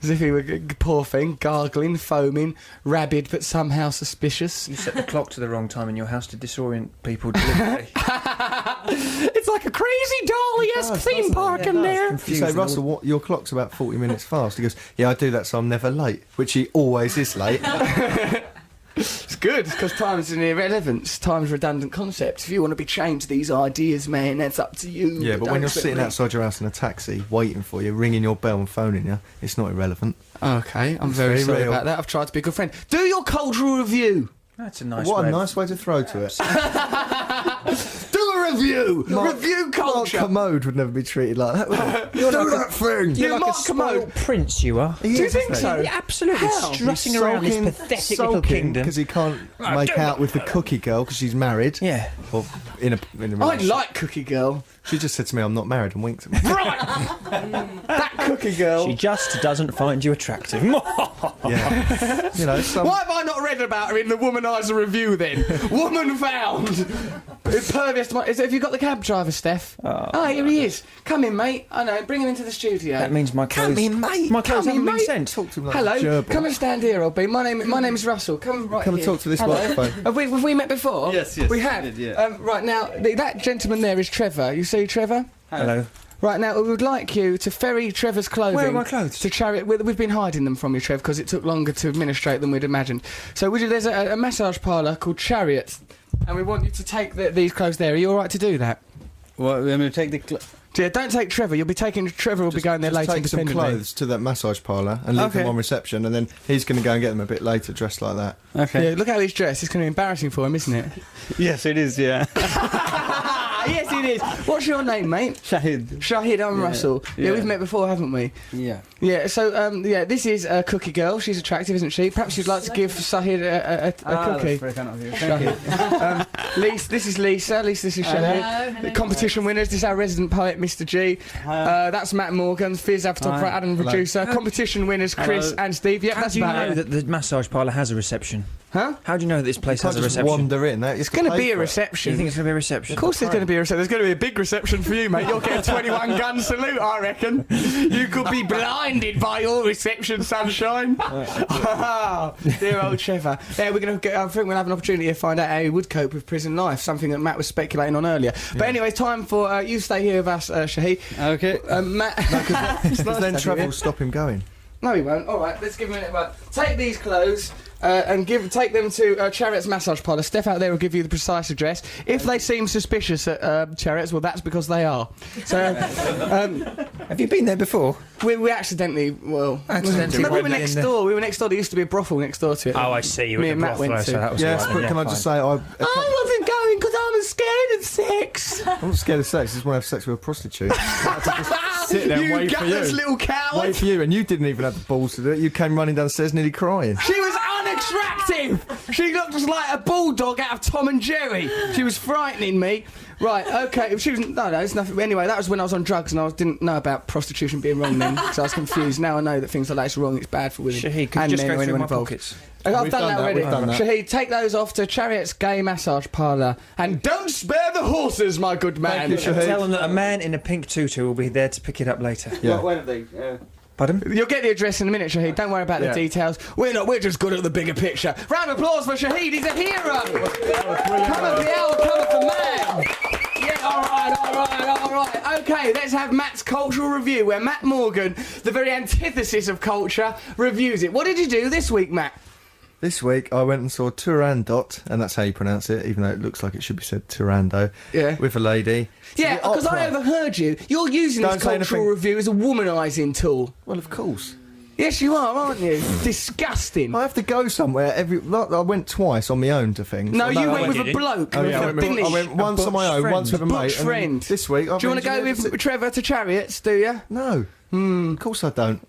As if he were, poor thing, gargling, foaming, rabid but somehow suspicious. You set the clock to the wrong time in your house to disorient people deliberately. It's like a crazy dolly-esque theme park in there. You say, Russell, your clock's about 40 minutes fast. He goes, yeah, I do that so I'm never late, which he always is late. It's good, because time's an irrelevance. Time's a redundant concept. If you want to be chained to these ideas, man, that's up to you. Yeah, but when you're sitting outside your house in a taxi, waiting for you, ringing your bell and phoning you, it's not irrelevant. Okay, I'm very sorry about that. I've tried to be a good friend. Do your cultural review. That's a nice What way. a nice way to throw to it. Do a review. Review culture. Mark Commode would never be treated like that, would he? You're Do like that thing. You're like Mark a spoiled prince, you are. Do you think so? Yeah, absolutely. How? Strutting around this pathetic little kingdom. Because he can't make out with the cookie girl because she's married. Yeah. Or in a I relationship. like Cookie Girl. She just said to me, I'm not married, and winked at me. Right! That Cookie Girl. She just doesn't find you attractive. Yeah. You know, Why have I not read about her in the Womanizer review then? Woman found. Pervious. Have you got the cab driver, Steph? Oh, here he is. Come in, mate. I know. Bring him into the studio. That means my clothes. Come in, mate. My clothes Come haven't in, been mate. sent. Talk to him like Hello. a gerbil. Come and stand here, Old B. My name's Russell. Come right Come here. and talk to this Hello. microphone. Have we met before? Yes, We have. we did, yeah. Right now, that gentleman there is Trevor. You see Trevor? Hello. Right now, we would like you to ferry Trevor's clothing. Where are my clothes? To Chariot. We've been hiding them from you, Trev, because it took longer to administrate than we'd imagined. So there's a massage parlour called Chariot, and we want you to take these clothes there. Are you all right to do that? Well, I'm going to take the... Yeah, don't take Trevor. Trevor will be going there later Take some independently. clothes to that massage parlour and leave them on reception, and then he's going to go and get them a bit later dressed like that. Okay. Yeah, look how he's dressed. It's going to be embarrassing for him, isn't it? Yes, it is, yeah. Yes, it is. What's your name, mate? Shahid. Shahid, I'm Russell. Yeah, we've met before, haven't we? Yeah. Yeah, so, this is Cookie Girl. She's attractive, isn't she? Perhaps you'd like to give Shahid a cookie. That's very kind of you. Thank you. This is Lisa. This is Shahid. Hello. Competition winners. This is our resident poet, Mr. G. That's Matt Morgan, Fizz, our photographer, Hi. Adam, producer. Competition winners, Chris Hello. and Steve. Yeah, How that's do you about know it. that the massage parlour has a reception? Huh? How do you know that this place has a Just reception? wander in. It's going to be a reception. You think it's going to be a reception? Of course there's going to be a reception. There's going to be a big reception for you, mate. You'll get a 21 gun salute, I reckon. You could be blinded by your reception, sunshine. Dear old Trevor. Yeah, I think we'll have an opportunity to find out how he would cope with prison life, something that Matt was speculating on earlier. But anyway, time for you stay here with us, Shahid. Okay. Matt. Because then Trevor will stop him going. No, he won't. All right, let's give him a minute. Right. Take these clothes and take them to Chariot's massage parlour. Steph out there will give you the precise address. If they seem suspicious at Chariot's, well, that's because they are. So, have you been there before? We accidentally, Accidentally no, we were went next in door. We were next door. There used to be a brothel next door to it. Oh, I see. You were Me at and the Matt went brothel, to. so that was Yes, right, but then, can I fine. just say, I wasn't going because I was scared of sex. I'm not scared of sex. I just want to have sex with a prostitute. Sit there and You wait for gutless you. little coward. Wait for you, and you didn't even have the balls to do it. You came running downstairs nearly crying. She was unattractive. She looked just like a bulldog out of Tom and Jerry. She was frightening me. Right, okay. She was it's nothing. Anyway, that was when I was on drugs and I didn't know about prostitution being wrong then, because I was confused. Now I know that things like that is wrong. It's bad for women. Shahid, could and you just men go or through anyone my involved. pockets? I've We've done that already. we've done that. Shahid, take those off to Chariot's gay massage parlour and don't spare the horses, my good man. Thank you, Shahid. Tell them that a man in a pink tutu will be there to pick it up later. Yeah. One of these. Pardon? You'll get the address in a minute, Shahid. Don't worry about the details. We're just good at the bigger picture. Round of applause for Shahid. He's a hero. Come on, the owl, come on, the man. Yeah, all right. Okay, let's have Matt's cultural review, where Matt Morgan, the very antithesis of culture, reviews it. What did you do this week, Matt? This week I went and saw Turandot, and that's how you pronounce it, even though it looks like it should be said Turando. Yeah. With a lady. Yeah, because I overheard you. You're using Don't this say cultural anything. review as a womanising tool. Well, of course. Yes, you are, aren't you? Disgusting. I have to go somewhere I went twice on my own to things. No, you I went with did a you? bloke. Oh, with yeah, a Finnish. I went once on my own, friend. once with a Butch mate. and then friend. This week, Do you want to go with Trevor to Chariots, do you? No. Of course I don't.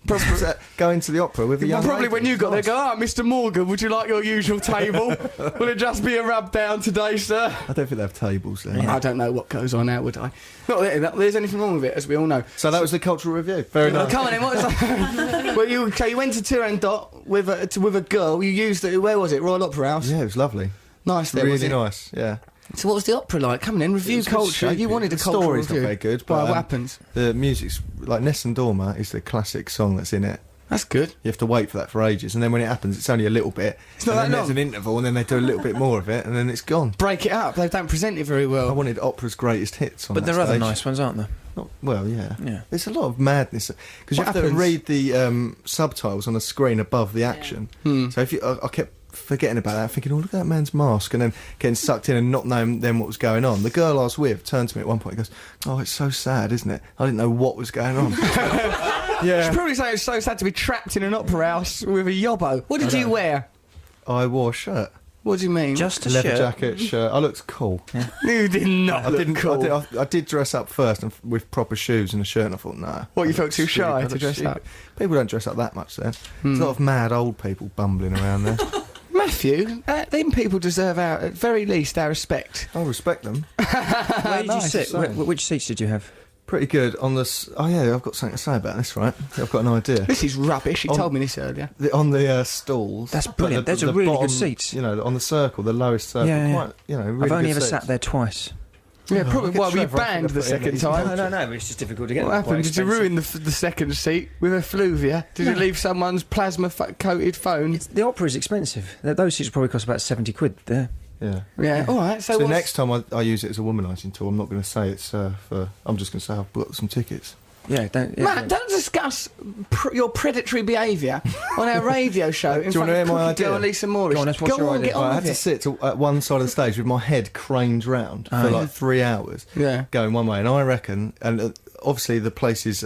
Going to the opera with a young Probably lady. when you got there, Nice. go, Mr. Morgan, would you like your usual table? Will it just be a rub down today, sir? I don't think they have tables there. I don't know what goes on now, would I? Not that there's anything wrong with it, as we all know. So that was the cultural review. Very Well, nice. come on then, what was that? Well, you went to Turandot with a girl. You used it. Where was it? Royal Opera House. Yeah, it was lovely. Nice there, was Really it? nice, yeah. So what was the opera like? Come on then, review It was good culture. shape. You wanted a The cultural story's review. not very good, Why, but what happens? the music's like Nessun Dorma is the classic song that's in it. That's good. You have to wait for that for ages, and then when it happens, it's only a little bit. It's not and that then long. There's an interval, and then they do a little bit more of it, and then it's gone. Break it up. They don't present it very I well. wanted opera's greatest hits on But that there are other stage. nice ones, aren't there? Well, yeah. Yeah. There's a lot of madness because you What have to happens? read the subtitles on the screen above the action. So if I kept forgetting about that, thinking, "Oh, look at that man's mask," and then getting sucked in and not knowing then what was going on. The girl I was with turned to me at one point and goes, "Oh, it's so sad, isn't it? I didn't know what was going on." Yeah. She's probably saying it's so sad to be trapped in an opera house with a yobbo. What did you wear? I wore a shirt. What do you mean? Just a Leather shirt. jacket, shirt. I looked cool. You did not I look didn't. cool. I did dress up first and with proper shoes and a shirt, and I thought, nah. What, you felt too Stupid. shy I to look dress stupid. up? People don't dress up that much then. There's a lot of mad old people bumbling around there. Matthew, them people deserve at very least our respect. I respect them. Where did you Nice, sit? same. Which seats did you have? Pretty good on the. Oh yeah, I've got something to say about this, right? I've got an idea. This is rubbish. You told me this earlier. On the stalls. That's but brilliant. Those are really good seats. You know, on the circle, the lowest circle. Yeah, yeah. Quite, you know, really I've only good ever seats. sat there twice. Yeah, probably. look at Why were you Trevor, I banned think I the put it in second his time? No, but it's just difficult to get. What them. happened? Quite Did you expensive. ruin the second seat with effluvia? Did you leave someone's plasma-coated phone? The opera is expensive. Those seats probably cost about 70 quid there. Yeah. Yeah. All right. So So what's- next time I use it as a womanising tool, I'm not going to say it's for. I'm just going to say I've got some tickets. Yeah, don't. Yeah, Matt, don't discuss your predatory behaviour on our radio show in Do you front wanna of hear my Cookie Girl idea? and Lisa Morris. Go on, what's your idea? Get Right, on I had with to it. sit at one side of the stage with my head craned round for like 3 hours, Yeah. going one way, and I reckon, and obviously the place is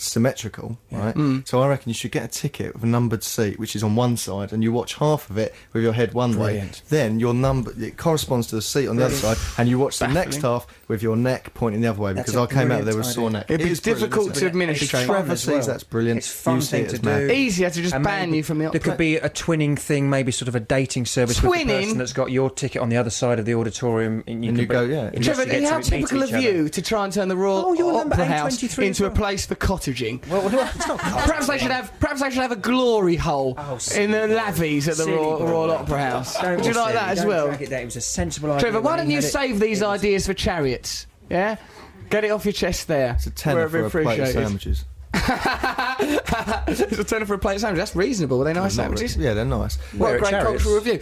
symmetrical, right? So I reckon you should get a ticket with a numbered seat, which is on one side, and you watch half of it with your head one way. Then your number, it corresponds to the seat on the other side, and you watch the next half with your neck pointing the other way, because I came out there with a sore neck. It'd be difficult to administrate. Trevor sees that's brilliant. It's fun thing to do. Easier to just ban you from the There could be a twinning thing, maybe sort of a dating service with the person that's got your ticket on the other side of the auditorium, and you go, yeah. Trevor, how typical of you to try and turn the Royal Opera House into a place for cottaging. Well, it's not. Perhaps they should have a glory hole in the lavies at the Royal Opera House. Would you like that as well? It was a sensible idea. Trevor, why don't you save these ideas for chariots? Yeah, get it off your chest there. It's a tenner for a plate of sandwiches. It's a tenner for a plate of sandwiches. That's reasonable. Are they nice sandwiches? Yeah, they're nice. What a great cultural review.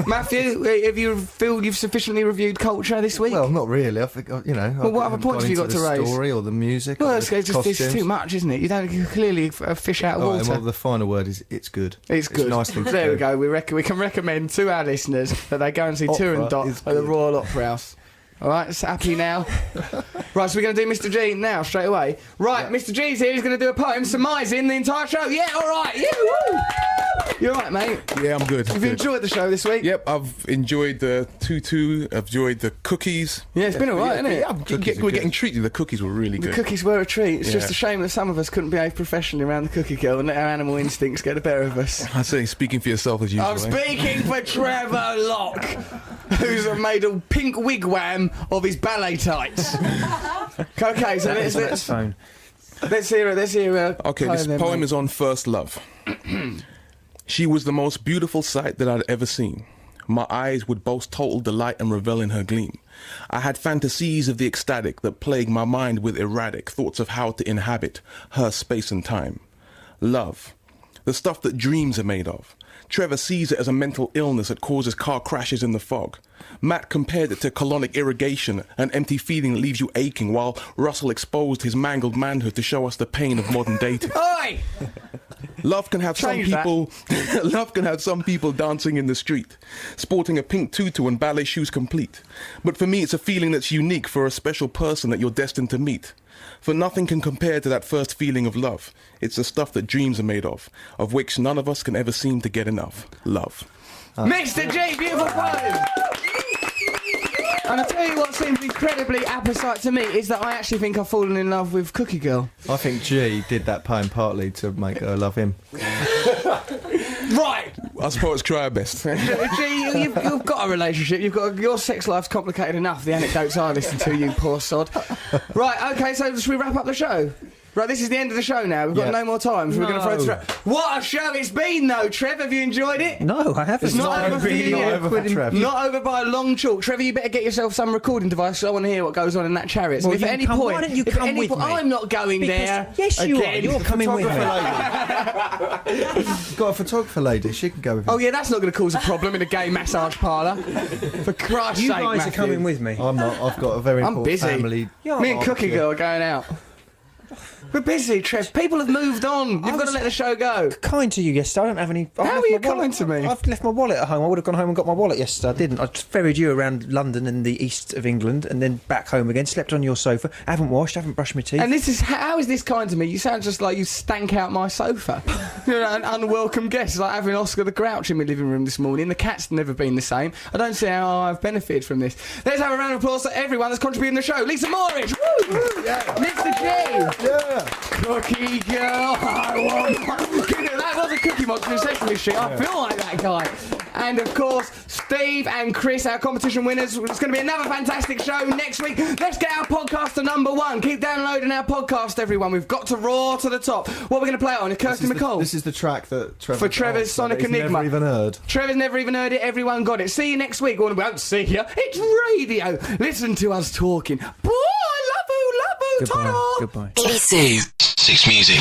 Matthew, have you feel you've sufficiently reviewed culture this week? Well, not really. I think, you know. Well, what other points have you got to raise? The story or the music? Well, or it's just too much, isn't it? You clearly fish out of water. Well, the final word is it's good. It's good. It's a nice thing to There do. we go. We can recommend to our listeners that they go and see Turandot at the Royal Opera House. All right, it's happy now. Right, so we're going to do Mr. G now, straight away. Right, Mr. G's here. He's going to do a poem surmising the entire show. Yeah, all right. Yeah, woo! You all right, mate? Yeah, I'm good. You've enjoyed the show this week? Yep, I've enjoyed the tutu. I've enjoyed the cookies. Yeah, it's been all right, hasn't it? Yeah, we're getting treated. The cookies were really good. The cookies were a treat. It's just a shame that some of us couldn't behave professionally around the cookie girl and let our animal instincts get the better of us. I say, speaking for yourself as usual. I'm speaking for Trevor Locke, who's made a pink wigwam of his ballet tights. Okay, so let's hear it. Okay, this poem is on first love. She was the most beautiful sight that I'd ever seen. My eyes would boast total delight and revel in her gleam. I had fantasies of the ecstatic that plagued my mind with erratic thoughts of how to inhabit her space and time. Love, the stuff that dreams are made of. Trevor sees it as a mental illness that causes car crashes in the fog. Matt compared it to colonic irrigation, an empty feeling that leaves you aching, while Russell exposed his mangled manhood to show us the pain of modern dating. Oi! Love can have some people dancing in the street, sporting a pink tutu and ballet shoes complete. But for me, it's a feeling that's unique for a special person that you're destined to meet. For nothing can compare to that first feeling of love. It's the stuff that dreams are made of which none of us can ever seem to get enough. Love. Mr. G, beautiful poem! And I tell you what seems incredibly apposite to me is that I actually think I've fallen in love with Cookie Girl. I think G did that poem partly to make her love him. Right! Us poets try our best. G, you've got a relationship. Your sex life's complicated enough. The anecdotes I listen to, you poor sod. Right, okay, so should we wrap up the show? Right, this is the end of the show now. We've got no more time, so we're going to throw it through. What a show it's been, though, Trev. Have you enjoyed it? No, I haven't. It's not over for you yet. Not over by a long chalk. Trevor, you better get yourself some recording device, so I want to hear what goes on in that chariot. So Well, if at any point... why don't you come with me? I'm not going there. Yes, you again. are. You're coming with me. You've got a photographer lady. She can go with you. Oh, yeah, that's not going to cause a problem in a gay massage parlour. For Christ's You sake, guys Matthew. are coming with me. I'm not. I've got a very I'm important busy. family. Me and Cookie Girl are going out. We're busy, Trev. People have moved on. You've got to let the show go. Kind to you yesterday. I don't have any... How are you kind to me? I've left my wallet at home. I would have gone home and got my wallet yesterday. I didn't. I just ferried you around London and the east of England and then back home again. Slept on your sofa. Haven't washed. Haven't brushed my teeth. And this is... How is this kind to me? You sound just like you stank out my sofa. You're an unwelcome guest. It's like having Oscar the Grouch in my living room this morning. The cat's never been the same. I don't see how I've benefited from this. Let's have a round of applause to everyone that's contributed to the show. Lisa Morris. Woo! Yeah. Mr. G. Yeah. Cookie Girl. That was a Cookie Monster in Sesame Street. I feel like that guy. And of course, Steve and Chris, our competition winners. It's going to be another fantastic show next week. Let's get our podcast to #1. Keep downloading our podcast, everyone. We've got to roar to the top. What are we going to play it on? Kirsty McCall. This is the track that Trevor... For Trevor's Sonic Enigma. Never even heard. Trevor's never even heard it. Everyone got it. See you next week. We won't see you. It's radio. Listen to us talking. Boy, I love you, love you. Goodbye. Ta-da. Goodbye. BBC 6 Music.